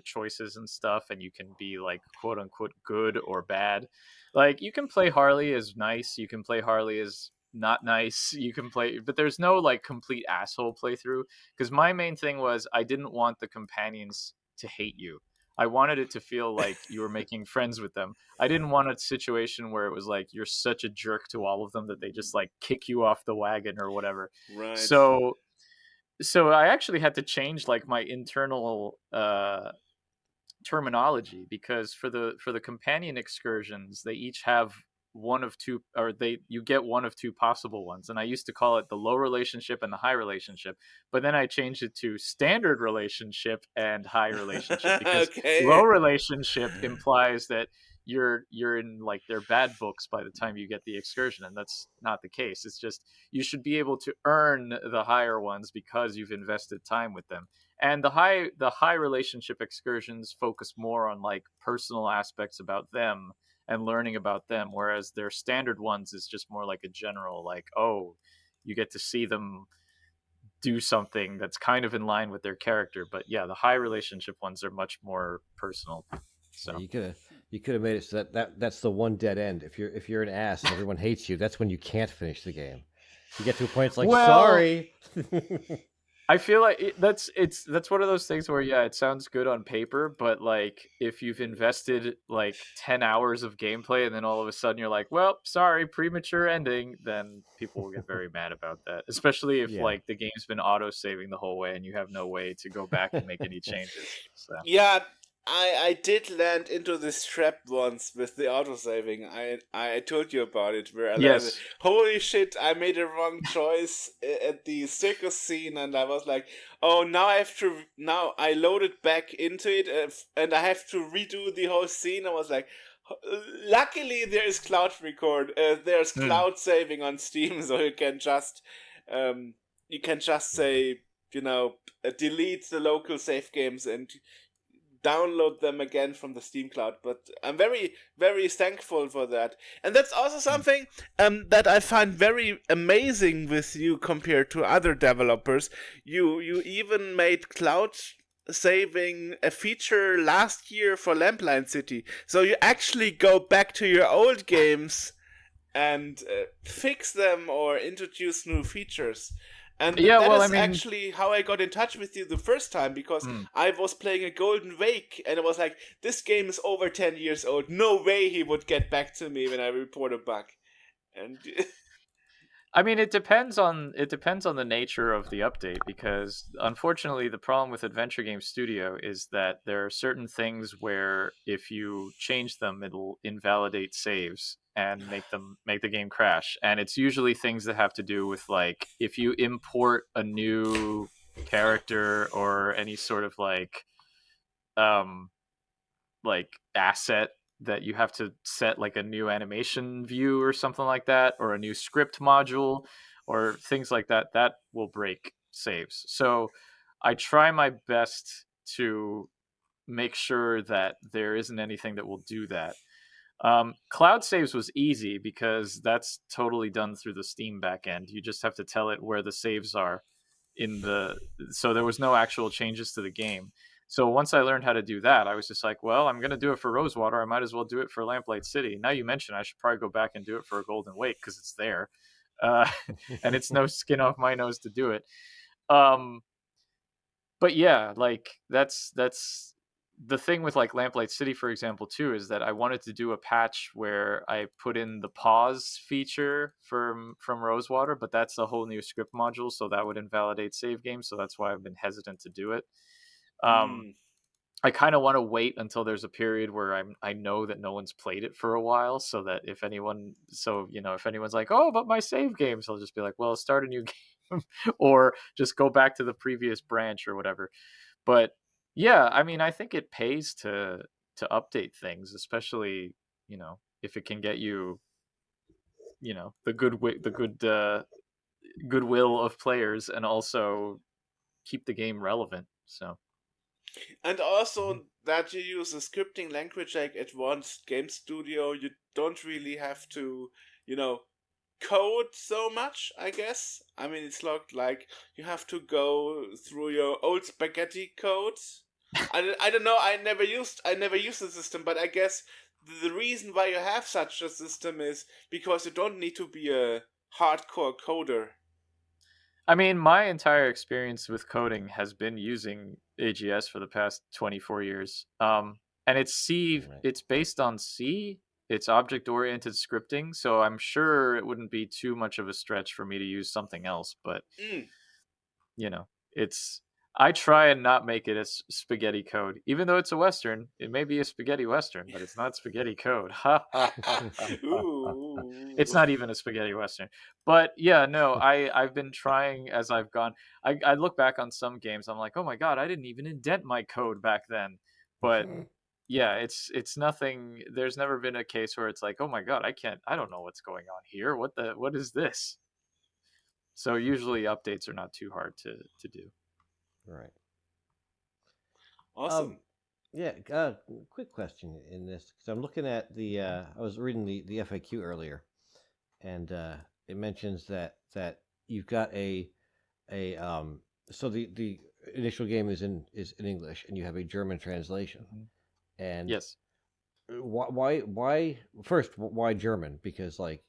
choices and stuff, and you can be like quote unquote good or bad. Like you can play Harley as nice, you can play Harley as not nice, you can play, but there's no like complete asshole playthrough. Because my main thing was I didn't want the companions to hate you. I wanted it to feel like you were making friends with them. I didn't want a situation where it was like you're such a jerk to all of them that they just like kick you off the wagon or whatever. Right. So I actually had to change like my internal terminology, because for the companion excursions, they each have one of two, or you get one of two possible ones, and I used to call it the low relationship and the high relationship, but then I changed it to standard relationship and high relationship, because low relationship implies that you're in like their bad books by the time you get the excursion, and that's not the case. It's just you should be able to earn the higher ones because you've invested time with them. And the high relationship excursions focus more on like personal aspects about them and learning about them, whereas their standard ones is just more like a general, like, oh, you get to see them do something that's kind of in line with their character. But yeah, the high relationship ones are much more personal. So yeah, you could have made it so that's the one dead end. If you're an ass and everyone hates you, that's when you can't finish the game. You get to a point it's like, sorry. I feel like that's one of those things where, yeah, it sounds good on paper, but like if you've invested like 10 hours of gameplay and then all of a sudden you're like, well, sorry, premature ending, then people will get very mad about that, especially if like the game's been auto saving the whole way and you have no way to go back and make any changes. So. Yeah, I did land into this trap once with the autosaving. I told you about it, where I landed, holy shit, I made a wrong choice at the circus scene, and I was like, oh, now I loaded back into it, and I have to redo the whole scene. I was like, luckily there is cloud there's cloud saving on Steam, so you can just say, delete the local save games and download them again from the Steam Cloud. But I'm very, very thankful for that. And that's also something that I find very amazing with you compared to other developers. You even made cloud saving a feature last year for Lamplight City. So you actually go back to your old games and fix them or introduce new features. And that is actually how I got in touch with you the first time, because I was playing a Golden Wake, and it was like, this game is over 10 years old. No way he would get back to me when I report a bug. And I mean, it depends on the nature of the update, because unfortunately the problem with Adventure Game Studio is that there are certain things where if you change them, it'll invalidate saves and make the game crash. And it's usually things that have to do with, like, if you import a new character or any sort of um asset that you have to set, like a new animation view or something like that, or a new script module or things like that, that will break saves. So I try my best to make sure that there isn't anything that will do that. Cloud saves was easy because that's totally done through the Steam backend. You just have to tell it where the saves are in the so there was no actual changes to the game. So once I learned how to do that, I was just like, well, I'm going to do it for Rosewater. I might as well do it for Lamplight City. Now you mention, I should probably go back and do it for a Golden Wake because it's there. Uh, and it's no skin off my nose to do it. Um, but yeah, like that's the thing with like Lamplight City, for example, too, is that I wanted to do a patch where I put in the pause feature from Rosewater, but that's a whole new script module, so that would invalidate save games. So that's why I've been hesitant to do it. Mm. I kind of want to wait until there's a period where I know that no one's played it for a while, so that if anyone's like, oh, but my save games, I'll just be like, well, start a new game or just go back to the previous branch or whatever. But yeah, I mean, I think it pays to update things, especially, if it can get you, the goodwill of players, and also keep the game relevant. So And also that you use a scripting language like Advanced Game Studio, you don't really have to, code so much, I guess. I mean, it's not like you have to go through your old spaghetti code. I don't know. I never used the system, but I guess the reason why you have such a system is because you don't need to be a hardcore coder. I mean, my entire experience with coding has been using AGS for the past 24 years. And it's C, Right. it's based on C, it's object oriented scripting. So I'm sure it wouldn't be too much of a stretch for me to use something else. But, Mm. I try and not make it a spaghetti code. Even though it's a Western, it may be a spaghetti Western, but it's not spaghetti code. It's Ooh. not even a spaghetti Western. But yeah, no, I've been trying as I've gone. I look back on some games, I'm like, oh my God, I didn't even indent my code back then. But yeah, it's nothing. There's never been a case where it's like, oh my God, I don't know what's going on here. What is this? So usually updates are not too hard to do. Right. Awesome. Yeah. Quick question in this, because I'm looking at the. I was reading the FAQ earlier, and it mentions that you've got a. So the initial game is in English, and you have a German translation. And Yes. why first, why German? Because I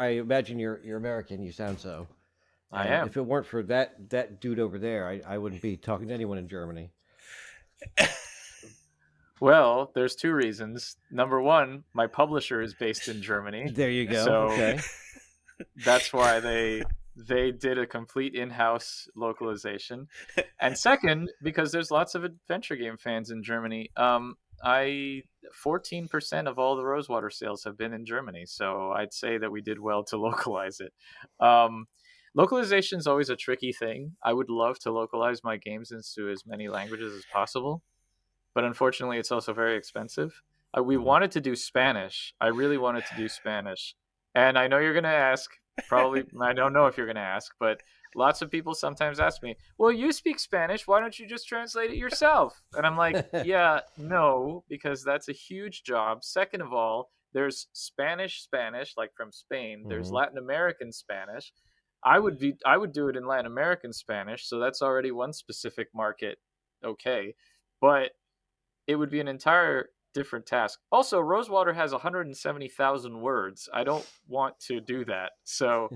imagine you're American. You sound so. I And am. if it weren't for that dude over there, I wouldn't be talking to anyone in Germany. Well, there's two reasons. Number one, my publisher is based in Germany. There you go. So Okay. that's why they did a complete in-house localization. And second, because there's lots of adventure game fans in Germany. 14% of all the Rosewater sales have been in Germany, so I'd say that we did well to localize it. Localization is always a tricky thing. I would love to localize my games into as many languages as possible, but unfortunately, it's also very expensive. We wanted to do Spanish. I really wanted to do Spanish. And I know you're going to ask, probably, I don't know if you're going to ask, but lots of people sometimes ask me, well, you speak Spanish. Why don't you just translate it yourself? And I'm like, yeah, no, because that's a huge job. Second of all, there's Spanish, like from Spain. There's Latin American Spanish. I would do it in Latin American Spanish, so that's already one specific market. Okay. But it would be an entire different task. Also, Rosewater has 170,000 words. I don't want to do that. So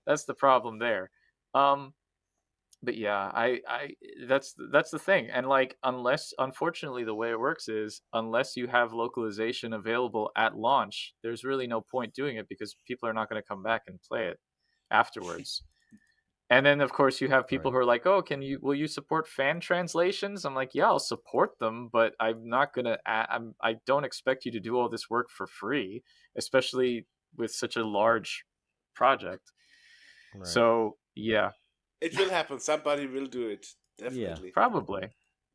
that's the problem there. but yeah, I that's the thing. And like, unless, unfortunately, the way it works is unless you have localization available at launch, there's really no point doing it because people are not going to come back and play it afterwards. And then of course you have people Right. who are like, "Oh, will you support fan translations?" I'm like, "Yeah, I'll support them, but I'm not going to I don't expect you to do all this work for free, especially with such a large project." Right. So, yeah, It will happen. Somebody will do it. Yeah. Definitely. probably.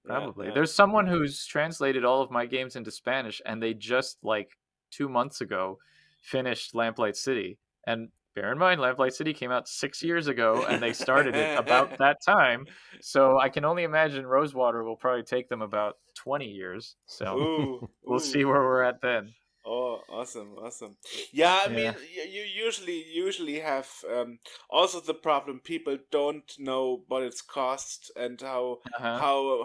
Yeah, yeah. There's someone who's translated all of my games into Spanish, and they just like 2 months ago finished Lamplight City. And bear in mind, Lamplight City came out 6 years ago, and they started it about that time. So I can only imagine Rosewater will probably take them about 20 years. So Ooh, we'll ooh. see where we're at then. Oh, awesome, awesome. Yeah, I mean, Yeah. you usually have also the problem people don't know what it's cost and Uh-huh.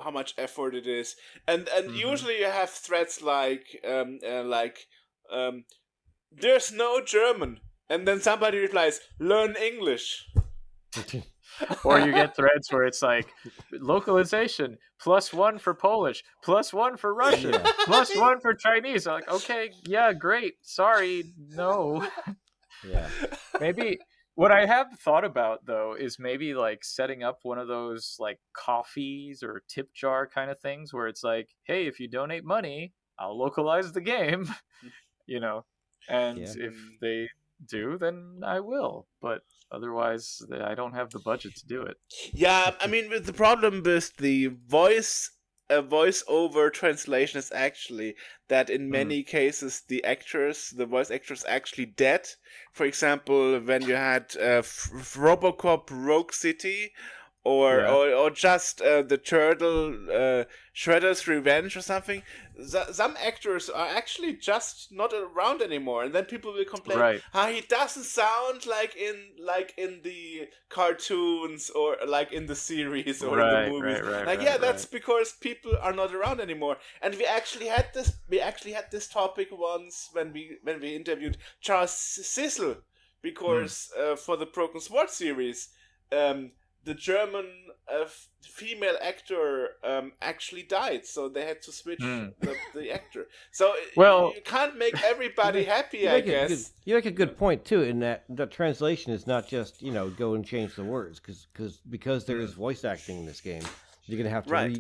how much effort it is, and Mhm. usually you have threats like there's no German, and then somebody replies, learn English. Or you get threads where it's like localization +1 for Polish, +1 for Russian, Yeah. +1 for Chinese. I'm like, okay, yeah, great. Sorry, no. Yeah. Maybe what I have thought about though is maybe like setting up one of those like coffees or tip jar kind of things where it's like, hey, if you donate money, I'll localize the game, you know. And Yeah. if they do, then I will. But otherwise, I don't have the budget to do it. Yeah, I mean, with the problem with the voice over translation is actually that in many cases the voice actors actually dead. For example, when you had RoboCop Rogue City, or Yeah. or just the Turtle Shredder's Revenge or something. Some actors are actually just not around anymore, and then people will complain, Right. he doesn't sound like in the cartoons or like in the series or in the Right, movies. right, Yeah, right, that's right. because people are not around anymore. And we actually had this topic once when we interviewed Charles Cecil, because for the Broken Sword series, the German female actor actually died, so they had to switch the actor. So Well, you can't make everybody happy, You I make a good, guess. you make a good point too. In that the translation is not just go and change the words because there is voice acting in this game. You're gonna have to Right.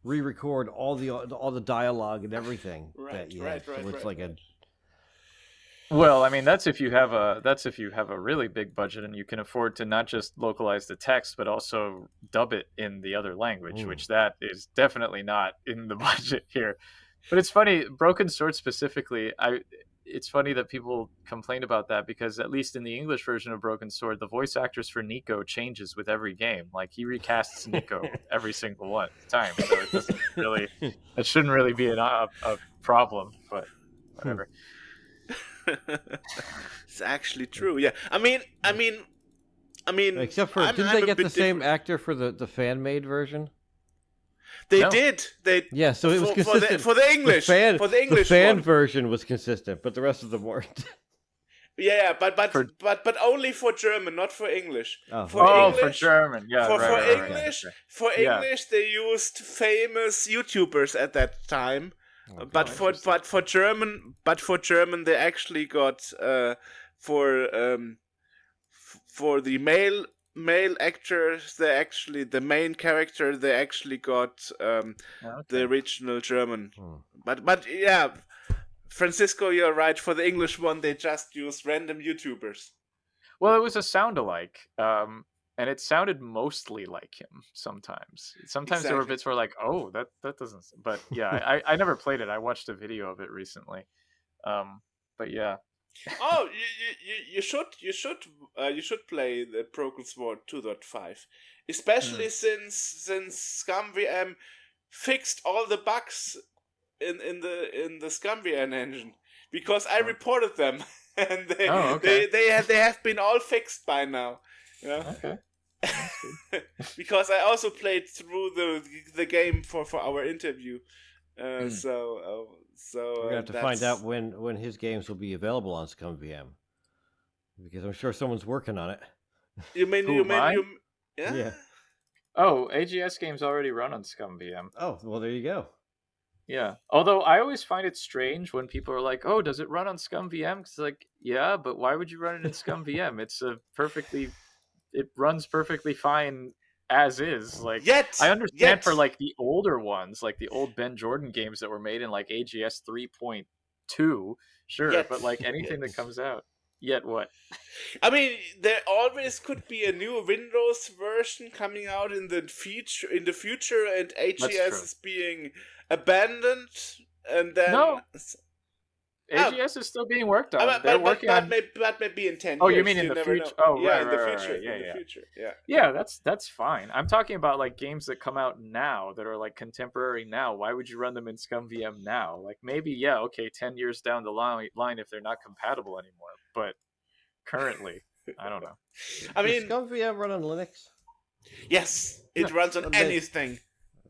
re-record all the dialogue and everything Right, that you right, have. So right, it's right, like right. well, I mean, that's if you have a really big budget and you can afford to not just localize the text but also dub it in the other language, which that is definitely not in the budget here. But it's funny, Broken Sword specifically, it's funny that people complain about that because at least in the English version of Broken Sword, the voice actors for Nico changes with every game. Like he recasts Nico every single one time, so it doesn't really, that shouldn't really be a problem, but whatever. It's actually true. Yeah, I mean, Except for I'm didn't they a get bit the same different. actor for the fan made version? They No. did. They Yeah, so it was for consistent. for the English the fan one. version was consistent, but the rest of them weren't. Yeah, but For only for German, not for English. Oh, For Oh, English, for German. Yeah, for right, for right, right. English, Okay. for Yeah. English, they used famous YouTubers at that time. But for interesting. for German, they actually got for for the male actors, the main character, they actually got the Okay. original German. But yeah, Francisco, you're right. For the English one, they just used random YouTubers. Well, it was a sound-alike, and it sounded mostly like him sometimes. Sometimes there were Exactly. bits where like, oh, that doesn't. But yeah, I never played it. I watched a video of it recently. But yeah. Oh, you should play the Broken Sword 2.5, especially since ScumVM fixed all the bugs in the ScumVM engine, because I reported them and Oh, okay. they have been all fixed by now. Yeah. Okay. Because I also played through the game for our interview. So We're gonna have to find out when his games will be available on ScumVM, because I'm sure someone's working on it. You mean Who, you mean mine? you? Yeah. Yeah. Oh, AGS games already run on Scum VM. Oh, well, there you go. Yeah. Although I always find it strange when people are like, "Oh, does it run on Scum VM?" Because like, yeah, but why would you run it in Scum VM? It runs perfectly fine as is. Like, I understand for like the older ones, like the old Ben Jordan games that were made in like AGS 3.2, sure, but like anything that comes out, yet what? I mean, there always could be a new Windows version coming out in the future, and AGS is being abandoned, and then no. AGS is still being worked on. They're working on. But maybe in 10 years. Oh, you mean in the future? Oh, yeah, right, in the right, future. right. Yeah, in the yeah. future. Yeah. Yeah, that's fine. I'm talking about like games that come out now that are like contemporary now. Why would you run them in Scum VM now? Like maybe, yeah, okay, 10 years down the line if they're not compatible anymore. But currently, I don't know. I mean, does Scum VM run on Linux? Yes, it runs on anything.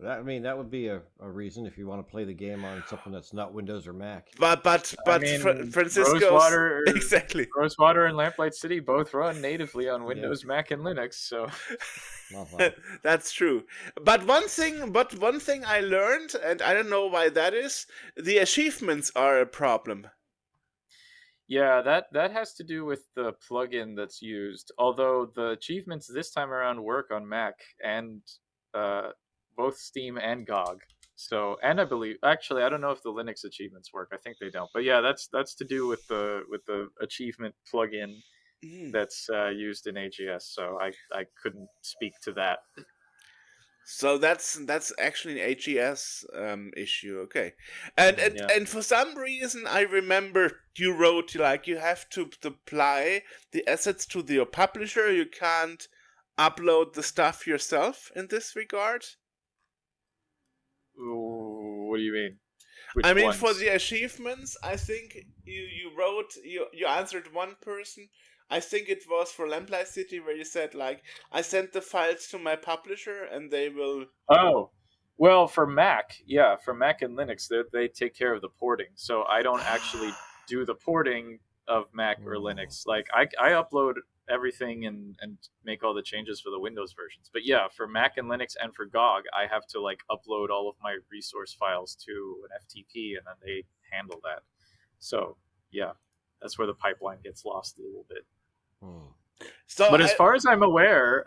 That would be a reason if you want to play the game on something that's not Windows or Mac. But Francisco, Rosewater, exactly. Rosewater and Lamplight City both run natively on Windows, Mac, and Linux. So that's true. But one thing I learned, and I don't know why that is, the achievements are a problem. Yeah, that has to do with the plugin that's used. Although the achievements this time around work on Mac and both Steam and GOG. So, and I believe actually I don't know if the Linux achievements work. I think they don't. But yeah, that's to do with the achievement plugin that's used in AGS. So I couldn't speak to that. So that's actually an AGS issue, okay. And for some reason I remember you wrote like you have to supply the assets to your publisher. You can't upload the stuff yourself in this regard. Ooh, what do you mean? I mean, for the achievements, I think you wrote you answered one person. I think it was for Lamplight City where you said like I sent the files to my publisher and they will. Oh, well, for Mac, yeah, for Mac and Linux, they take care of the porting. So I don't actually do the porting of Mac or Linux. Like I upload everything and make all the changes for the Windows versions. But yeah, for Mac and Linux and for GOG, I have to like upload all of my resource files to an FTP and then they handle that. So yeah, that's where the pipeline gets lost a little bit. So, but as far as I'm aware,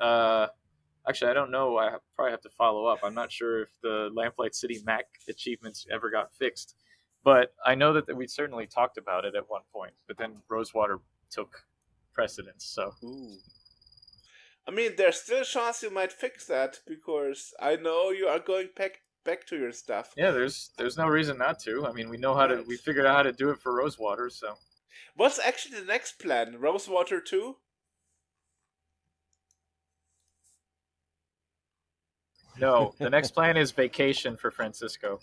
actually I don't know. I probably have to follow up. I'm not sure if the Lamplight City Mac achievements ever got fixed, but I know that we certainly talked about it at one point. But then Rosewater took precedence. So, I mean, there's still a chance you might fix that because I know you are going back to your stuff. Yeah, there's no reason not to. I mean, we know how to. We figured out how to do it for Rosewater. So, what's actually the next plan? Rosewater 2? No, the next plan is vacation for Francisco.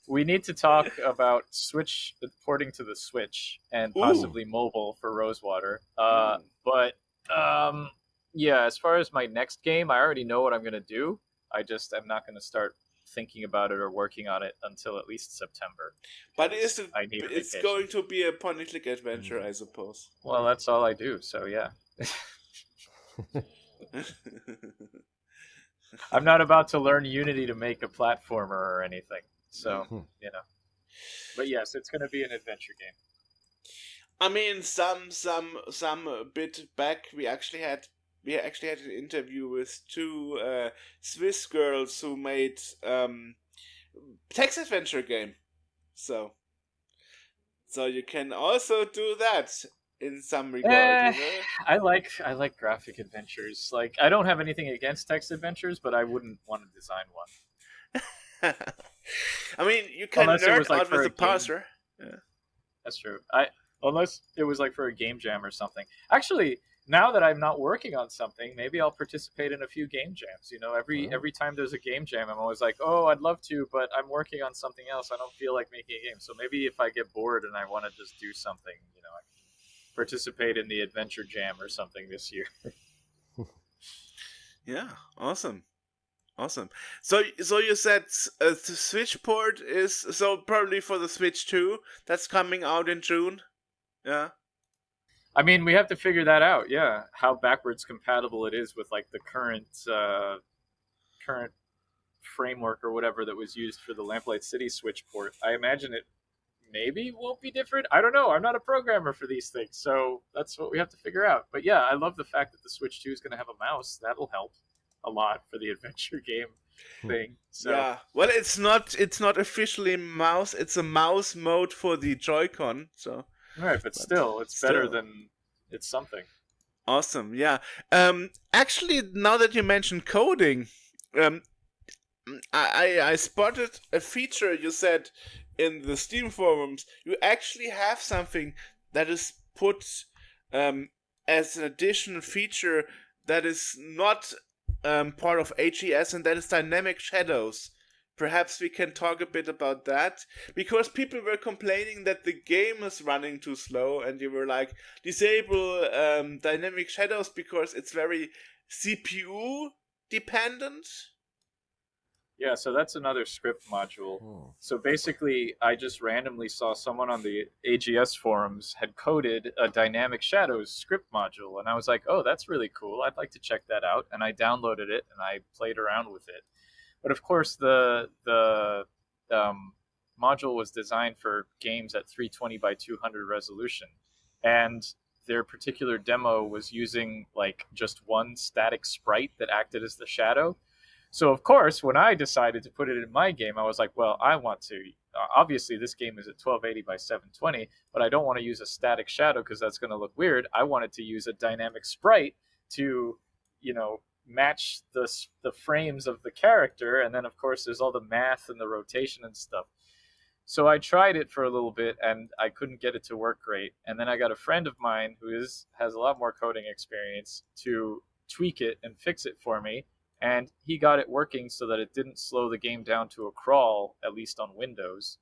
We need to talk about Switch porting to the Switch and possibly mobile for Rosewater. But yeah, as far as my next game, I already know what I'm going to do. I'm not going to start thinking about it or working on it until at least September. But it's going to be a point-and-click adventure, I suppose. Well, that's all I do, so yeah. I'm not about to learn Unity to make a platformer or anything. So, you know. But yes, it's going to be an adventure game. I mean, some bit back, we actually had an interview with two Swiss girls who made text adventure game. So you can also do that in some regard. You know? I like graphic adventures. Like, I don't have anything against text adventures, but I wouldn't want to design one. I mean, you can nerd out with the parser. Yeah. That's true. Unless it was like for a game jam or something. Actually, now that I'm not working on something, maybe I'll participate in a few game jams. You know, every time there's a game jam, I'm always like, oh, I'd love to, but I'm working on something else. I don't feel like making a game. So maybe if I get bored and I want to just do something, you know, I can participate in the adventure jam or something this year. Yeah, awesome. So you said the Switch port is so probably for the Switch 2 that's coming out in June. Yeah. I mean, we have to figure that out. Yeah, how backwards compatible it is with like the current framework or whatever that was used for the Lamplight City Switch port. I imagine it maybe won't be different. I don't know. I'm not a programmer for these things, so that's what we have to figure out. But yeah, I love the fact that the Switch 2 is going to have a mouse. That'll help a lot for the adventure game thing. So Yeah. Well, it's not officially mouse. It's a mouse mode for the Joy-Con. So right, but still, it's better than it's something. awesome. Yeah. Actually, now that you mentioned coding, I spotted a feature you said in the Steam forums. You actually have something that is put as an additional feature that is not part of AGS, and that is dynamic shadows. Perhaps we can talk a bit about that, because people were complaining that the game is running too slow, and you were like, disable dynamic shadows because it's very CPU dependent. Yeah, so that's another script module. So basically, I just randomly saw someone on the AGS forums had coded a dynamic shadows script module, and I was like, oh, that's really cool. I'd like to check that out. And I downloaded it and I played around with it. But of course, the module was designed for games at 320 by 200 resolution, and their particular demo was using like just one static sprite that acted as the shadow. So, of course, when I decided to put it in my game, I was like, well, I want to. Obviously, this game is at 1280 by 720, but I don't want to use a static shadow because that's going to look weird. I wanted to use a dynamic sprite to, match the frames of the character. And then, of course, there's all the math and the rotation and stuff. So I tried it for a little bit, and I couldn't get it to work great. And then I got a friend of mine who has a lot more coding experience to tweak it and fix it for me. And he got it working so that it didn't slow the game down to a crawl, at least on Windows.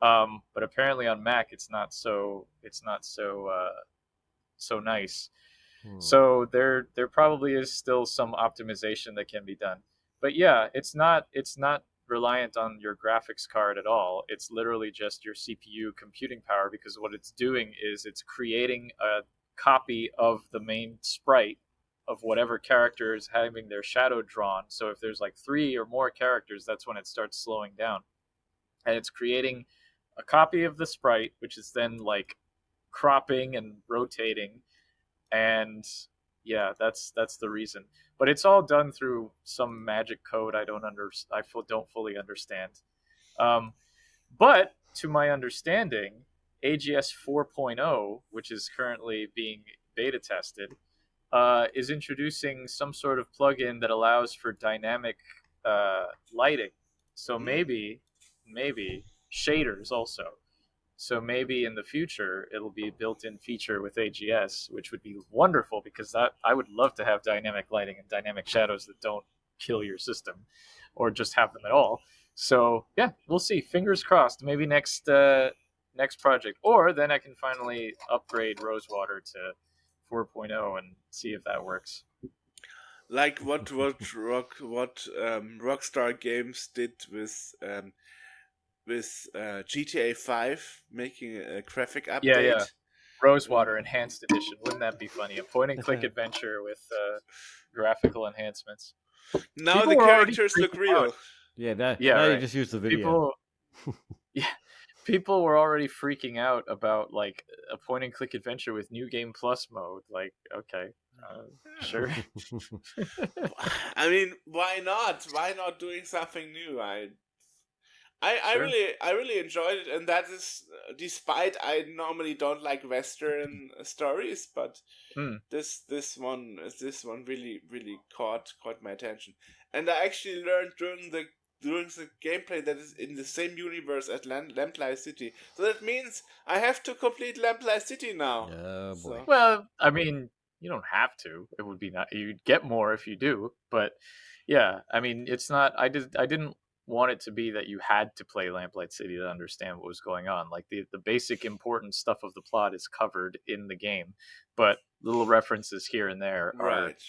But apparently on Mac, it's not so nice. So there probably is still some optimization that can be done. But yeah, it's not reliant on your graphics card at all. It's literally just your CPU computing power, because what it's doing is it's creating a copy of the main sprite of whatever character is having their shadow drawn. So if there's like 3 or more characters, that's when it starts slowing down. And it's creating a copy of the sprite, which is then like cropping and rotating. And yeah, that's the reason. But it's all done through some magic code I don't fully understand. But to my understanding, AGS 4.0, which is currently being beta tested, is introducing some sort of plugin that allows for dynamic lighting. So maybe shaders also. So maybe in the future it'll be a built-in feature with AGS, which would be wonderful, because I would love to have dynamic lighting and dynamic shadows that don't kill your system, or just have them at all. So yeah, we'll see. Fingers crossed. Maybe next project, or then I can finally upgrade Rosewater to 4.0 and see if that works. Like what Rockstar Games did with GTA 5, making a graphic update. Yeah. Rosewater Enhanced Edition. Wouldn't that be funny? A point-and-click adventure with graphical enhancements. Now the characters look real. Now right. You just use the video. People were already freaking out about like a point-and-click adventure with New Game Plus mode. Like, okay, sure. I mean, why not? Why not doing something new? I Sure. really enjoyed it, and that is despite I normally don't like Western stories, but this one really caught my attention, and I actually learned during the gameplay that is in the same universe as Lamplight City. So that means I have to complete Lamplight City now. Oh boy. So. Well, I mean, you don't have to. It would be not. You'd get more if you do, but yeah, I mean, it's not. I didn't want it to be that you had to play Lamplight City to understand what was going on. Like the basic important stuff of the plot is covered in the game, but little references here and there are. Right.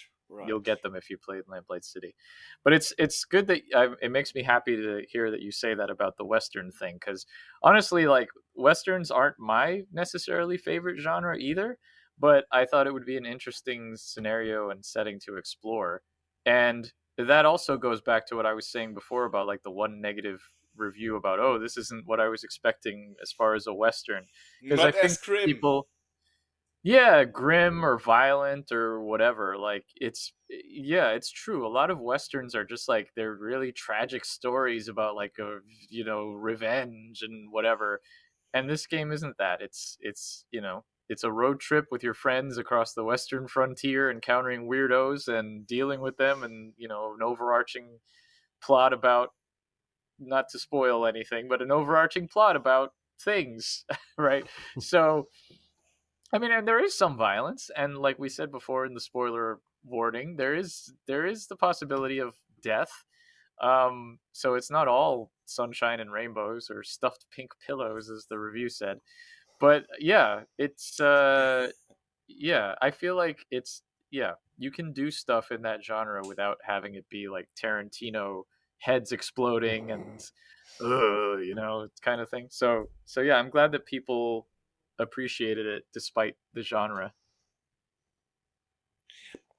You'll get them if you played Lamplight City. But it's good that it makes me happy to hear that you say that about the Western thing, because honestly, like, Westerns aren't my necessarily favorite genre either, but I thought it would be an interesting scenario and setting to explore. And that also goes back to what I was saying before about like the one negative review about, oh, this isn't what I was expecting as far as a Western. Because I Not as think grim. yeah, grim or violent or whatever. Like it's true. A lot of westerns are just like they're really tragic stories about like a revenge and whatever. And this game isn't that. It's a road trip with your friends across the western frontier, encountering weirdos and dealing with them, and an overarching plot about, not to spoil anything, but an overarching plot about things, right? So I mean, and there is some violence, and like we said before in the spoiler warning, there is the possibility of death. So it's not all sunshine and rainbows or stuffed pink pillows, as the review said. But yeah, I feel like you can do stuff in that genre without having it be like Tarantino heads exploding and kind of thing. So yeah, I'm glad that people appreciated it despite the genre.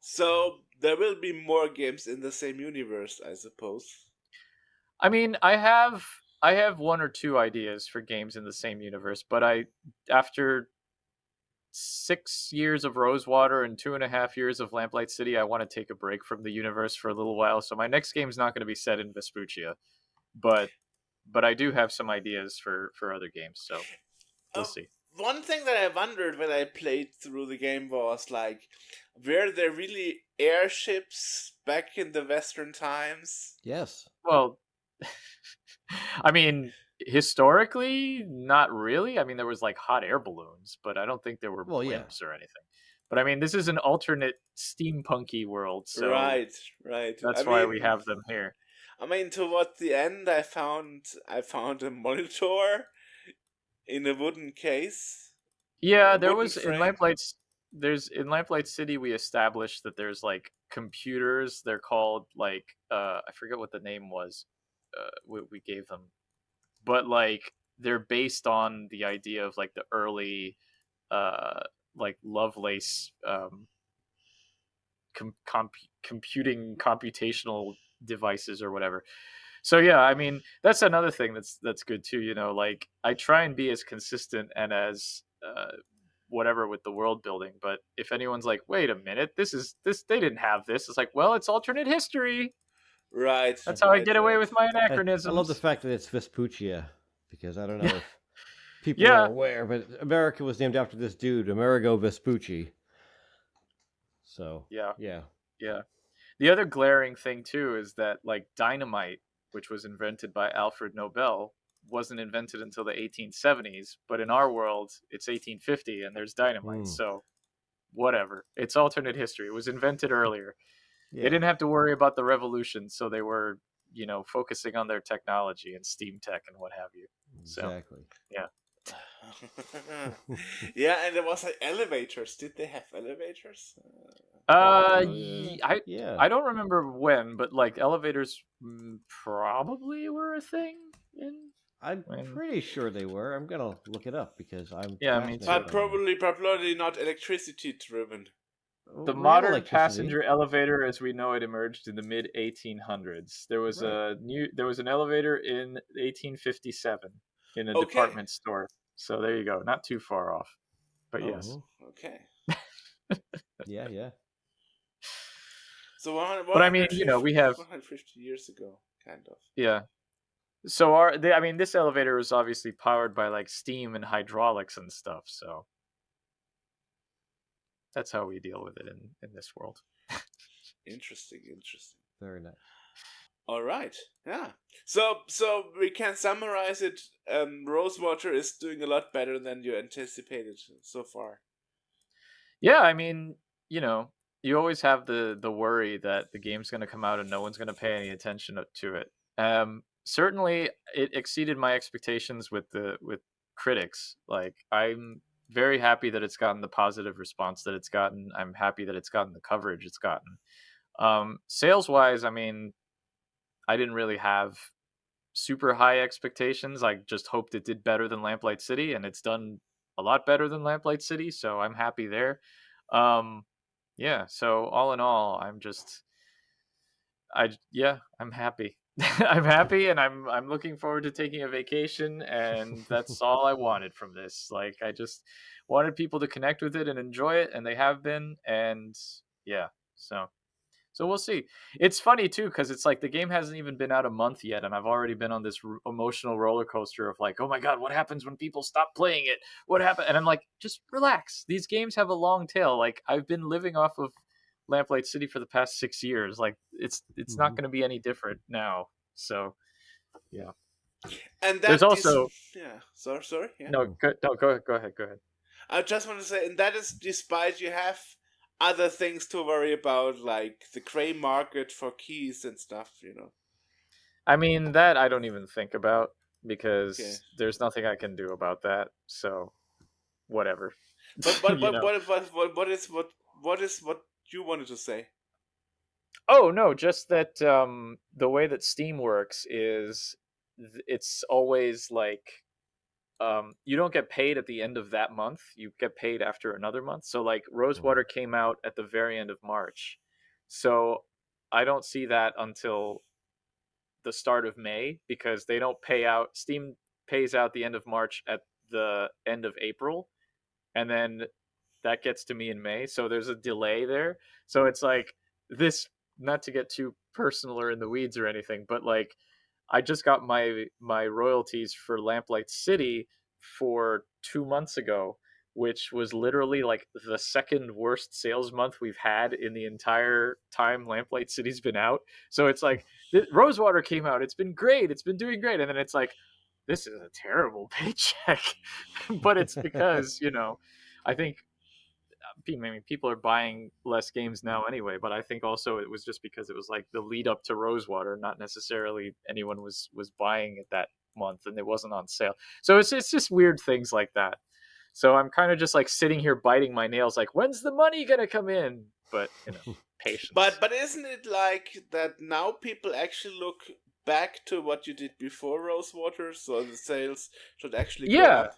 So there will be more games in the same universe, I suppose. I mean, I have one or two ideas for games in the same universe, but after 6 years of Rosewater and 2.5 years of Lamplight City, I want to take a break from the universe for a little while. So my next game's not going to be set in Vespuccia, but I do have some ideas for other games. So we'll see. One thing that I wondered when I played through the game was like, were there really airships back in the Western times? Yes. Well, I mean, historically, not really. I mean, there was like hot air balloons, but I don't think there were Well, yeah. blimps or anything. But I mean, this is an alternate steampunky world, so Right. that's why we have them here. I mean, towards the end, I found a monitor in a wooden case. Yeah, A there wooden was in frame. Lamplight City we established that there's like computers. They're called like I forget what the name was. We gave them, but like they're based on the idea of like the early like Lovelace computing computational devices or whatever. So yeah, I mean that's another thing that's good too. Like I try and be as consistent and as whatever with the world building. But if anyone's like, wait a minute, this they didn't have this, it's like, well, it's alternate history. Right. That's how I get away with my anachronisms. I love the fact that it's Vespuccia, because I don't know if people Yeah. are aware, but America was named after this dude, Amerigo Vespucci. So Yeah. yeah. The other glaring thing too is that like dynamite, which was invented by Alfred Nobel, wasn't invented until the 1870s, but in our world it's 1850 and there's dynamite. So whatever, it's alternate history. It was invented earlier. Yeah. They didn't have to worry about the revolution, so they were focusing on their technology and steam tech and what have you. Exactly. So yeah. Yeah, and there was like elevators. Did they have elevators? Yeah. I don't remember when, but like elevators probably were a thing I'm pretty sure they were. I'm gonna look it up because I'm me too. But probably not electricity driven. The modern passenger elevator as we know it emerged in the mid 1800s. There was an elevator in 1857 in a department store. So there you go. Not too far off. But yes. Okay. Yeah. So but I mean, we have 150 years ago, kind of. Yeah. So this elevator was obviously powered by like steam and hydraulics and stuff. So that's how we deal with it in this world. Interesting. Very nice. All right. Yeah. So we can summarize it. Rosewater is doing a lot better than you anticipated so far. Yeah, I mean, you always have the worry that the game's going to come out and no one's going to pay any attention to it. Certainly, it exceeded my expectations with critics. Like, I'm very happy that it's gotten the positive response that it's gotten. I'm happy that it's gotten the coverage it's gotten. Sales-wise, I mean, I didn't really have super high expectations. I just hoped it did better than Lamplight City, and it's done a lot better than Lamplight City, so I'm happy there. Yeah, so all in all, I'm happy. I'm happy, and I'm looking forward to taking a vacation, and that's all I wanted from this. Like, I just wanted people to connect with it and enjoy it, and they have been, and yeah, so we'll see. It's funny too because it's like the game hasn't even been out a month yet, and I've already been on this emotional roller coaster of like, oh my god, what happens when people stop playing it? What happened? And I'm like, just relax. These games have a long tail. Like, I've been living off of Lamplight City for the past 6 years. Like, it's not going to be any different now. So yeah. And that There's also yeah. Sorry. Yeah. no, go ahead. I just want to say, and that is despite you have other things to worry about, like the gray market for keys and stuff. I mean, that I don't even think about because Okay. there's nothing I can do about that. So whatever. But You know? what is what you wanted to say? Oh no, just that the way that Steam works is it's always like you don't get paid at the end of that month. You get paid after another month. So like Rosewater came out at the very end of March. So I don't see that until the start of May because they don't pay out. Steam pays out the end of March at the end of April, and then that gets to me in May. So there's a delay there. So it's like this, not to get too personal or in the weeds or anything, but like I just got my royalties for Lamplight City for 2 months ago, which was literally like the second worst sales month we've had in the entire time Lamplight City's been out. So it's like Rosewater came out, it's been great, it's been doing great, and then it's like this is a terrible paycheck. But it's because I think people are buying less games now anyway, but I think also it was just because it was like the lead up to Rosewater, not necessarily anyone was buying it that month and it wasn't on sale. So it's just weird things like that. So I'm kind of just like sitting here biting my nails like, when's the money gonna come in? But patience. But isn't it like that now people actually look back to what you did before Rosewater, so the sales should actually go up?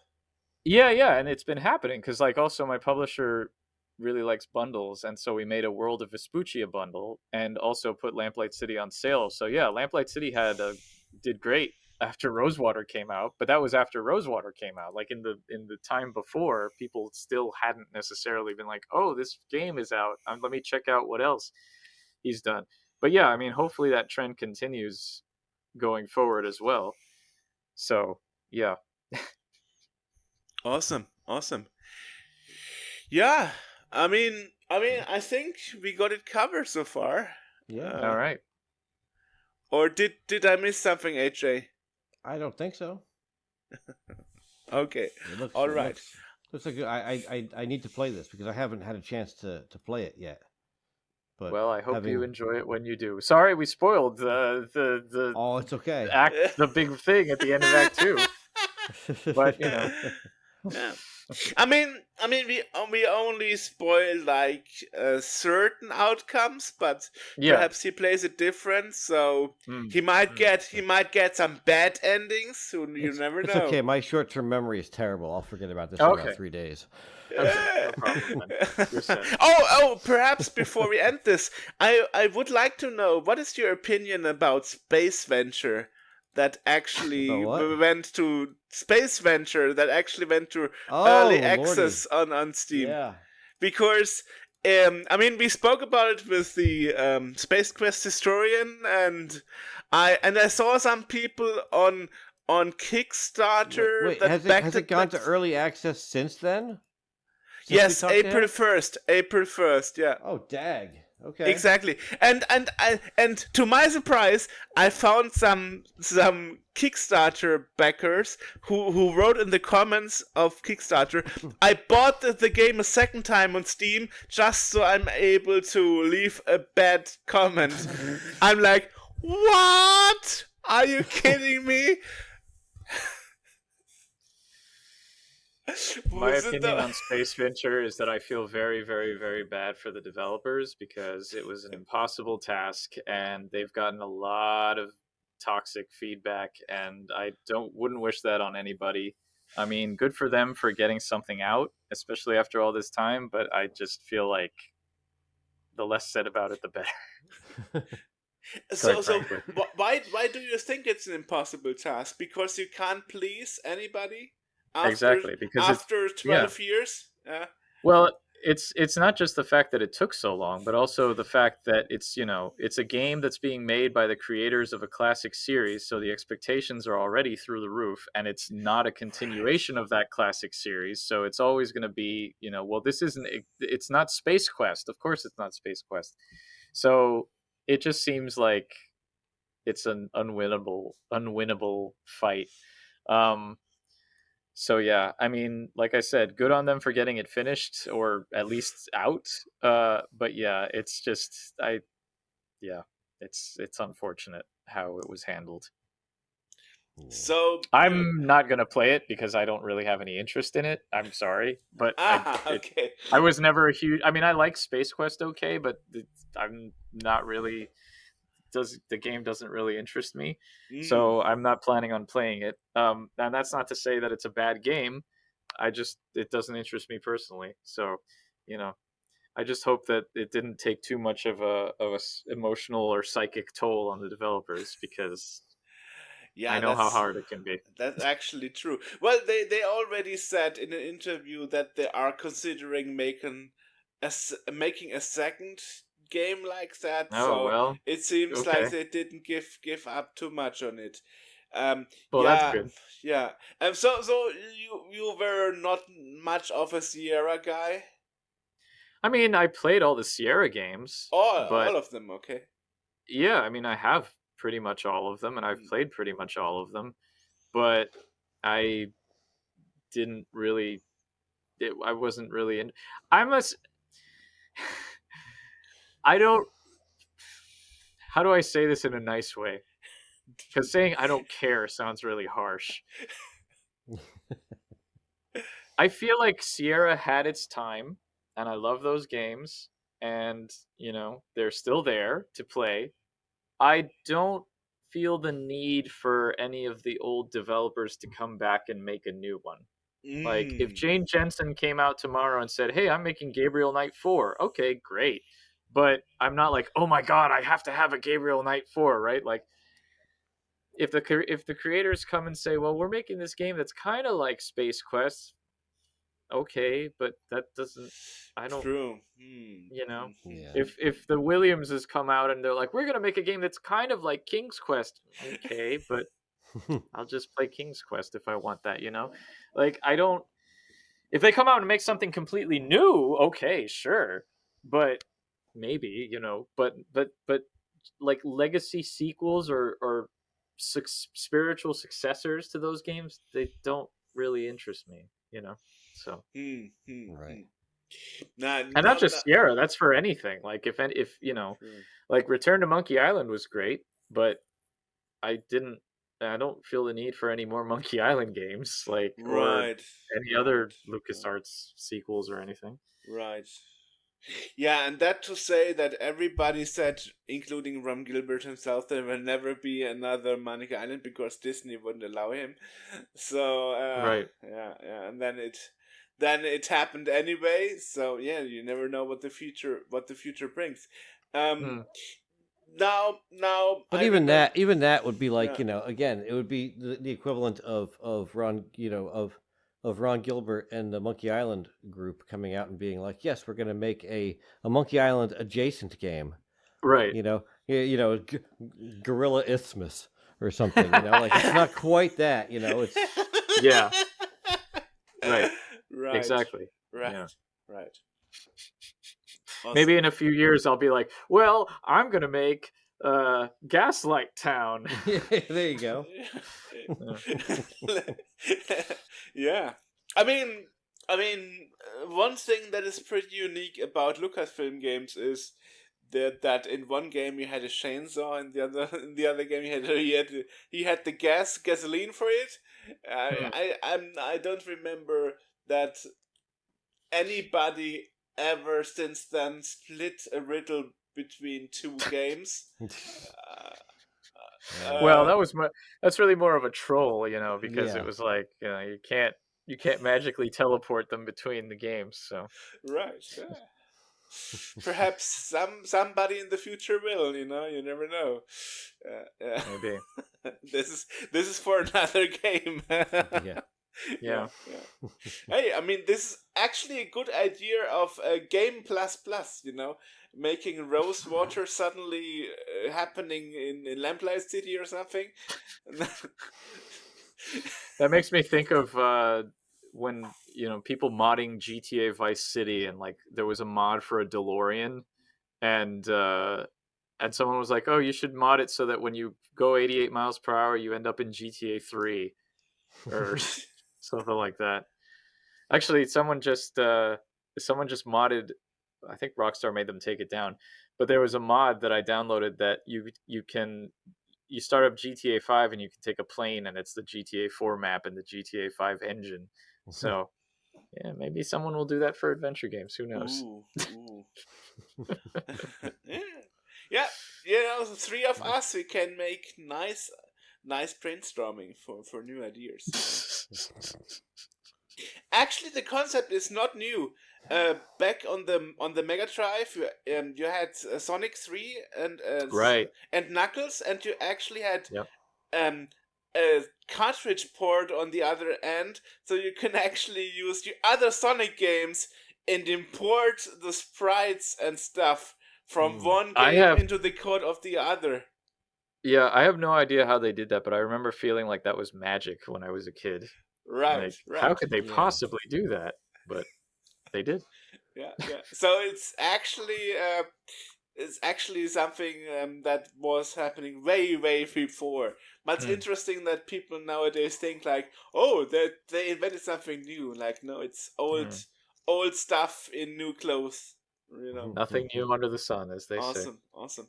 Yeah, and it's been happening because like also my publisher really likes bundles, and so we made a World of Vespuccia bundle and also put Lamplight City on sale. So yeah, Lamplight City did great after Rosewater came out, but that was after Rosewater came out. Like in the time before, people still hadn't necessarily been like, oh, this game is out, let me check out what else he's done. But yeah, I mean, hopefully that trend continues going forward as well. So yeah. Awesome. Yeah, I mean, I think we got it covered so far. Yeah. All right. Or did I miss something, AJ? I don't think so. Okay. All right. Looks like I need to play this because I haven't had a chance to play it yet. But well, I hope you enjoy it when you do. Sorry, we spoiled the Oh, it's okay. The big thing at the end of Act 2. But Yeah. I mean, we only spoil like certain outcomes, but perhaps he plays it different, so he might get some bad endings. So you never know. It's okay. My short-term memory is terrible. I'll forget about this in about 3 days. Okay, no problem, Perhaps before we end this, I would like to know what is your opinion about Space Venture that actually went to early access on Steam. Yeah. Because we spoke about it with the Space Quest historian, and I saw some people on Kickstarter. Wait, has it gone to early access since then? Yes, April 1st. Yeah. Oh, dag. Okay. Exactly, and to my surprise, I found some Kickstarter backers who wrote in the comments of Kickstarter, I bought the game a second time on Steam just so I'm able to leave a bad comment. I'm like, what? Are you kidding me? My opinion on Space Venture is that I feel very, very, very bad for the developers because it was an impossible task and they've gotten a lot of toxic feedback, and I wouldn't wish that on anybody. I mean, good for them for getting something out, especially after all this time. But I just feel like the less said about it, the better. So, Quite frankly. why do you think it's an impossible task? Because you can't please anybody after Exactly, because it's 12 years? Well, it's not just the fact that it took so long, but also the fact that it's a game that's being made by the creators of a classic series, so the expectations are already through the roof, and it's not a continuation of that classic series, so it's always going to be, well, it's not Space Quest. Of course it's not Space Quest. So it just seems like it's an unwinnable fight. So yeah, I mean, like I said, good on them for getting it finished or at least out. But yeah, it's just it's unfortunate how it was handled. So I'm not gonna play it because I don't really have any interest in it. I'm sorry, but okay. I was never a huge. I mean, I like Space Quest, okay, but I'm not really. The game doesn't really interest me, so I'm not planning on playing it. And that's not to say that it's a bad game. It doesn't interest me personally. So, I just hope that it didn't take too much of a emotional or psychic toll on the developers, because I know how hard it can be. That's actually true. Well, they already said in an interview that they are considering making a second game like that. Oh, so well, it seems okay. like they didn't give up too much on it. Well, yeah, that's good. Yeah. So you were not much of a Sierra guy. I mean, I played all the Sierra games. All of them, okay. Yeah, I mean, I have pretty much all of them, and I've played pretty much all of them, but I didn't really. I wasn't really in. I don't. How do I say this in a nice way? Because saying I don't care sounds really harsh. I feel like Sierra had its time, and I love those games, and they're still there to play. I don't feel the need for any of the old developers to come back and make a new one. Like, if Jane Jensen came out tomorrow and said, "Hey, I'm making Gabriel Knight 4," okay, great. But I'm not like, "Oh my god, I have to have a Gabriel Knight 4," right? Like, if the creators come and say, "Well, we're making this game that's kind of like Space Quest," okay, but that doesn't. I don't. True. Yeah. If the Williamses come out and they're like, "We're gonna make a game that's kind of like King's Quest," okay, but I'll just play King's Quest if I want that. Like, I don't. If they come out and make something completely new, okay, sure, but maybe but like legacy sequels or spiritual successors to those games, they don't really interest me. So. Right. And not just Sierra, that's for anything. Like, if like Return to Monkey Island was great, but I don't feel the need for any more Monkey Island games, like, or any other LucasArts sequels or anything. Right. Yeah, and that to say that everybody said, including Ron Gilbert himself, there will never be another Monkey Island because Disney wouldn't allow him. So right. Yeah, and then it happened anyway. So yeah, you never know what the future brings. Now, but even that would be like, again, it would be the equivalent of Ron, of Ron Gilbert and the Monkey Island group coming out and being like, yes, we're going to make a Monkey Island adjacent game, right? Gorilla Isthmus or something. Like, it's not quite that. It's yeah, right, right, exactly, right, yeah. Right. Awesome. Maybe in a few years I'll be like, well, I'm gonna make Gaslight Town. There you go. Yeah. I mean, one thing that is pretty unique about Lucasfilm games is that in one game you had a chainsaw, and in the other game he had the gasoline for it. I don't remember that anybody ever since then split a riddle between two games. Well, that's really more of a troll, because Yeah. it was like, you can't magically teleport them between the games. So Right. Yeah. Perhaps somebody in the future will. You never know. Yeah. maybe, This is for another game. Yeah. yeah. Hey, I mean, this is actually a good idea of a game plus plus. Making Rosewater suddenly happening in Lamplight City or something. That makes me think of when people modding GTA Vice City, and like there was a mod for a DeLorean, and someone was like, "Oh, you should mod it so that when you go 88 miles per hour, you end up in GTA 3 or something like that." Actually, someone just modded. I think Rockstar made them take it down, but there was a mod that I downloaded that you start up GTA 5 and you can take a plane, and it's the GTA 4 map and the GTA 5 engine. So, yeah, maybe someone will do that for adventure games. Who knows? Ooh. Yeah, the three of us, we can make nice brainstorming for new ideas. Actually, the concept is not new. Back on the Mega Drive, you had Sonic 3 and Right. and Knuckles, and you actually had Yep. a cartridge port on the other end, so you can actually use the other Sonic games and import the sprites and stuff from one game into the code of the other. Yeah, I have no idea how they did that, but I remember feeling like that was magic when I was a kid. Right. How could they possibly do that? But they did. Yeah. So it's actually something that was happening way before. But it's interesting that people nowadays think like, oh, that they invented something new. Like, no, it's old stuff in new clothes. Nothing new under the sun, as they say. Awesome.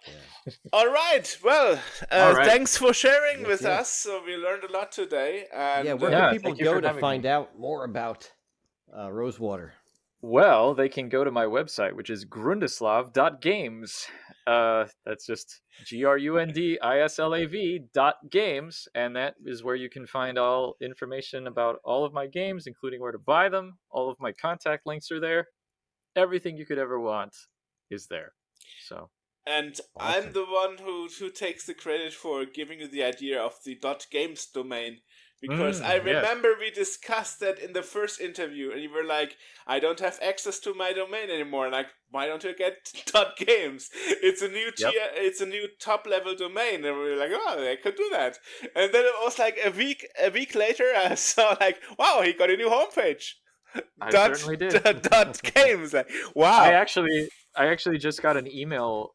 Yeah. All right. Well, thanks for sharing with us. So we learned a lot today. And, where can people thank you go for to having find me. out more about Rosewater? Well, they can go to my website, which is Grundislav.games. That's just GRUNDISLAV.games, and that is where you can find all information about all of my games, including where to buy them. All of my contact links are there. Everything you could ever want is there. So. And Awesome. I'm the one who takes the credit for giving you the idea of the .games domain. Because I remember we discussed that in the first interview, and you were like, I don't have access to my domain anymore. Like, why don't you get .games? It's a new it's a new top level domain. And we were like, oh, I could do that. And then it was like a week later, I saw like, wow, he got a new homepage. I certainly did. .games. Like, wow. I actually just got an email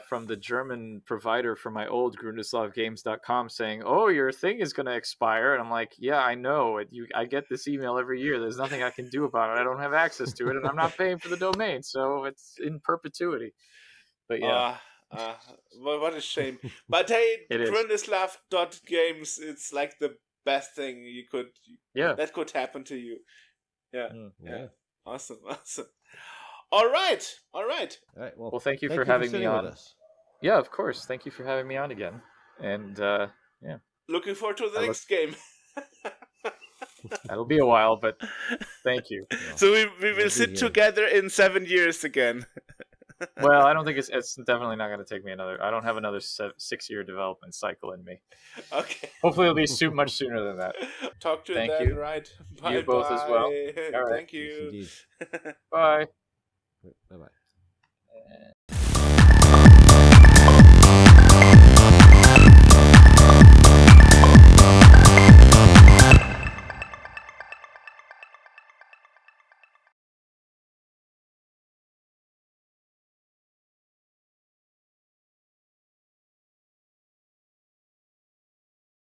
from the German provider for my old GrundislavGames.com saying, "Oh, your thing is going to expire," and I'm like, "Yeah, I know. I get this email every year. There's nothing I can do about it. I don't have access to it, and I'm not paying for the domain, so it's in perpetuity." But yeah, well, what a shame. But hey, It is. Grundislav.games, it's like the best thing that could happen to you. Yeah. Awesome. All right. Well, thank you for having me sitting on. with us. Yeah, of course. Thank you for having me on again. And looking forward to the next game. That'll be a while, but thank you. So we will sit together in 7 years again. Well, I don't think it's definitely not going to take me I don't have another 6-year development cycle in me. Okay. Hopefully it'll be much sooner than that. Talk to you Thank then, you. right? You both as well. All right. Thank you. Yes, indeed. Bye. Bye-bye.